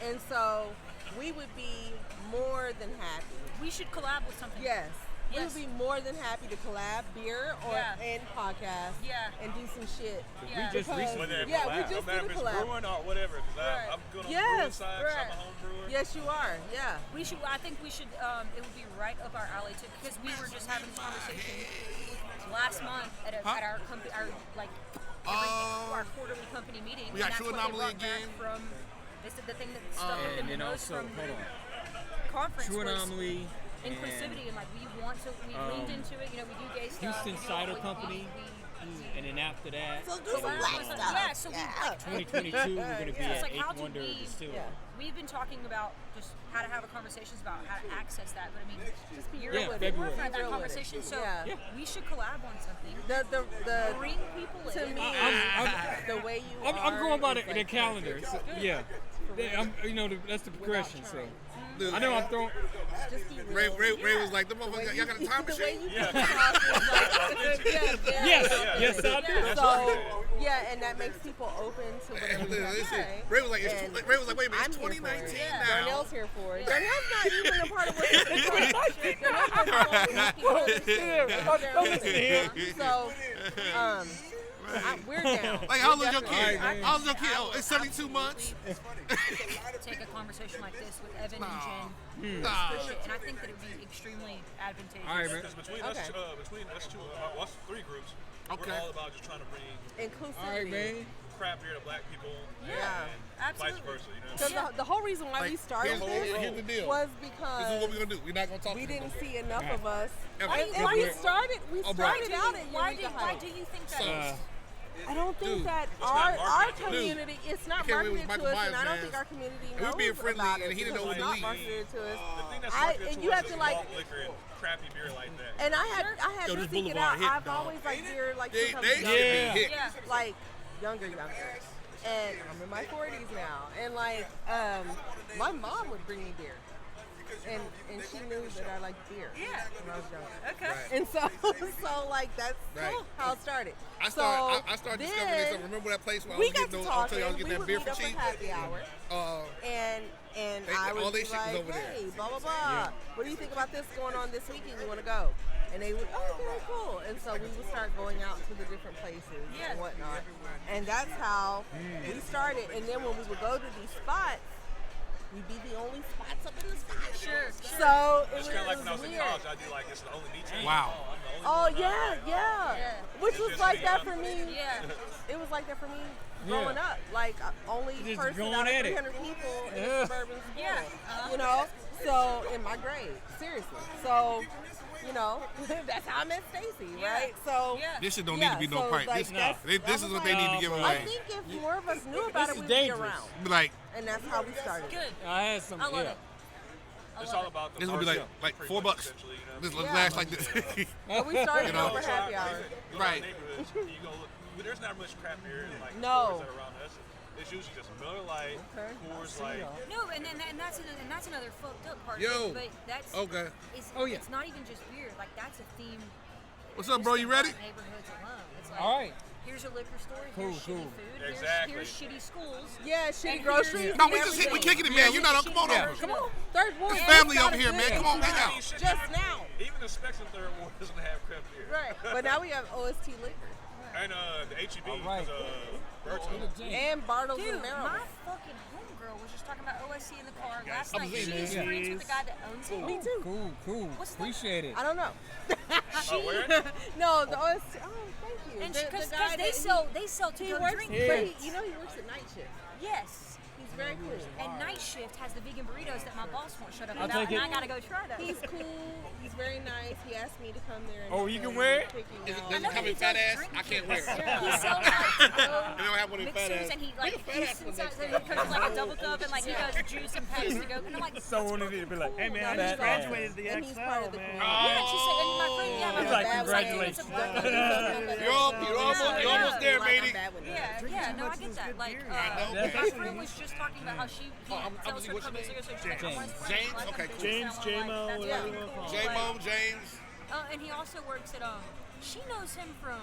And so we would be more than happy. We should collab with something. Yes. We would be more than happy to collab beer and podcast and do some shit. We just recently we just did a collab. Brewing or whatever, because I'm good on the brewing side, so I'm a home brewer. Yes, you are. Yeah. We should. I think we should. It would be right up our alley too, because we were just having this conversation last month at our company, our quarterly company meeting. We got True Anomaly again. From they said the thing that stuck with them the most from the conference True was Anomaly. Inclusivity, and like we leaned into it. We do gay stuff. Houston Cider Company, and then after that, so do some black stuff. Yeah, so we 2022 we're gonna be at like, Eighth Wonder Distillery. We've been talking about just how to have a conversations about how to access that, but I mean, just be real with February. it. That conversation. So we should collab on something. The bring people to in. me, the way you I'm going by the like calendar. So, yeah, that's the progression. So. Dude, I know I'm throwing. Just be Ray, real. Ray was like, "Them motherfuckers, y'all got a time The way machine?" you Yeah. come across is like, Yes, I do. So, yeah, and that makes people open to whatever you have to Listen, say. Ray was like, And "Wait a minute, I'm it's here for it. 2019 Yeah. now." Darnell's here for it. Darnell's not even a part of what this is Darnell's just people. So, we're down. Like, how old is your We're kid? definitely- How old is your kid? Oh, it's 72 months. Take a conversation like this with Evan and Jen. Nah. Push it, and I think that it would be extremely advantageous. All right, man. Because between Okay. us two, us three groups, Okay. we're all about just trying to bring Inclusivity. All right, man. craft beer to black people Yeah, and absolutely. vice versa. You know. Because the whole reason why we Like, started here's the deal. this was This is because what we're gonna do. We're not gonna talk we to them didn't no more. see enough of us. Ever. And Ever. we started Oh, bro. out at Why Eureka do Heights. you think that So, is? I don't think Dude, that not our marketed to us. community, it's not can't believe it was marketed to Michael us, Myers, and I don't man. think our community And we knows being friendly, about and it he didn't know because what it's to not leave. marketed to us. The thing that's I- marketed and to you us have is to, like- malt liquor and crappy beer like that. And I had Yo, to this seek it Boulevard out. hit, I've dog. always liked beer, like They since I they was should younger. be hit. Yeah. Like younger, and I'm in my 40s now, and like my mom would bring me beer. And she knew that I liked beer when I was younger. Okay. Right. And so like that's Right. how it started. I So started discovering this. then Remember that place where I we was got getting to those? I'll tell you, I was talking. getting We that would beer meet for up cheap. at happy hour, and They- I all would they be shit was like, over there. hey, blah blah blah. What do you think about this going on this weekend? You want to go? And they would, oh, very cool. And so we would start going out to the different places and whatnot. And that's how we started. And then when we would go to these spots, we'd be the only spots up in the spot. Sure. So it It's was, kind of like when I was in weird. college, I do like it's the only me team. Wow. I'm the only Oh one. yeah. Which It's was just like me, that huh? for me. Yeah. It was like that for me growing Yeah. up. Like only Just person going out of at it. 300 people in Yeah. the suburban school. Yeah. You know. So in my grade, seriously. So you know, that's how I met Stacy, right? So Yeah. This shit don't yeah, need to be no so, price. like, This, that's- this that is was what they like- need to give I I away. think if more of us knew about This it, is we'd be dangerous. around. Be like, And that's how we started. Good. I had some. I love Yeah. it. I It's love all it. about the this gonna be like first $4 bucks. essentially, you know? This Yeah. glass like this. So we started You know? over happy hour. Go Right. around neighborhoods, you go look, there's not much craft beer in like No. stores that are around us. It's usually just Miller Lite, Okay. Coors Light. No, and that's another fucked up part. Yo. Of it, but that's Okay. It's, Oh, yeah. It's not even just beer. Like that's a theme. What's up, bro? You ready? Neighborhoods alone. It's like, All right. Here's a liquor store. Cool, Here's cool. shitty food. Exactly. Here's shitty schools. Yeah, shitty And groceries. here's- No, and we just hit, we everything. kicking it, man. You know, come on Yeah. over. Come on. Third ward. Family just over got here, a man. good- Come on, hang I out. mean, shit, Just now. Even the Specs and Third Ward doesn't have craft beer. Right. But now we have OST liquor. And the HEB, All right. Berto. And Bartles Dude, and Merrill. my fucking homegirl was just talking about OSC in the car last I'm night. seeing She's it. friends with the guy that owns it. Me too. Cool. What's the- Appreciate it. I don't know. Oh, where? No, the OST. Oh, thank you. And The because guy they that sell to he go works, drink. Yeah. but he works at night shift. Yes. He's very cool. And night shift has the vegan burritos that my boss won't shut up I'll about, take and it. I gotta go try those. He's cool. He's very nice. He asked me to come there. And Oh, you can wear it? picking Is it, out- does I know it come he in fat does ass? drink I can't juice. wear it. He sells like They don't have one in fat mixers, ass. and he like Fat he ass sends one out, next he comes like a double cup, and like he does juice and packs to go. And I'm like, So wanted it to be like, Hey man, I He's just awesome. graduated the And he's part of XL, the man. crew. yeah, she said, and my friend, yeah, my He's friend like, was like, congratulations. You're almost there, matey. Yeah, no, I get that. Like, know, my man. friend was just talking about how she I'm tells her what's your public name? figures, so she's like, I want to James? like, Okay, I'm cool. big James, selling, J-Mo, like, that's whatever really you wanna cool. call J-Mo, Like, James. and he also works at she knows him from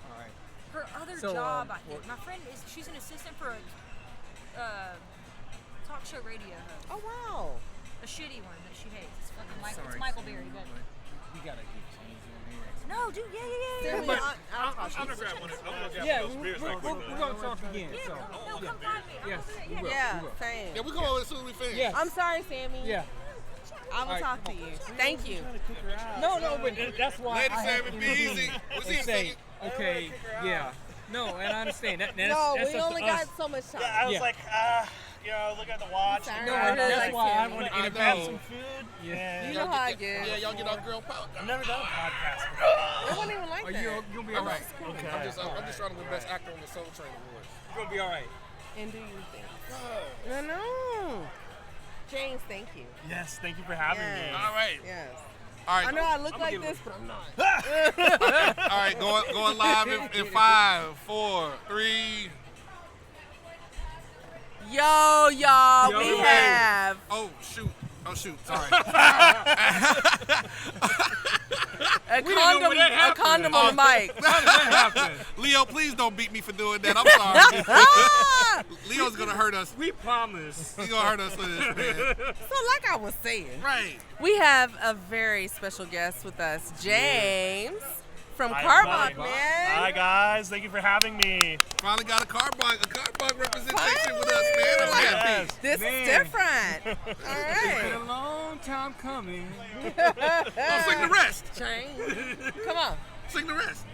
All right. her other So, job. I think my friend she's an assistant for a talk show radio host, Oh wow. a shitty one that she hates. It's fucking Michael. Sorry, It's Michael Berry. But We gotta get James in here. no, dude, yeah. Seriously, I'll talk to I'm you. gonna grab one. I'm gonna grab Yeah, one of those beers right quick. we're gonna talk again. Yeah, So, no, come find me. Yes, we will. Yeah, we will. same. Yeah, we come over as soon as we finish. Yes. I'm sorry, Sammy. Yeah. I will Alright. talk to you. Thank you. No, but that's why Lady I Sammy, have to be intervene easy. We'll see and you say, second. okay, yeah. No, and I understand. That's No, that's we up only to got us. so much time. I was Yeah. like, look at the watch. Sorry. No, I and really that's like why I Sammy. want to I intervene. know. Some food. Yeah. You know how I get. Yeah, y'all get our girl power. I've never done a podcast before. It wasn't even like Are that. you gonna be All all right. right? Okay. I'm just trying to win Best Actor on the Soul Train Awards. You're gonna be all right. And do you think? No, no. James, thank you. Yes, thank you for having Yes. me. All right. Yes. All right. I know I look I'm like gonna this, but I'm not. All right. Going live in 5, 4, 3. Yo, y'all, Yo, we man. have Oh shoot. Oh shoot, sorry. A condom on the mic. How did that happen? Leo, please don't beat me for doing that. I'm sorry. Leo's gonna hurt us. We promise. He's gonna hurt us with this, man. So like I was saying, Right. we have a very special guest with us, James from Hi, Carbach, everybody. man. Hi guys, thank you for having me. Finally got a Carbach representation with us, man. I'm happy. This is different. All It's been right. a long time coming. Oh, sing the rest. James, come on, Sing the rest.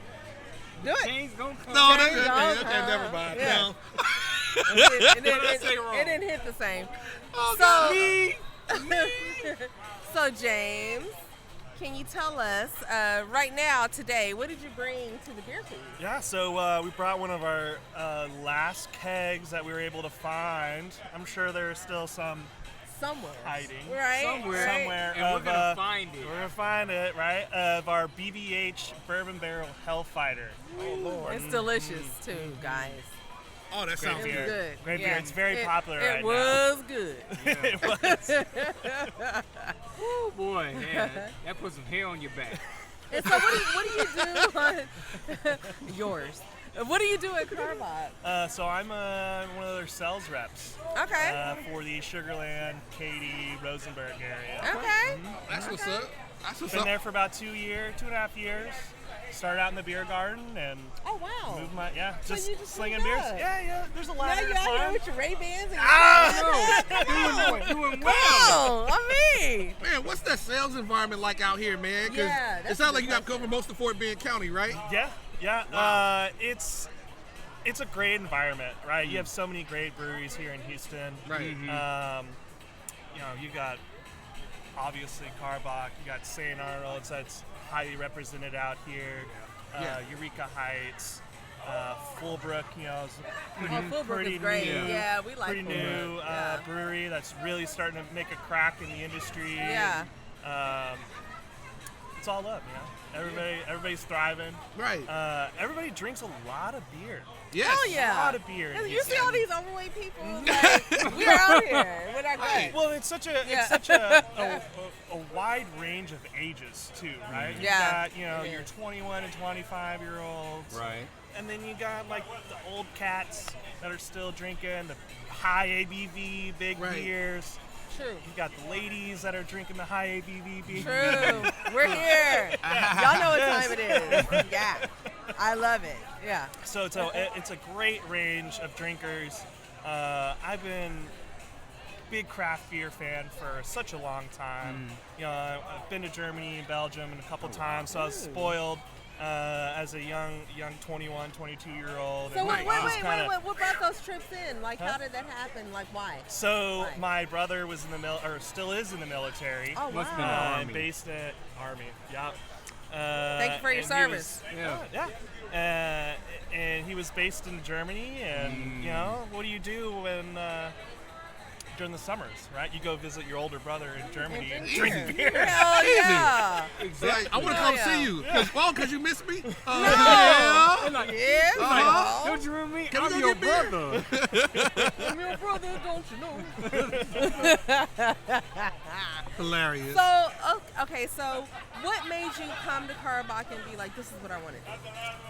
do it. Change gonna come. No, that's Change okay. don't Okay, come. never mind. Yeah. No. It didn't hit the same. So James, can you tell us right now, today, what did you bring to the Beerfeast? Yeah, so we brought one of our last kegs that we were able to find. I'm sure there's still some Somewhere. hiding. Right? Somewhere. And we're gonna find it. We're gonna find it, right? Of our BBH Bourbon Barrel Hellfighter. Oh, Lord. It's delicious, too, guys. Oh, that Great sounds beer. good. Good. Great Yeah. beer. It's very popular right It was good. now. It was. Oh boy, man, that put some hair on your back. And so what do you do on yours? What do you do at Carbach? So I'm one of their sales reps. Okay. For the Sugarland, Katy, Rosenberg area. Okay. That's what's up. That's what's Been up. there for about 2.5 years. Started out in the beer garden and Oh, wow. moved my So just you just slinging moved beers. up. Yeah. There's a Now ladder you to out here climb. with your Ray-Bans and Doing Come well. on, I mean. Man, what's that sales environment like out here, man? 'Cause Yeah, it that's sounds a like good you have covered most of Fort Bend County, right? Yeah. Wow. It's a great environment, right? You have so many great breweries here in Houston. Right. You got obviously Carbach, you got St. Arnold's that's highly represented out here. Yeah. Eureka Heights, Fullbrook, is Fullbrook pretty is great. new, Yeah, we like pretty new Fullbrook. Yeah. brewery that's really starting to make a crack in the industry. Yeah. It's all up, Everybody's thriving. Right. Everybody drinks a lot of beer. Yes. Oh, yeah. A lot of beer. in You see Houston. all these overweight people? Like, we're out here with our guys. Well, it's such Yeah. a wide range of ages too, right? Yeah. You got It your is. 21 and 25 year olds, Right. and then you got like the old cats that are still drinking the high ABV big Right. beers. True. You got the ladies that are drinking the high ABV beers. True. We're here. Y'all know what time it is. Yeah. I love it. Yeah. So it's a great range of drinkers. I've been a big craft beer fan for such a long time. I've been to Germany and Belgium a couple times, so I was spoiled as a young 21, 22-year-old. So wait. Kinda, What brought those trips in? Like, how did that happen? Like, why? So Why? my brother was in the still is in the military. Oh, Must wow. be the Army. Based at Army. Yeah. Thank you for your and he service. Yeah. And he was based in Germany, and what do you do when during the summers, right? You go visit your older brother in Germany and drink beer. Hell yeah. Like, I want to come Yeah. see you. Because you miss me? No. Yeah. Yeah. Uh-huh. Don't you remember me? Can we I'm go your get beer? brother. I'm your brother, don't you know? Hilarious. So, okay, so what made you come to Carbach and be like, this is what I want to do?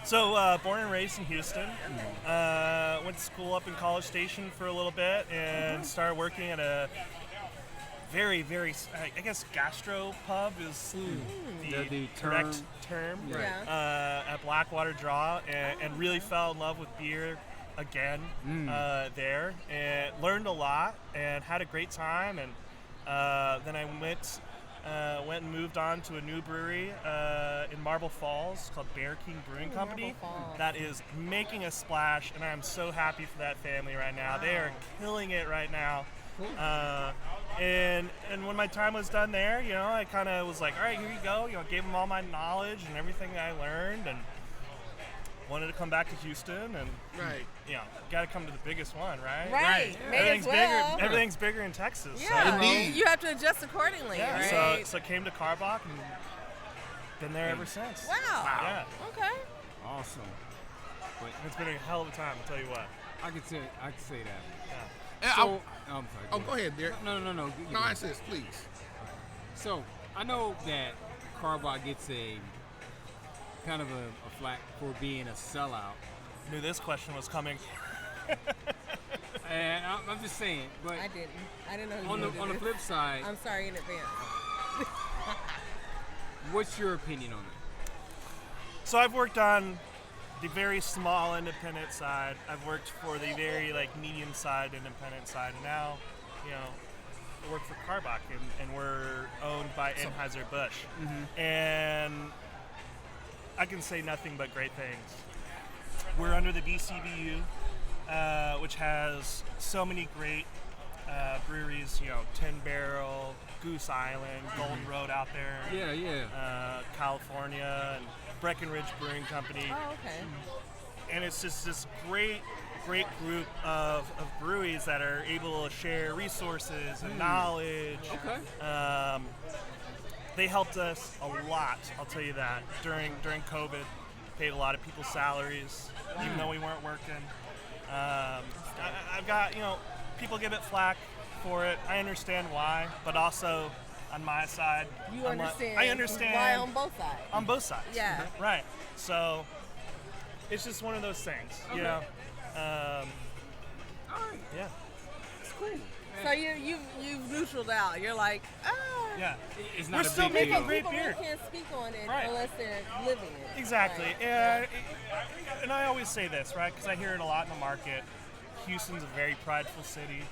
So, born and raised in Houston. Went to school up in College Station for a little bit and started working at a very, very, I guess, gastro pub is the correct term. Right. Yeah. At Blackwater Draw, and really fell in love with beer again there, and learned a lot and had a great time. And then I went and moved on to a new brewery in Marble Falls called Bear King Brewing Company. Marble Falls. That is making a splash, and I am so happy for that family right now. They are killing it right now. And when my time was done there, I kind of was like, all right, here you go. Gave them all my knowledge and everything that I learned, and wanted to come back to Houston, and got to come to the biggest one, right? Right. May as Everything's well. bigger. Everything's bigger in Texas. Yeah. Indeed. You have to adjust accordingly, Yeah. right? So came to Carbach and been there ever since. Wow. Yeah. Okay. Awesome. It's been a hell of a time. I'll tell you what. I could say that. And So, I'm sorry. oh, go ahead, Derek. No. No, I insist, please. So, I know that Carbot gets a kind of a flack for being a sellout. Knew this question was coming. And I'm just saying, but I didn't. I didn't know you on were the gonna do flip this. side, I'm sorry in advance. what's your opinion on it? So I've worked on the very small independent side. I've worked for the very medium side independent side, and now, I work for Carbach, and we're owned by Anheuser-Busch, and I can say nothing but great things. We're under the BCBU, which has so many great breweries. 10 Barrel, Goose Island, Golden Road out there. Yeah. California, and Breckenridge Brewing Company. Oh, okay. And it's just this great group of breweries that are able to share resources and knowledge. Okay. They helped us a lot, I'll tell you that. During COVID, paid a lot of people's salaries, even though we weren't working. I've got, people give it flack for it. I understand why, but also on my side, You understand? I understand Why on both sides? on both sides. Yeah. Right. So it's just one of those things, Okay. All right. Yeah. It's cool. So you've neutraled out. You're like, Yeah. It's We're not a still big making deal. great people beer. really can't speak on it Right. unless they're living it. Exactly. Right. And I always say this, right? Because I hear it a lot in the market. Houston's a very prideful city.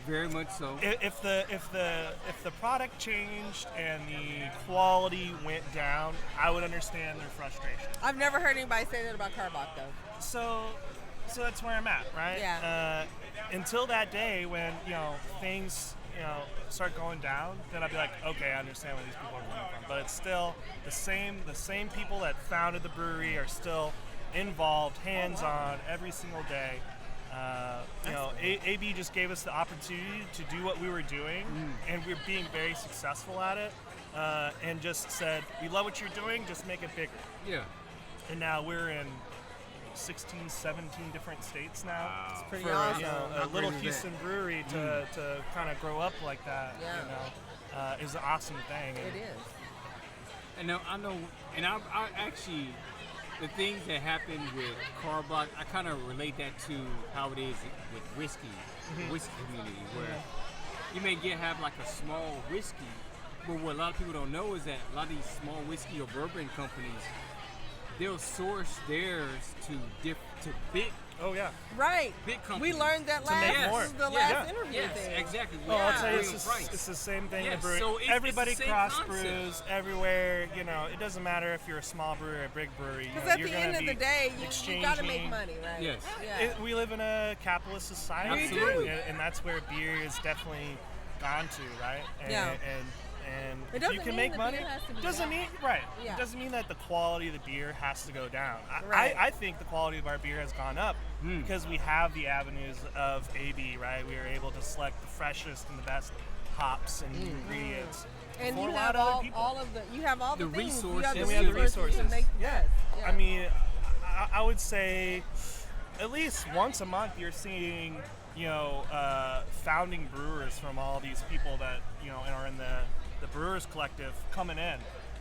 Very much so. If the product changed and the quality went down, I would understand their frustration. I've never heard anybody say that about Carbach though. So that's where I'm at, right? Yeah. Until that day when things start going down, then I'd be like, okay, I understand where these people are coming from. But it's still the same people that founded the brewery are still involved, hands-on, every single day. AB just gave us the opportunity to do what we were doing, and we're being very successful at it. And just said, we love what you're doing, just make it bigger. Yeah. And now we're in 16, 17 different states now. It's pretty For awesome. a little Houston brewery to kind of grow up like that, is an awesome thing. It is. And now I know, and I actually, the things that happen with Carbach, I kind of relate that to how it is with whiskey, the whiskey community, where you may have like a small whiskey, but what a lot of people don't know is that a lot of these small whiskey or bourbon companies, they'll source theirs to big. Oh yeah. Right. Big companies. We learned that To make more. last interview Yes, thing. exactly. Oh, I'll tell you, Price. it's the same thing in Yes, brewing. so it's Everybody the same cross concept. brews everywhere. It doesn't matter if you're a small brewery or a big brewery. Because at you're the gonna end of be the day, you got to make exchanging. money, right? Yes. Yeah. We live in a capitalist society, Absolutely. and that's where beer is definitely gone to, right? And, Yeah. and It if doesn't you can mean make the money, beer has to be doesn't bad. mean right. Yeah. It doesn't mean that the quality of the beer has to go down. Right. I think the quality of our beer has gone up because we have the avenues of AB, right? We are able to select the freshest and the best hops and ingredients. And before you a lot have of other all, people. all of the you have all the, The things. resources. You have And we have the to resources. make the best. Yeah. I mean, I would say at least once a month you're seeing, founding brewers from all these people that, are in the Brewers Collective coming in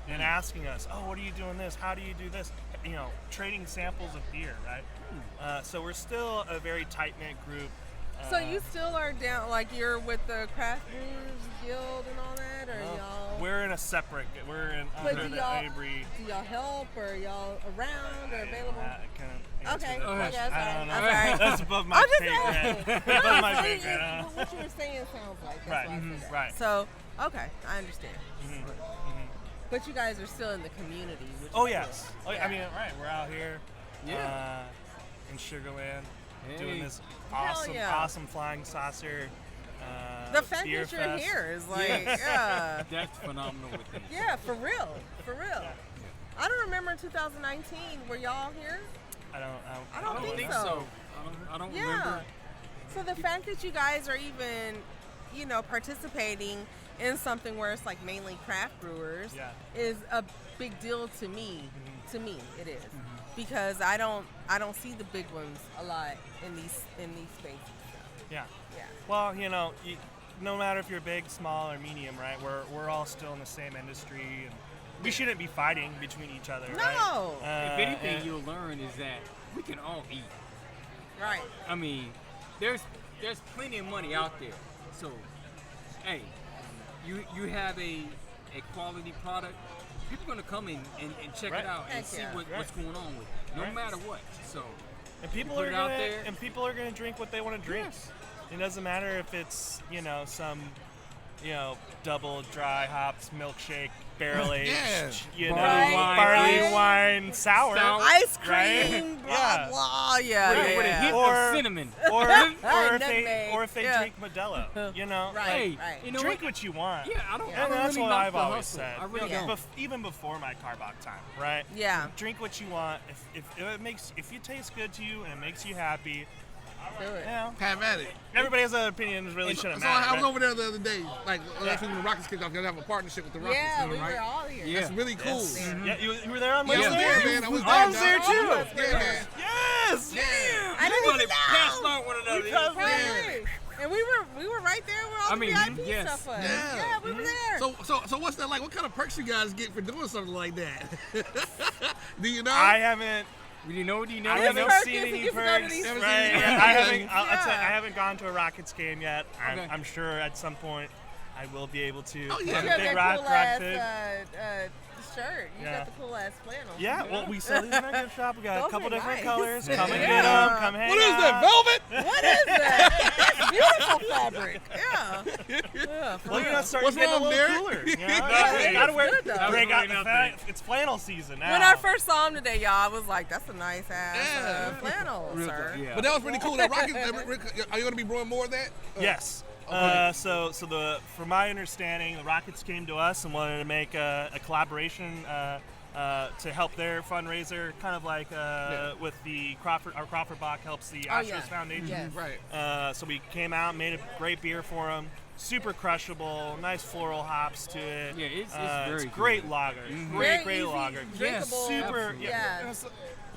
and asking us, oh, what are you doing this? How do you do this? Trading samples of beer, right? So we're still a very tight-knit group. So you still are down, like you're with the Craft Brewers Guild and all that, or y'all? We're in a separate, we're in But under do the y'all, AB. do y'all help, or y'all around, or available? I can't answer Okay, that okay, question. I'm I don't know. sorry. I'm sorry. That's above my I'm just pay asking. grade. No, Above my so pay grade. what you were saying sounds like. That's Right, why I said that. right. So, okay, I understand. But you guys are still in the community. Which Oh is yes. cool. Oh, Yeah. I mean, right. We're out here, Yeah. in Sugarland, Hey. doing this Hell yeah. awesome flying saucer. The fact beer that you're fest. here is like, Yes. yeah. That's phenomenal with things. Yeah, for real. For real. I don't remember 2019. Were y'all here? I don't I don't think think so. so. I don't Yeah. remember. So the fact that you guys are even, participating in something where it's like mainly craft brewers Yeah. is a big deal to me. To me, it is. Because I don't see the big ones a lot in these spaces. Yeah. Yeah. Well, no matter if you're big, small, or medium, right? We're all still in the same industry, and we shouldn't be fighting between each other. No. Right? If anything, you'll learn is that we can all eat. Right. I mean, there's plenty of money out there. So, hey, you have a quality product. People are gonna come in and check Right. it out and Heck see yeah. what's going on with it, no Right. matter what. So, And people put are it out gonna there. and people are gonna drink what they want to drink. Yes. It doesn't matter if it's some double dry hops milkshake, barrel aged, Yeah. barley wine, sour, Ice cream, right? blah Yeah. blah. Yeah. with a hint Or- of cinnamon. or if Nutmeg, they yeah. drink Modelo, Right. Hey, right. you know drink what? what you want. Yeah, I don't. I And don't that's really what knock I've the always hustle. said. I really Yeah. don't. Even before my Carbach time, right? Yeah. Drink what you want. If it tastes good to you and it makes you happy, Do it. Have at it. everybody has an opinion. Really shouldn't So matter. I was right? over there the other day, like last week when the Rockets kicked off. They have a partnership with the Rockets, Yeah, we right? were all here. Yeah. That's really cool. Yes. Mm-hmm. Yeah, you were there on Yeah, I was Wednesday? there, man. I was there. I was dog. there too. Yeah, man. Yes. Yeah. I didn't even Pass know. along one another. Right. And we were right there where all I the mean, VIP yes. stuff was. Yeah. Yeah, we were there. So what's that like? What kind of perks you guys get for doing something like that? Do you know? I haven't. Do you know? I What's haven't perks seen is any you can go to perks. these- Haven't Right. seen any I perks. haven't. I'll tell you, Yeah. I haven't gone to a Rockets game yet. Okay. I'm sure at some point I will be able to. Oh, yeah. I'm You a have big that cool Rocket fan. ass shirt. You Yeah. got the cool ass flannel. Yeah, well, we sell these in our gift shop. We got a Those couple are different nice. colors. Come and Yeah. get them. Come hang What is out. that? Velvet? What is that? That's beautiful fabric. Yeah. Yeah. Well, you're not starting What's to get wrong, a little Derek? cooler. You know? Yeah, You gotta wear. it's good, though. Break out the Nothing. fact. It's flannel season now. When I first saw him today, y'all, I was like, "That's a nice ass Yeah. flannel, sir." Yeah. But that was pretty cool. That Rockets. Are you going to be brewing more of that? Yes. Okay. From my understanding, the Rockets came to us and wanted to make a collaboration to help their fundraiser, kind of like with the Crawford Bach helps the Astros yeah. Foundation. Yes. Right. So we came out, made a great beer for them. Super crushable, nice floral hops to it. Yeah, it's very it's great good. lager. Very Great easy, lager. drinkable. Super. Absolutely. Yeah. Yeah. It's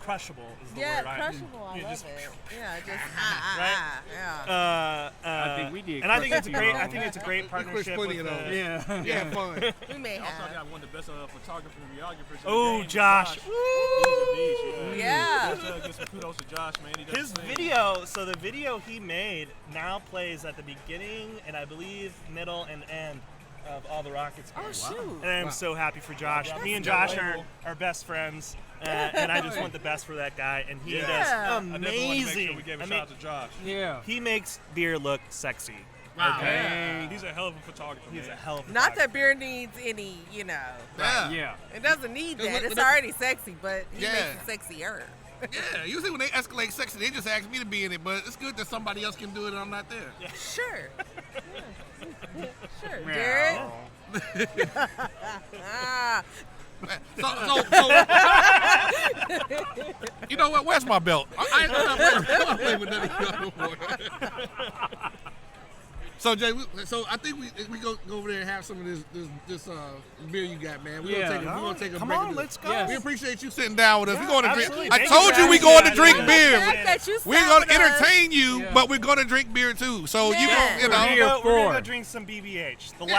crushable is the Yeah, word. crushable. I You love just- it. Yeah, just Right? yeah. I think we did And I think crush it's a it great. wrong. I think it's a great partnership plenty with of those. Yeah. Yeah, fun. We may Also, I have. got one of the best photographers and videographers. in the Oh, game, Josh. He's a beast, Yeah. Let's give some kudos to Josh, man. He does His the thing. video, so the video he made now plays at the beginning and I believe middle and end of all the Rockets Oh games. shoot. And I'm so happy for Josh. Me and Josh are best friends, and I just want the best for that guy. And he Yeah. does I definitely want to make amazing. sure we gave a I shout mean, out to Josh. Yeah. he makes beer look sexy. Wow. Okay. He's a hell of a photographer. He's a man. hell of a Not that beer needs any, Yeah. Yeah. it doesn't need Cause that. what- It's what- already sexy, but he Yeah. makes it sexier. Yeah. Usually when they escalate sexy, they just ask me to be in it. But it's good that somebody else can do it and I'm not there. Sure. Sure. Meow. Derek. Ah. So you know what? Where's my belt? I ain't gonna play with none of y'all no more. So Jay, so I think we go over there and have some of this beer you got, man. We're gonna take a Come break. on, of let's this. go. Yes. We appreciate you sitting down with us. Yeah, We're going to drink. absolutely. I Thank told you you we guys. going to Yeah, drink yeah. beer. The fact that you We're sat going with to us- entertain you, Yeah. but we're going to drink beer too. So you Yeah. know, We're Here gonna for go it. drink some BBH. One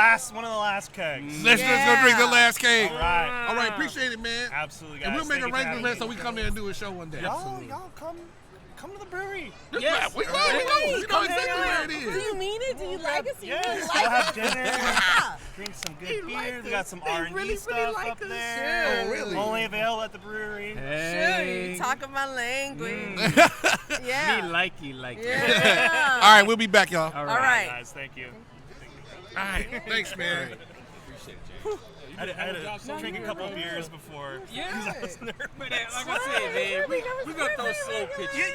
of the last kegs. let's just go drink the last cake. All right. All right, appreciate it, man. Absolutely, guys. And we'll make Thank you for arrangements, having man, me. so we come there and do a show one day. Y'all come to the brewery. Yes. We know exactly where it Do is. you mean it? Do you like us? Do you Yes, really we'll like have us? dinner. Yeah. Drink some They good like beers. We got us. some They R&D really, really stuff like up us. there. Oh, really? Only available at the brewery. Sure, Hey. you talking my language. Me Yeah. like you like you. Yeah. All right, we'll be back, y'all. All right. Guys, thank you. All right, thanks, man. I had to drink a couple of beers before. Yeah. I was nervous. But like I said, man, we gonna throw slow pitches.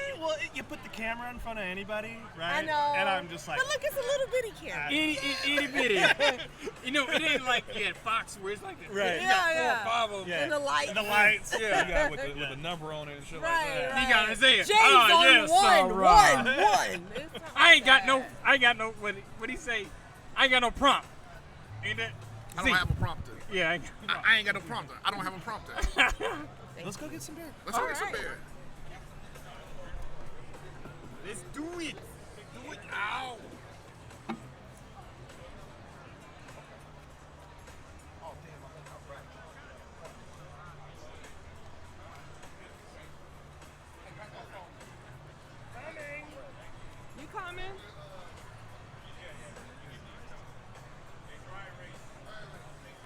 You put the camera in front of anybody, right? I know. And I'm just like, But look, it's a little bitty camera. Itty bitty. You know, it ain't like at Fox where it's like Right. you got Yeah, 4 or 5 of them. yeah. And the lights. The lights. Yeah, you got with a number on it and shit Right, like that. right. You gotta say it. James Oh, on yes, one. alright. It's I ain't got like no. What he say? I ain't got no prompt. Ain't that? I don't have a prompter. Yeah. I ain't got I ain't got no prompter. I don't have a prompter. Let's go get some beer. Let's go get some All right. beer. Let's do it. Ow! Oh, damn, I left my bracket. You coming?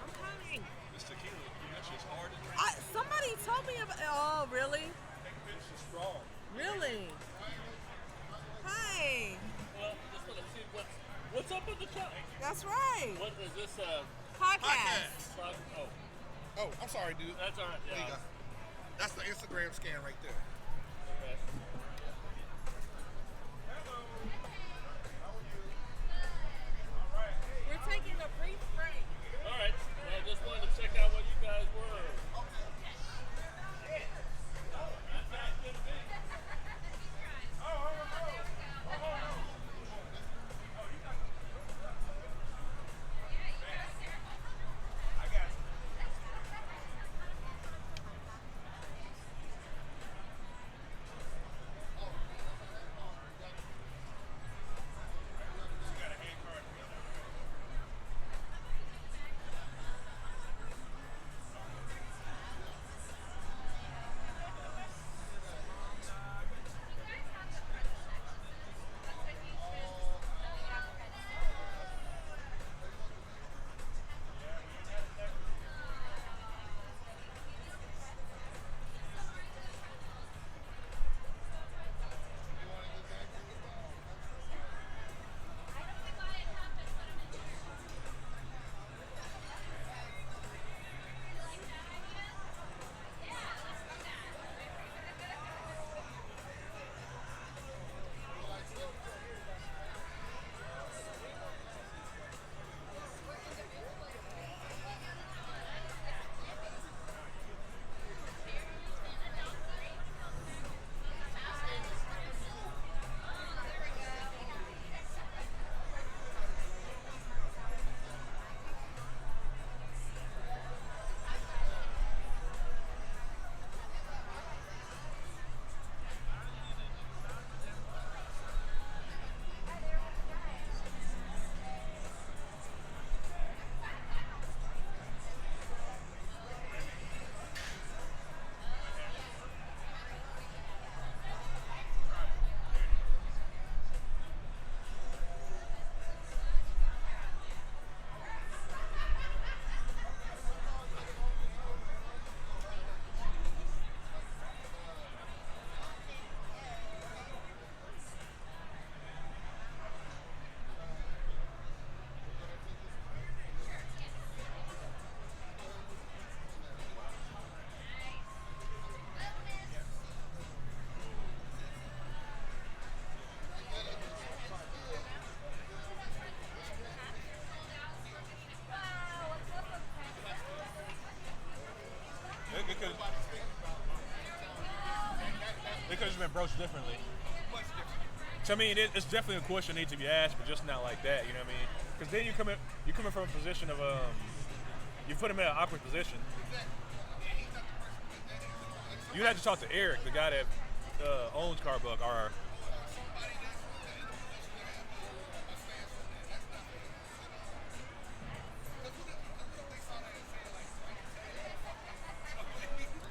I'm coming. This tequila, that shit's hard to drink. Somebody told me about. Oh, really? It's just strong. Really? Hi. Well, just want to see what's up with the show. That's right. What is this? Podcast. Oh, Oh, I'm sorry, dude. that's all right. There you Yeah. go. That's the Instagram scan right there. Okay. We're taking a brief break. All right. Well, I just wanted to check out what you guys were. It could have been broached differently. So I mean, it's definitely a question that needs to be asked, but just not like that. You know what I mean? Because then you're coming from a position of you put him in an awkward position. You have to talk to Eric, the guy that owns Carbuck, or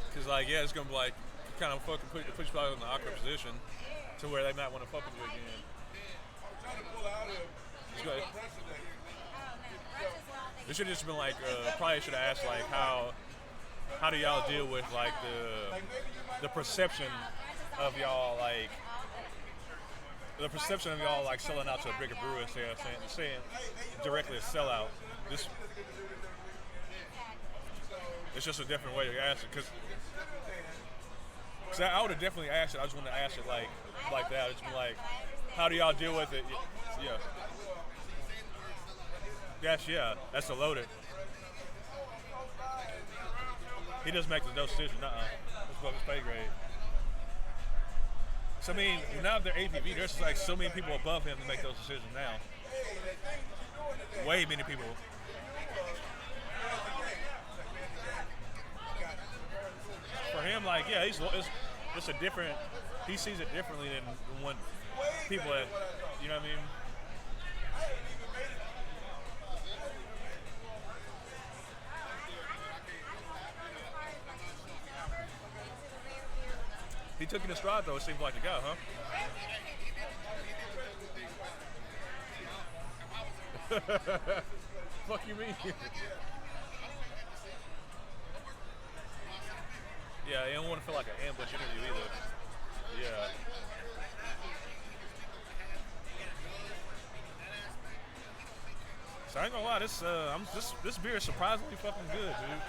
because like yeah, it's gonna be like kind of fucking put you in an awkward position to where they might want to fuck with you again. Just go ahead. It should have just been like probably should have asked like how do y'all deal with like the perception of y'all like selling out to a bigger brewer instead of saying directly a sellout. It's just a different way to ask it because I would have definitely asked it. I just want to ask it like that. It's been like, how do y'all deal with it? Yeah. Yes, yeah. That's a loaded. He doesn't make no decision. That's above his pay grade. So I mean, now they're APV, there's like so many people above him to make those decisions now. Way many people. For him, like, yeah, it's a different. He sees it differently than people that, you know what I mean? He took it in stride though, it seems like the guy, huh? Fuck you mean? Yeah, you don't want to feel like an ambush interview either. Yeah. So I ain't gonna lie, this beer is surprisingly fucking good, dude.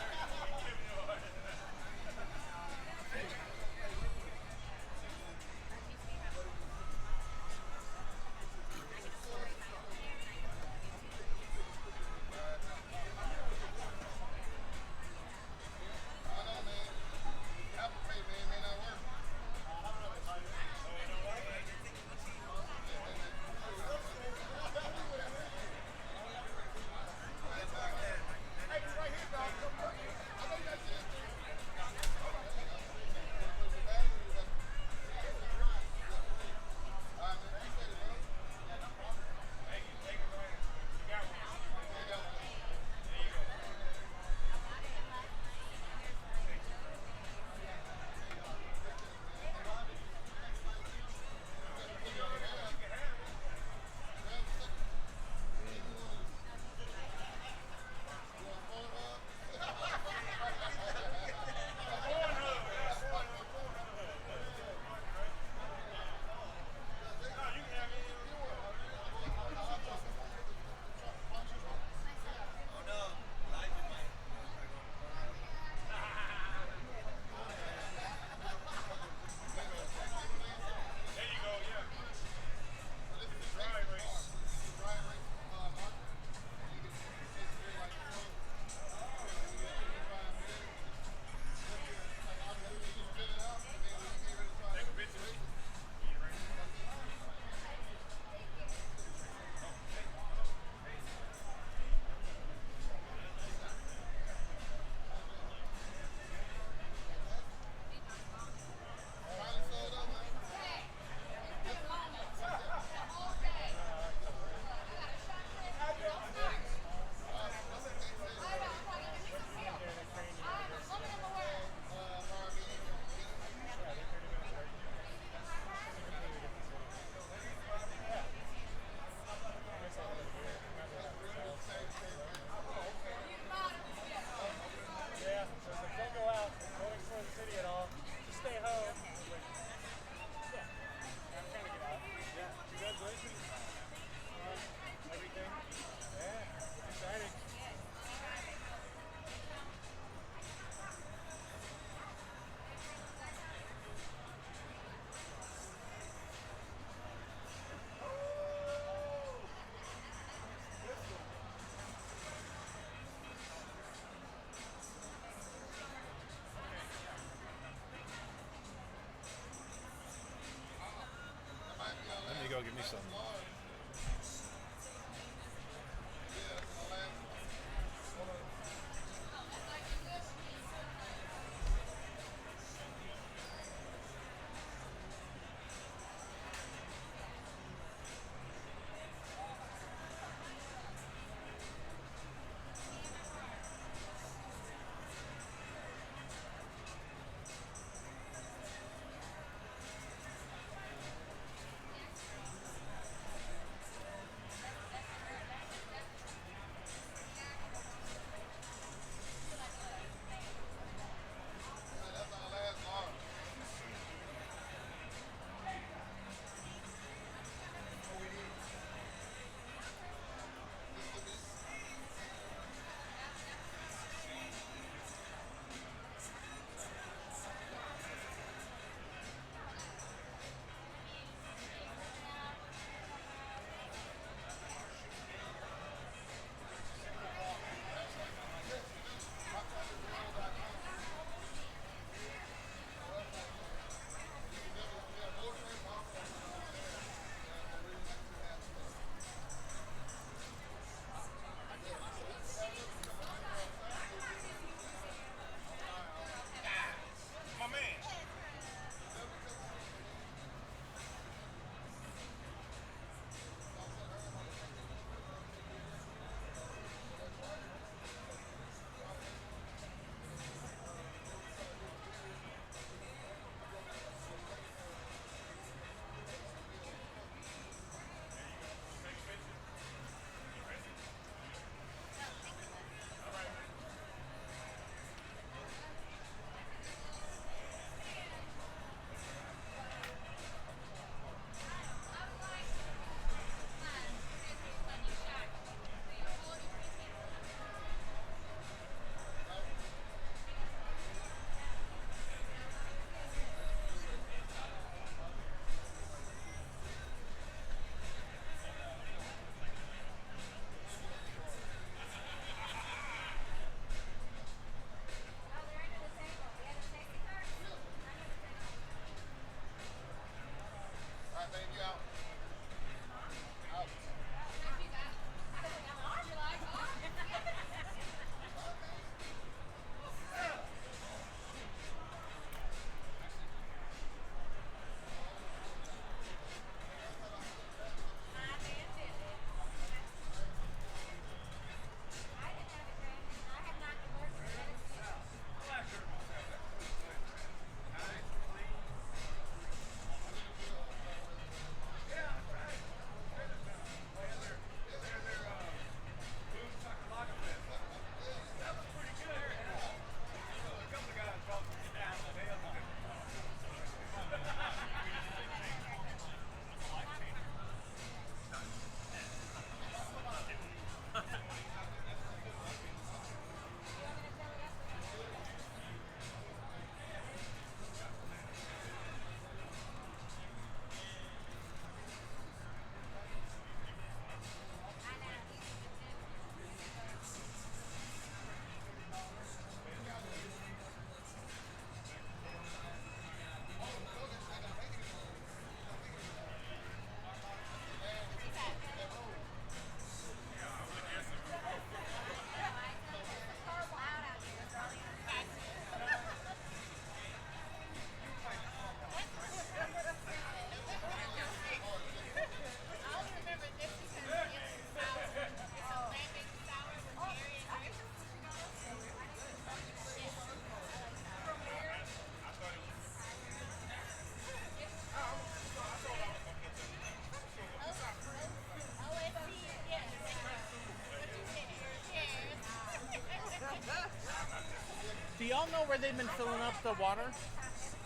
Do y'all know where they've been filling up the water?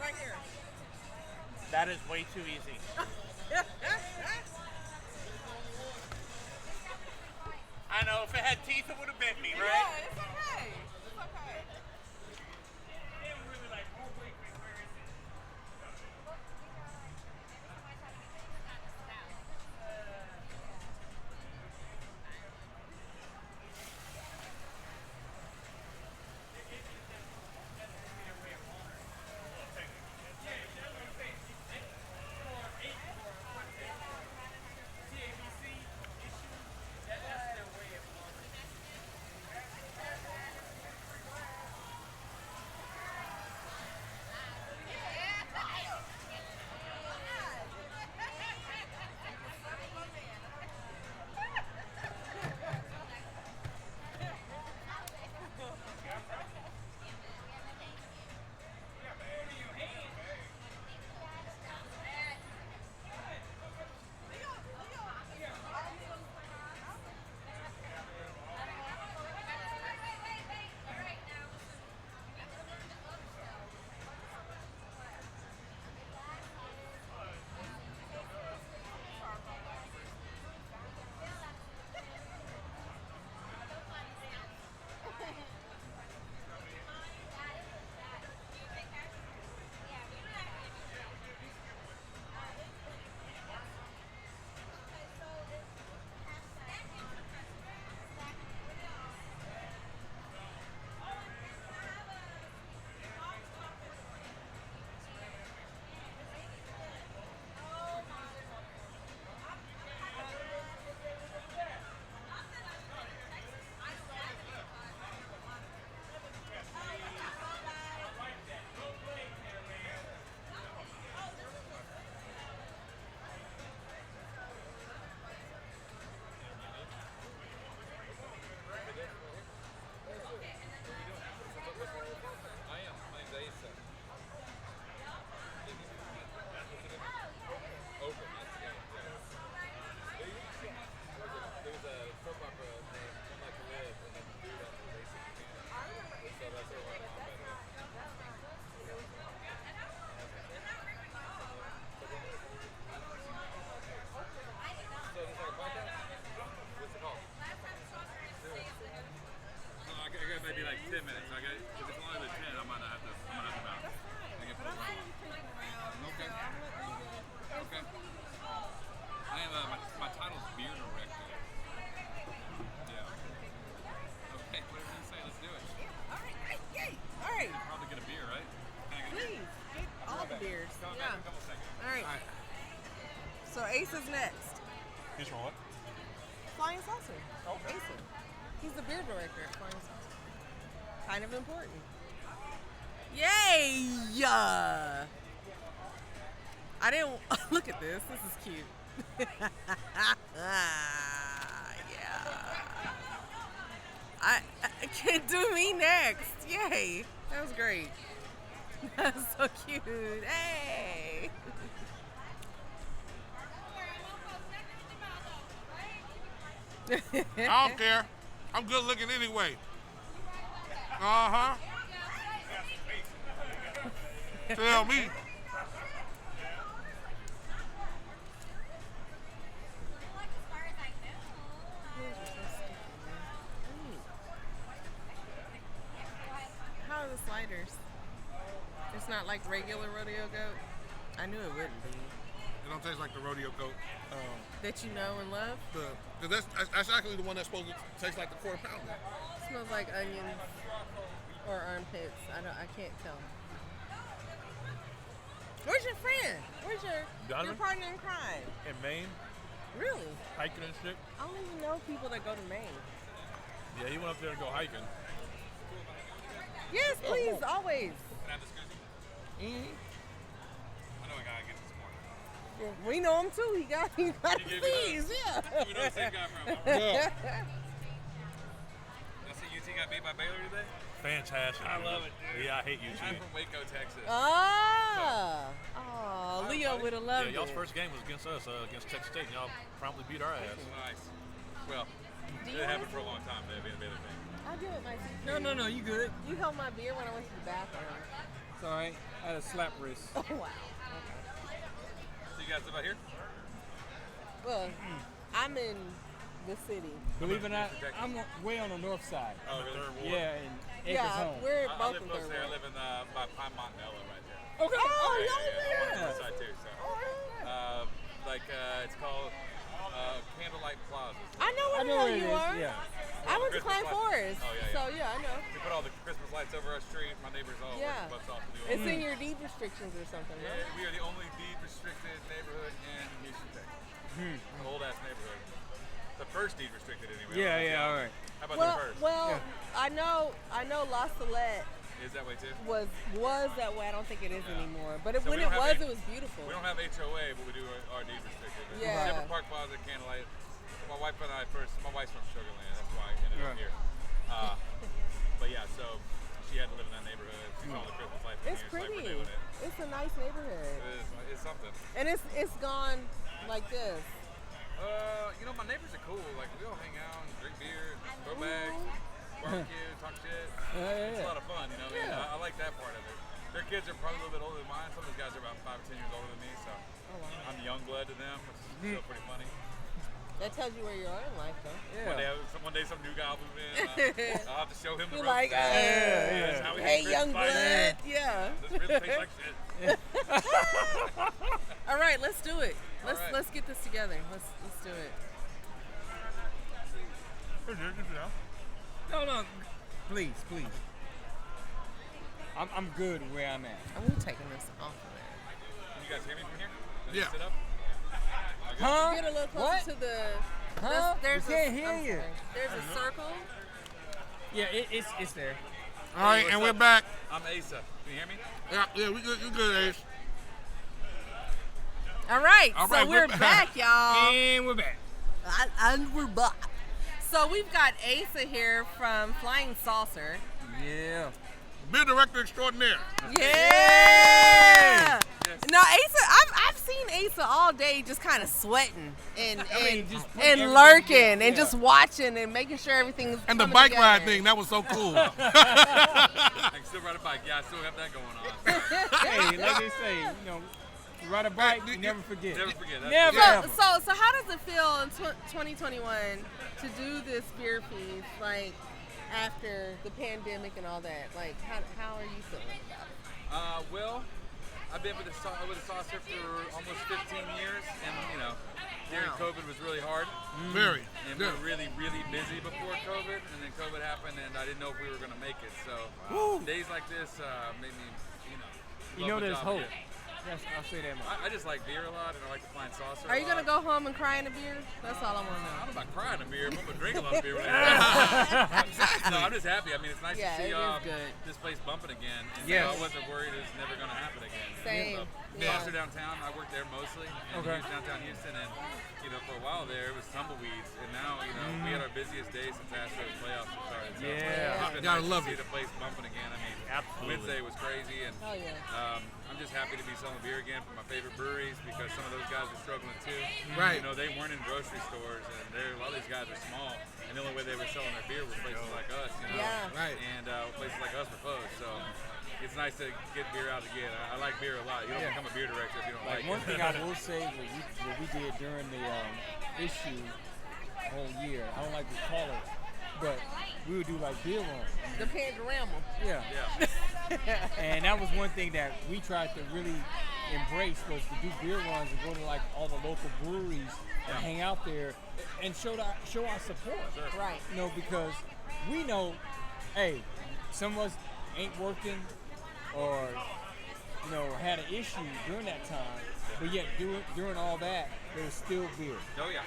Right here. That is way too easy. I know, if it had teeth, it would have bit me, right? Yeah, it's okay. It's okay. He's from what? Flying Saucer. Okay. Asa. He's the beer director at Flying Saucer. Kind of important. Yay! I didn't look at this. This is cute. Yeah. I can do me next. Yay! That was great. That's so cute. Hey. I don't care. I'm good looking anyway. Uh-huh. Tell me. How are the sliders? It's not like regular rodeo goat? I knew it wouldn't be. It don't taste like the rodeo goat. That you know and love? Because that's actually the one that's supposed to taste like the quarter pounder. It smells like onions or armpits. I can't tell. Where's your friend? Where's your Donovan? partner in crime? In Maine, Really? hiking and shit. I don't even know people that go to Maine. Yeah, he went up there to go hiking. Yes, please, always. Can I have this koozie? I know a guy gets this morning. We know him too. He got You gave me these, those? yeah. We know the same guy from. Yeah. I see UT got beat by Baylor today. Fantastic. I love it, dude. Yeah, I hate UT. I'm from Waco, Texas. Leo would have loved Yeah, y'all's it. first game was against us, against Texas State, and y'all promptly beat our ass. Nice. Well, Do it you happened want- for a long time, Baylor thing. I do it myself. No, you good. You held my beer when I went to the bathroom. It's all right. I had a slap wrist. Oh, wow. So you guys live out here? Well, I'm in the city. Believe it or not, I'm way on the north side. Oh, really? Yeah, in Acres Yeah, Home. we're I both live in close Third there. I Ward. live in by Pine Montanella right there. Okay. Oh, yeah, y'all yeah, I'm on there. the side too. So, it's called Candlelight Plaza. I know where I the know hell where it you is, are. yeah. I went to Christmas Klein lights. Forest. Oh, yeah, So, yeah, I know. We put all the Christmas lights over our street. My neighbors all Yeah. work butts off to do all It's that. in your deed restrictions or something, Yeah, right? we are the only deed restricted neighborhood in Houston, Texas. Old ass neighborhood. The first deed restricted anyway. Yeah, all right. How about Well, the first? I know La Salette Is that way too? was that way. I don't think it is anymore. But So when we it don't was, have it was beautiful. We don't have HOA, but we do our deed restricted. Yeah. Shepherd Park Plaza, Candlelight. My wife and I my wife's from Sugarland, that's why I ended up here. But yeah, so she had to live in that neighborhood. She saw the Christmas lights from It's here, so I pretty. doing it. It's a nice neighborhood. It's something. And it's gone like this. My neighbors are cool. Like, we all hang out and drink beer, throw bags, barbecue, talk shit. It's a lot of fun, you know. Yeah. I like that part of it. Their kids are probably a little bit older than mine. Some of those guys are about 5 or 10 years older than me, so I'm young blood to them, which is still pretty funny. That tells you where you are in life, though. One day some new guy will move in. I'll have to show him the You're ropes. like, That's how we hey, do young Christmas blood. parties. Yeah. This really tastes like shit. All right, let's do it. All right. Let's get this together. Let's do it. No, please. I'm good where I'm at. I'm taking this off of there. Can you guys hear me from here? Can Yeah. you sit up? Huh? Get a little closer What? to the. Huh? There's We can't hear I'm you. sorry. There's a circle. Yeah, it's there. All right, what's and we're up? back. I'm Asa. Can you hear me? Yeah, we good. You good, Ace? All right, All so right, we're we're back, y'all. And we're back. And we're back. So we've got Asa here from Flying Saucer. Yeah. Beer director extraordinaire. Yeah. No, Asa, I've seen Asa all day just kind of sweating and just put and everything lurking together. and just watching and making sure everything's And the coming bike ride together. thing, that was so cool. I can still ride a bike. Yeah, I still have that going on. Hey, like they say, you ride a bike, you never forget. Never forget. That's Never. it. ever. So how does it feel in 2021 to do this beer feast, like after the pandemic and all that? Like, how are you feeling about it? Well, I've been with the Saucer for almost 15 years, and during COVID was really hard. Very. And we were really, really busy before COVID, and then COVID happened, and I didn't know if we were going to make it. So days like this made me, You know love the there's job hope. again. I'll say that much. I just like beer a lot, and I like to find saucer. Are you gonna go home and cry in a beer? That's all I want to know. I'm not crying a beer. I'm gonna drink a lot of beer. No, I'm just happy. I mean, it's nice to see this place bumping again. And I wasn't worried it was never gonna happen again. Same. Foster downtown, I worked there mostly. In downtown Houston, and for a while there it was tumbleweeds, and now we had our busiest day since Astros playoffs started. So it's been gotta nice love to see it. the place bumping again. I mean, Wednesday was crazy, and I'm just happy to be selling beer again from my favorite breweries because some of those guys are struggling too. Right. They weren't in grocery stores, and a lot of these guys are small, and the only way they were selling their beer was places like us. Right. And places like us were closed. So it's nice to get beer out again. I like beer a lot. You don't become a beer director if you don't like it. One thing I will say, what we did during the issue whole year, I don't like to call it, but we would do like beer runs. The panorama. Yeah. And that was one thing that we tried to really embrace was to do beer runs and go to like all the local breweries and hang out there and show our support. Right. Because we know, hey, some of us ain't working or had an issue during that time, but yet during all that there was still beer. Oh yeah.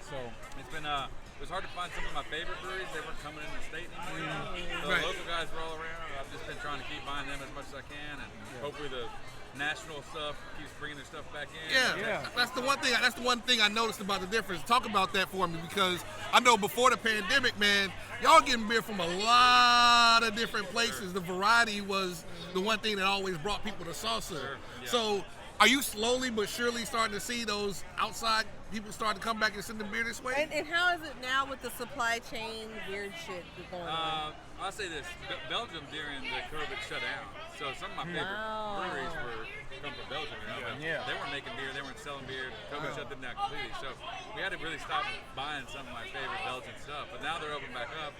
So it's been it was hard to find some of my favorite breweries. They weren't coming in the state anymore. So the local guys were all around. I've just been trying to keep buying them as much as I can, and hopefully the national stuff keeps bringing their stuff back in. Yeah. That's the one thing. That's the one thing I noticed about the difference. Talk about that for me, because I know before the pandemic, man, y'all getting beer from a lot of different places. The variety was the one thing that always brought people to Saucer. So, are you slowly but surely starting to see those outside people start to come back and send them beer this way? And how is it now with the supply chain weird shit going on? I'll say this: Belgium during the COVID shut down, so some of my favorite breweries were come from Belgium. They weren't making beer, they weren't selling beer. COVID shut them down completely, so we had to really stop buying some of my favorite Belgian stuff. But now they're open back up.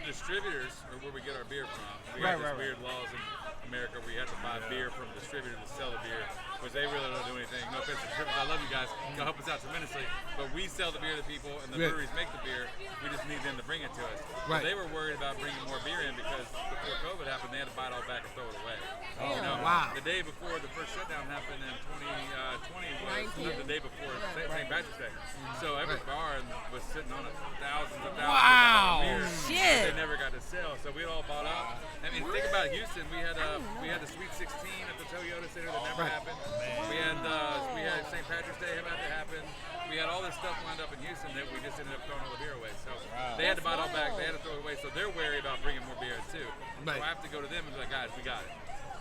Distributors are where we get our beer from. We have these weird laws in America where you have to buy beer from a distributor to sell the beer, which they really don't do anything. No offense to distributors, I love you guys. You'll help us out tremendously. But we sell the beer to people, and the breweries make the beer. We just need them to bring it to us. So they were worried about bringing more beer in because before COVID happened, they had to buy it all back and throw it away. The day before the first shutdown happened in 2020 was the day before St. Patrick's Day. So every bar was sitting on thousands of of beer. Shit. They never got to sell, so we all bought up. I mean, think about Houston. We had the Sweet 16 at the Toyota Center that never happened. We had St. Patrick's Day about to happen. We had all this stuff lined up in Houston that we just ended up throwing all the beer away. So they had to buy it all back. They had to throw it away. So they're worried about bringing more beer in too. So I have to go to them and be like, guys, we got it.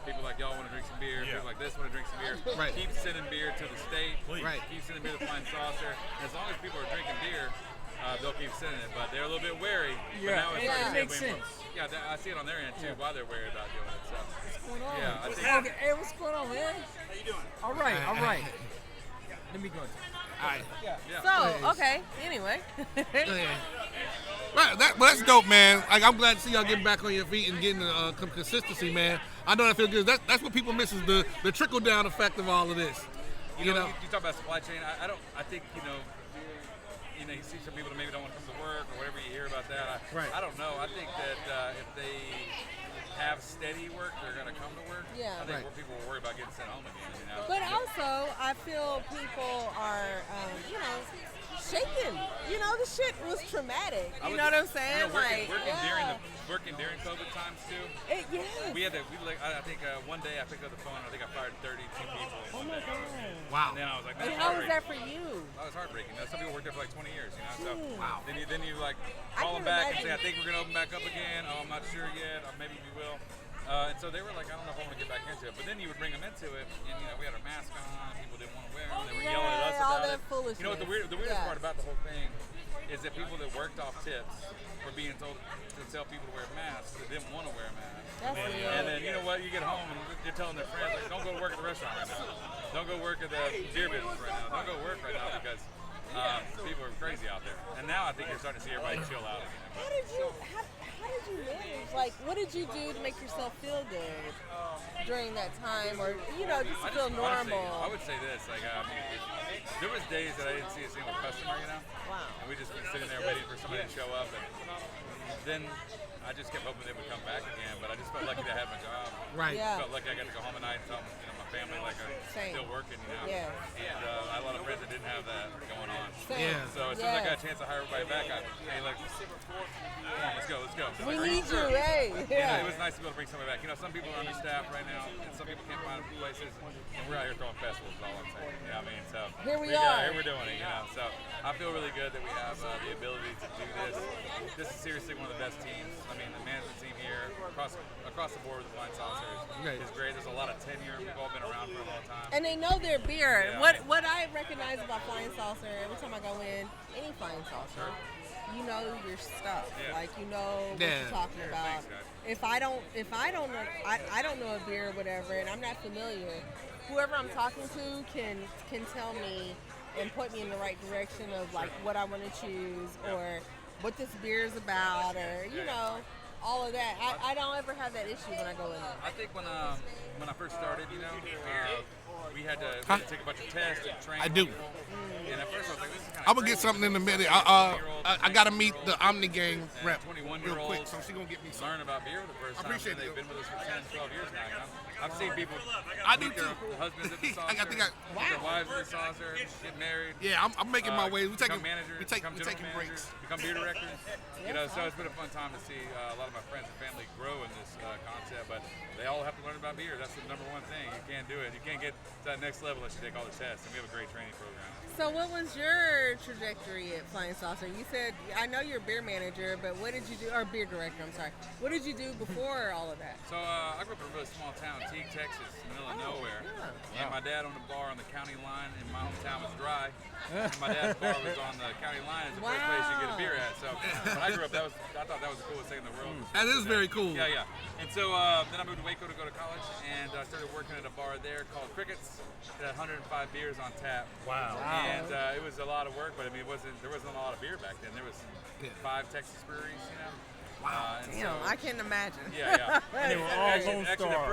People like y'all want to drink some beer. People like this want to drink some beer. Keep sending beer to the state. Keep sending beer to Flying Saucer. And as long as people are drinking beer, they'll keep sending it. But they're a little bit wary. But now it's starting to makes sense. Yeah, I see it on their end too. Why they're wary about doing it. So what's going on? Yeah, Hey, what's going on, man? How you doing? All right. Let me go. All right. So, okay. Anyway. Right, that's dope, man. Like, I'm glad to see y'all getting back on your feet and getting consistency, man. I know that feels good. That's what people miss is the trickle down effect of all of this. You know, you talk about supply chain. I think you see some people that maybe don't want to come to work or whatever you hear about that. I don't know. I think that if they have steady work, they're going to come to work. Yeah. I think more people will worry about getting sent home again. You know? But also, I feel people are, shaken. The shit was traumatic. You know what I'm saying? Working during COVID times too. I think one day I picked up the phone. I think I fired 32 people. Oh my God. Wow. And then I was like, and how was that for you? That was heartbreaking. Some people worked there for like 20 years. So wow. Then you like call them back and say, I think we're gonna open back up again. Oh, I'm not sure yet. Or maybe we will. And so they were like, I don't know if I want to get back into it. But then you would bring them into it, and we had our mask on. People didn't want to wear them. They were yelling at us about it. Foolishness. You know what the weirdest part about the whole thing is that people that worked off tips were being told to tell people to wear masks that didn't want to wear a mask. And then you know what? You get home and you're telling their friends, like, don't go work at the restaurant right now. Don't go work at the beer business right now. Don't go work right now because people are crazy out there. And now I think you're starting to see everybody chill out again. How did you manage? Like, what did you do to make yourself feel good during that time, or just to feel normal? Honestly, I would say this: there was days that I didn't see a single customer. Wow. And we just been sitting there waiting for somebody to show up, and then I just kept hoping they would come back again. But I just felt lucky to have my job. Right. Yeah. Felt like I got to go home at night and tell my family like I'm Same. still working, Yeah. And I had a lot of friends that didn't have that going on. Same. Yeah. So as soon as I got a chance to hire everybody back, hey, like, let's go. We need you, hey. Yeah. It was nice to be able to bring somebody back. Some people are understaffed right now, and some people can't find places, and we're out here throwing festivals, is all I'm saying. You know what I mean? So Here we are. Here we're doing it, So I feel really good that we have the ability to do this. This is seriously one of the best teams. I mean, the management team here, across the board with the Flying Saucers is great. There's a lot of tenure. We've all been around for a long time. And they know their beer. Yeah. What I recognize about Flying Saucer, every time I go in, any Flying Saucer, you know your stuff. Yeah. Like you know what you're talking about. Thanks, guys. If I don't know, I don't know a beer or whatever, and I'm not familiar, whoever I'm talking to can tell me and put me in the right direction of like what I want to choose or what this beer is about, or you know. All of that. I don't ever have that issue when I go in there. I think when I first started, we had to take a bunch of tests and train. I do. And at first I was like, this is kind of I'm gonna get something in a minute. I gotta meet the Omni Gang rep 21 real quick, so she gonna get me some. learn about beer the first time. Appreciate and they've it. been with us for 10, 12 years now. I've seen people I do meet their too. husbands at the saucer, I think meet their wives at the saucer, get married. Yeah, I'm making my way. We become taking managers, we become taking general managers, breaks. become beer directors. So it's been a fun time to see a lot of my friends and family grow in this concept. But they all have to learn about beer. That's the number one thing. You can't do it. You can't get to that next level unless you take all the tests. And we have a great training program. So what was your trajectory at Flying Saucer? You said, I know you're a beer manager, but what did you do, or beer director, I'm sorry. What did you do before all of that? So I grew up in a really small town, Teague, Texas, in the middle of nowhere. Yeah. And my dad owned a bar on the county line, and my hometown was dry. And my dad's bar was on the county line. It's the first place you get a beer at. So when I grew up, I thought that was the coolest thing in the world. That is very cool. Yeah. And so then I moved to Waco to go to college, and I started working at a bar there called Crickets. It had 105 beers on tap. Wow. And it was a lot of work, but I mean, there wasn't a lot of beer back then. There was 5 Texas breweries, Wow. Damn, I can't imagine. Yeah. And they were all Lone actually, Star.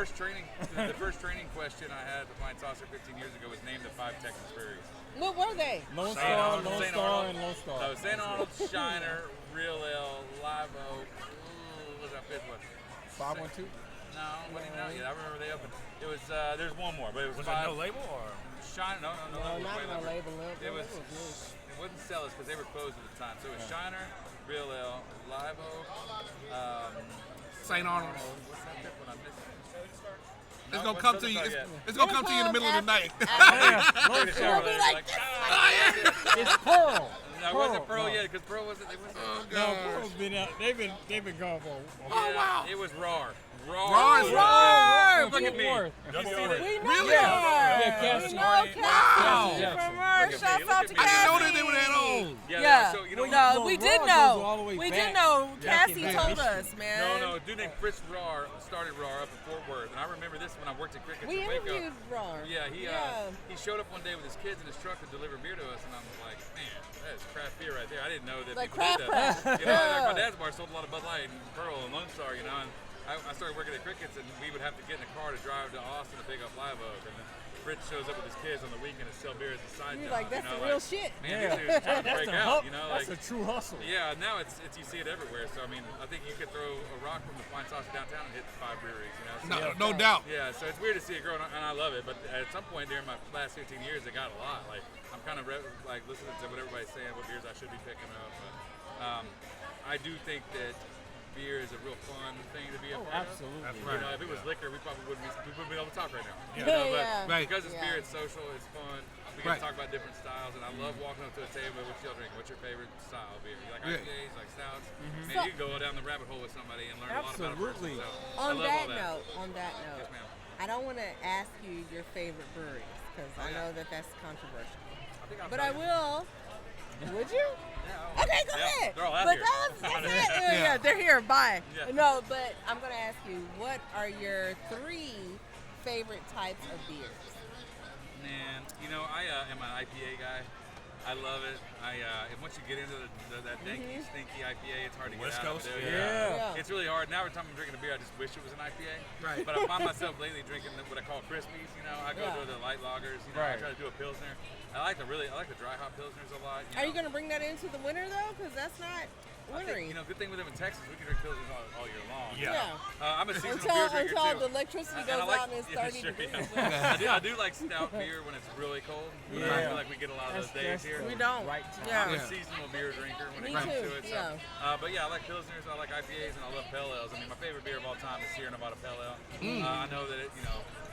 the first training question I had to Flying Saucer 15 years ago was name the 5 Texas breweries. What were they? Lone St. Star, Arnold, Lone St. Star, Arnold. and Lone Star. So St. Arnold, Shiner, Real Ale, Live Oak. What was that fifth one? 512? No, wasn't even out yet. I remember they opened. It was there's one more, but it was Was 5. it no label or? Shiner, no, No, label, not way no later. label. It was. It wasn't Sellers because they were closed at the time. So it was Shiner, Real Ale, Live Oak, St. Arnold. What's that fifth one I missed? It's gonna come to you. It's gonna come to you in the middle of the night. It's Pearl. No, it wasn't Pearl yet because Pearl wasn't. It wasn't. Oh, No, God. Pearl's been out. They've been gone for. Oh, wow. It was Roar. Roar. Look at me. Worth. You see We that? know Really? Yeah, Cassie. We know Wow. Cassie Jackson. from her. Look at Shouts me, out look to at me. I didn't know Cassie. that they were that old. Yeah. So, you know, No, we Raw did goes know. all the way We back. did know. Cassie back. told us, man. No, a dude named Chris Rahr started Rahr up in Fort Worth, and I remember this when I worked at Crickets We in Waco. interviewed Ron. Yeah, he showed up one day with his kids in his truck to deliver beer to us, and I'm like, man, that is craft beer right there. I didn't know that Like people did craft. that. You know, like my dad's bar sold a lot of Bud Light and Pearl and Lone Star, you know, and I started working at Crickets, and we would have to get in a car to drive to Austin to pick up Live Oak, and then Fritz shows up with his kids on the weekend and sell beer as a side You're job. like, that's you know, the real shit. Man, these dudes trying to break out, you know, That's like. a true hustle. Yeah, now it's you see it everywhere. So I mean, I think you could throw a rock from the Flying Saucer downtown and hit 5 breweries. You know, so No doubt. yeah, so it's weird to see it grow, and I love it. But at some point during my last 15 years, it got a lot. Like I'm kind of like listening to what everybody's saying, what beers I should be picking up. But I do think that beer is a real fun thing to be a part absolutely. of. You know, if it was liquor, we probably wouldn't be able to talk right now. You Yeah. know, but Yeah. because it's Yeah. beer, it's social, it's fun. We Right. can talk about different styles, and I love walking up to a table. What y'all drink? What's your favorite style of beer? You like Yeah. IPAs, like stouts? Man, So- you can go down the rabbit hole with somebody and learn a lot about a Absolutely. person. So I On love that all that. note, Yes, ma'am. I don't want to ask you your favorite breweries because I know that that's controversial. But I will. Would you? Yeah, Okay, go yeah, ahead. they're all out But here. that's it. Yeah, they're here. Bye. Yeah. No, but I'm gonna ask you, what are your 3 favorite types of beers? Man, you know, I am an IPA guy. I love it. And once you get into that danky, stinky IPA, it's hard to West get out Coast? of it. Yeah. It's really hard. Now every time I'm drinking a beer, I just wish it was an IPA. Right. But I find myself lately drinking what I call Crispies. You know, I go to the light lagers. You know, I try to do a Pilsner. I like the dry hop Pilsners a lot. Are you going to bring that into the winter though? Because that's not wintry. Good thing we live in Texas. We can drink Pilsners all year long. Yeah. I'm a seasonal beer drinker until too. the electricity goes out and it's 30 degrees. I do like stout beer when it's really cold. But I feel like we get a lot of those days here. We don't. Right. I'm a seasonal beer drinker when it Me comes too, to it. So. But yeah, I like Pilsners, I like IPAs, and I love Pale Ales. I mean, my favorite beer of all time is Sierra Nevada Pale Ale. I know that it,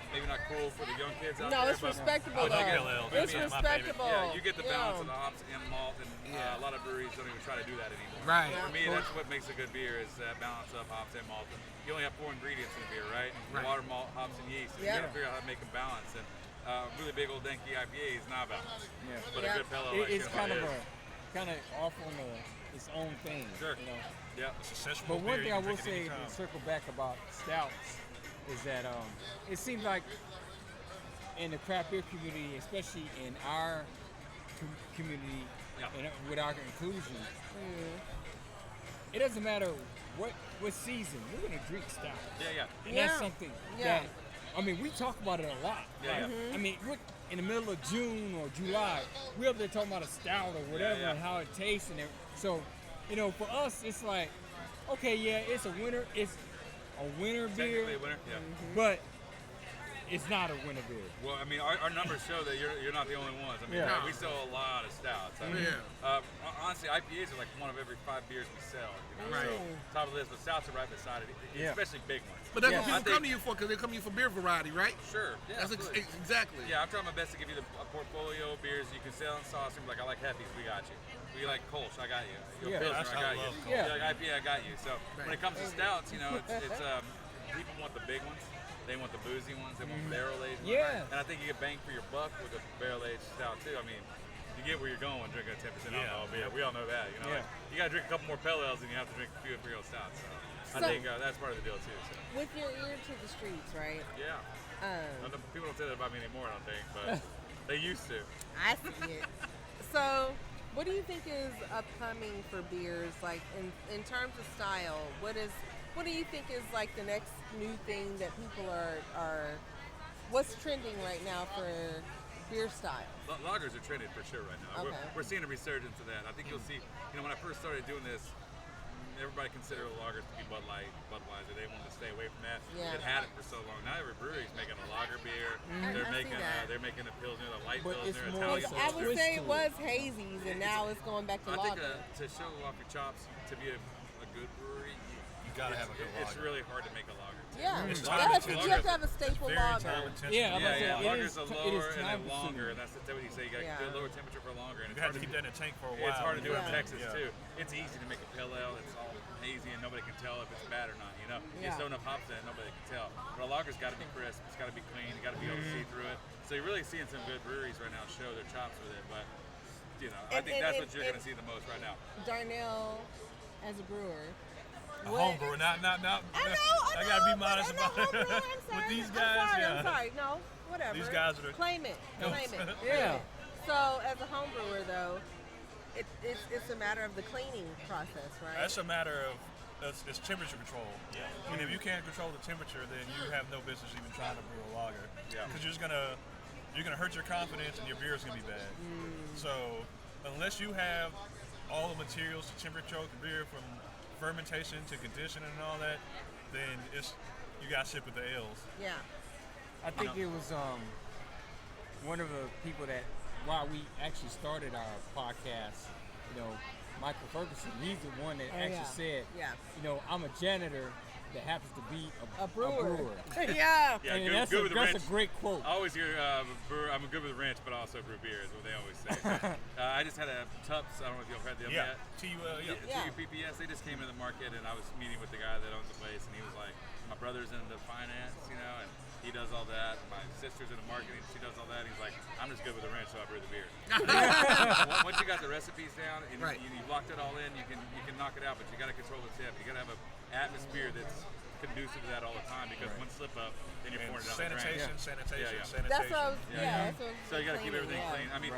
maybe not cool for the young kids out there. No, it's respectable though. It's respectable. Yeah, you get the balance of the hops and malt, and a lot of breweries don't even try to do that anymore. Right. For me, that's what makes a good beer is that balance of hops and malt. And you only have 4 ingredients in a beer, right? Water, malt, hops, and yeast. And you got to figure out how to make them balance. And really big old danky IPA is not balanced. Yeah. But a good Pale Ale it's kind of off on its own thing. Sure. Yeah. But one thing I will say, to circle back about stouts, is that it seems like in the craft beer community, especially in our community, with our inclusion, it doesn't matter what season, we're going to drink stout. And that's something that, we talk about it a lot. I mean, we're in the middle of June or July, we're up there talking about a stout or whatever and how it tastes. And so, for us, it's like, okay, it's a winter beer, Technically a winter, but it's not a winter beer. Well, I mean, our numbers show that you're not the only ones. I mean, we sell a lot of stouts. I mean, honestly, IPAs are like one of every 5 beers we sell. So top of the list, but stouts are right beside it, especially big ones. But that's what people come to you for, because they come to you for beer variety, right? Sure. Yeah, that's exactly. Yeah, I'm trying my best to give you a portfolio of beers you can sell in sauce. And like, I like Hefties, we got you. We like Kolsch, I got you. Pilsner, I got you. You like IPA, I got you. So when it comes to stouts, it's people want the big ones. They want the boozy ones. They want barrel aged. And I think you get bang for your buck with a barrel aged stout too. I mean, you get where you're going drinking a 10% alcohol beer. We all know that. Like, you got to drink a couple more Pale Ales than you have to drink a few Imperial stouts. So I think that's part of the deal too. So. With your ear to the streets, right? Yeah. People don't say that about me anymore, I don't think, but they used to. I see it. So, what do you think is upcoming for beers? Like in terms of style, what do you think is like the next new thing that people are what's trending right now for beer style? Lagers are trending for sure right now. Okay. We're seeing a resurgence of that. I think you'll see, when I first started doing this, everybody considered lagers to be Bud Light, Budweiser. They wanted to stay away from that. It had it for so long. Now every brewery's making a lager beer. They're making a Pilsner, a light Pilsner, Italian. I would say it was hazies, and now it's going back to lager. I think to show off your chops, to be a good brewery, you gotta have a good lager. It's really hard to make a lager. Yeah, you have to have a staple lager. Lagers are lower and then longer, and that's what you say. You got to do a lower temperature for longer, and you have to keep that in a tank for a while. It's hard to do in Texas too. It's easy to make a Pale Ale. It's all hazy, and nobody can tell if it's bad or not. You just throw enough hops in, nobody can tell. But a lager's got to be crisp. It's got to be clean. You got to be able to see through it. So you're really seeing some good breweries right now show their chops with it. But I think that's what you're going to see the most right now. Darnell, as a brewer. A home brewer, not. I gotta be modest about it. With these guys, I'm sorry. No, whatever. These guys are claim it. So as a home brewer, though, it's a matter of the cleaning process, right? That's a matter of it's temperature control. Yeah. I mean, if you can't control the temperature, then you have no business even trying to brew a lager. Yeah. Because you're gonna hurt your confidence, and your beer is gonna be bad. So unless you have all the materials to temperature the beer from fermentation to conditioning and all that, then you got to sip with the ales. Yeah. I think it was one of the people that, while we actually started our podcast, Michael Ferguson, he's the one that said, I'm a janitor that happens to be a brewer. Yeah. And that's a great quote. I always hear I'm good with ranch, but I also brew beer is what they always say. I just had a Tups. I don't know if you've heard them yet. TUPPS. They just came into the market, and I was meeting with the guy that owns the place, and he was like, my brother's into finance, and he does all that. My sister's into marketing, she does all that. He's like, I'm just good with the ranch, so I brew the beer. Once you got the recipes down and you've locked it all in, you can knock it out, but you got to control the tip. You got to have an atmosphere that's conducive to that all the time, because one slip up, then you're pouring it out. Sanitation. That's what I was, So you got to keep everything clean. I mean,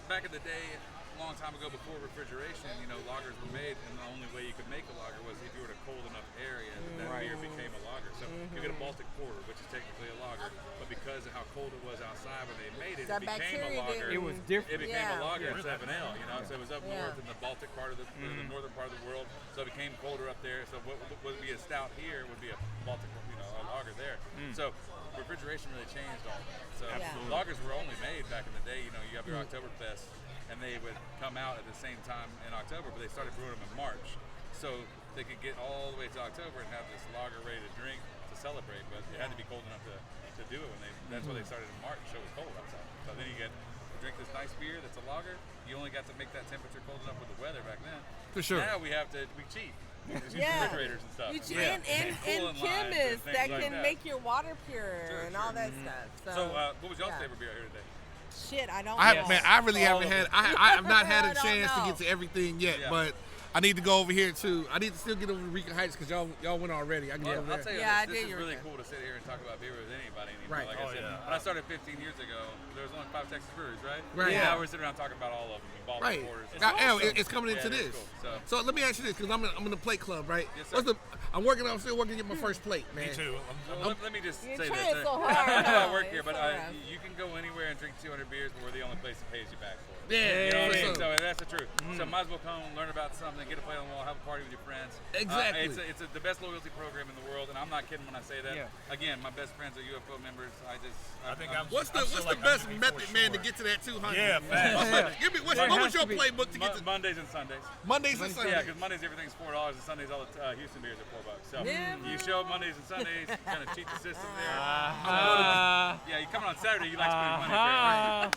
back in the day, a long time ago before refrigeration, lagers were made, and the only way you could make a lager was if you were in a cold enough area that beer became a lager. So you get a Baltic Porter, which is technically a lager, but because of how cold it was outside when they made it, That it became a bacteria lager. It was different. It became a lager Yeah. instead of an ale, So it was up north in the Baltic part of the northern part of the world, so it became colder up there. So what would be a stout here would be a Baltic, a lager there. So refrigeration really changed all that. So lagers were only made back in the day. You have your Oktoberfest, and they would come out at the same time in October, but they started brewing them in March, so they could get all the way to October and have this lager ready to drink to celebrate. But it had to be cold enough to do it that's why they started in March, so it was cold outside. So then you drink this nice beer that's a lager. You only got to make that temperature cold enough with the weather back then. For sure. Now we cheat. Use refrigerators and stuff. And chemists that can make your water pure and all that stuff. So what was y'all's favorite beer here today? Shit, I don't know. I really haven't had. I have not had I a don't chance to know. get to everything yet, but I need to go over here too. I need to still get over to Rica Heights because y'all went already. I can get over I'll there. tell you this is really cool to sit here and talk about beer with anybody anymore. Right. Like I said, when I started 15 years ago, there was only 5 Texas breweries, right? Right. Now we're sitting around talking about all of them. Right. Porters. It's coming into this. Cool. So let me ask you this, because I'm in the plate club, right? Yes, sir. I'm still working to get my first plate, man. Me too. Let me just say this. trying so I hard. know I work here, but you can go anywhere and drink 200 beers, but we're the only place that pays you back for it. Yeah, You know what I mean? so- So that's the truth. So might as well come, learn about something, get a plate on the wall, have a party with your friends. Exactly. It's the best loyalty program in the world, and I'm not kidding when I say that. Yeah. Again, my best friends are UFO members. What's the best method, man, to get to that 200? Yeah, fast. What was your playbook to get to Mondays and Sundays? Mondays and Sundays? Yeah, because Mondays everything's $4, and Sundays all the Houston beers are $4. So you show up Mondays and Sundays, you kind of cheat the system there. Yeah, you come on Saturday, you like spending money.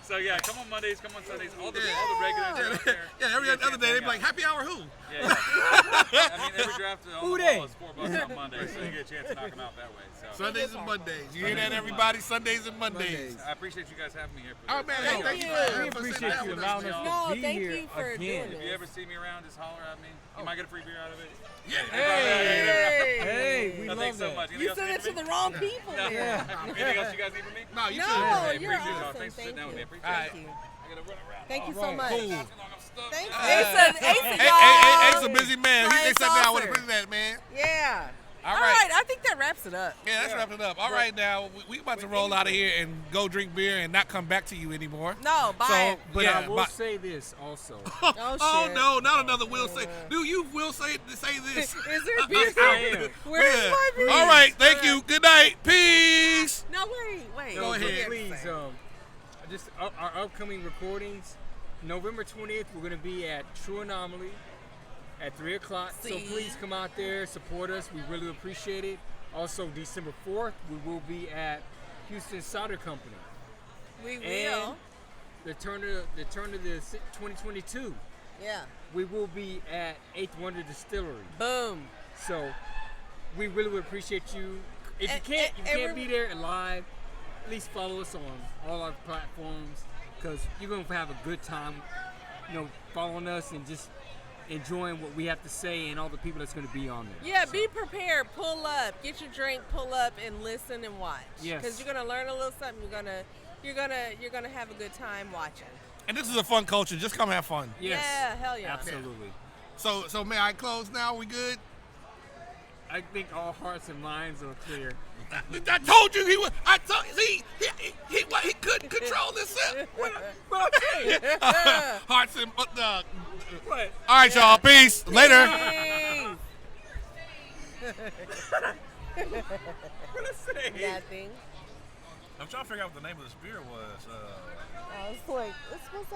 So yeah, come on Mondays, come on Sundays, all the regulars are up there. Yeah, every other day they'd be like, happy hour who? Yeah. I mean, every draft on the wall is $4 on Monday, so you get a chance to knock them out that way. So. Sundays and Mondays. You hear that, everybody? Sundays and Mondays. I appreciate you guys having me here. Oh man, hey, thank you. We appreciate you allowing us to be here again. If you ever see me around, just holler at me. You might get a free beer out of it. Yeah. Hey, we love Thanks so that. much. You said it to the wrong people. Yeah. Anything else you guys need from me? No, you No, good. you're Appreciate y'all. awesome. Thanks for sitting down with me. Appreciate Thank it. you. I gotta run around. Thank you so Right. much. Cool. Thanks, Ace a busy man. They sat down with saucer. that, man. Yeah. All All right. right, I think that wraps it up. Yeah, that's wrapping it up. All right, now we about to roll out of here and go drink beer and not come back to you anymore. No, bye. So, But yeah, I will bye. say this also. Oh shit. no, not another will say. Dude, you will say this. Is there beer? I am. Where's Yeah. my beer? All right, thank you. Good night. Peace. No, wait. Go ahead. Please, just our upcoming recordings. November 20th, we're going to be at True Anomaly at 3 o'clock. So See? please come out there, support us. We really appreciate it. Also, December 4th, we will be at Houston Cider Company. We will. And the turn of the 2022, Yeah. we will be at 8th Wonder Distillery. Boom. So we really would appreciate you. If And- you can't and be there live, at least follow us on all our platforms, because you're gonna have a good time, following us and just enjoying what we have to say and all the people that's gonna be on there. Yeah, be prepared. Pull up. Get your drink. Pull up and listen and watch. Yes. Because you're gonna learn a little something. You're gonna have a good time watching. And this is a fun culture. Just come have fun. Yes. Yeah, hell yeah. Absolutely. So may I close now? We good? I think all hearts and minds are clear. I told you he was. I told you. He couldn't control himself. What I'm saying. Hearts and What? All right, y'all. Peace. Later. What I say? Nothing. I'm trying to figure out what the name of this beer was. I was like, it's supposed to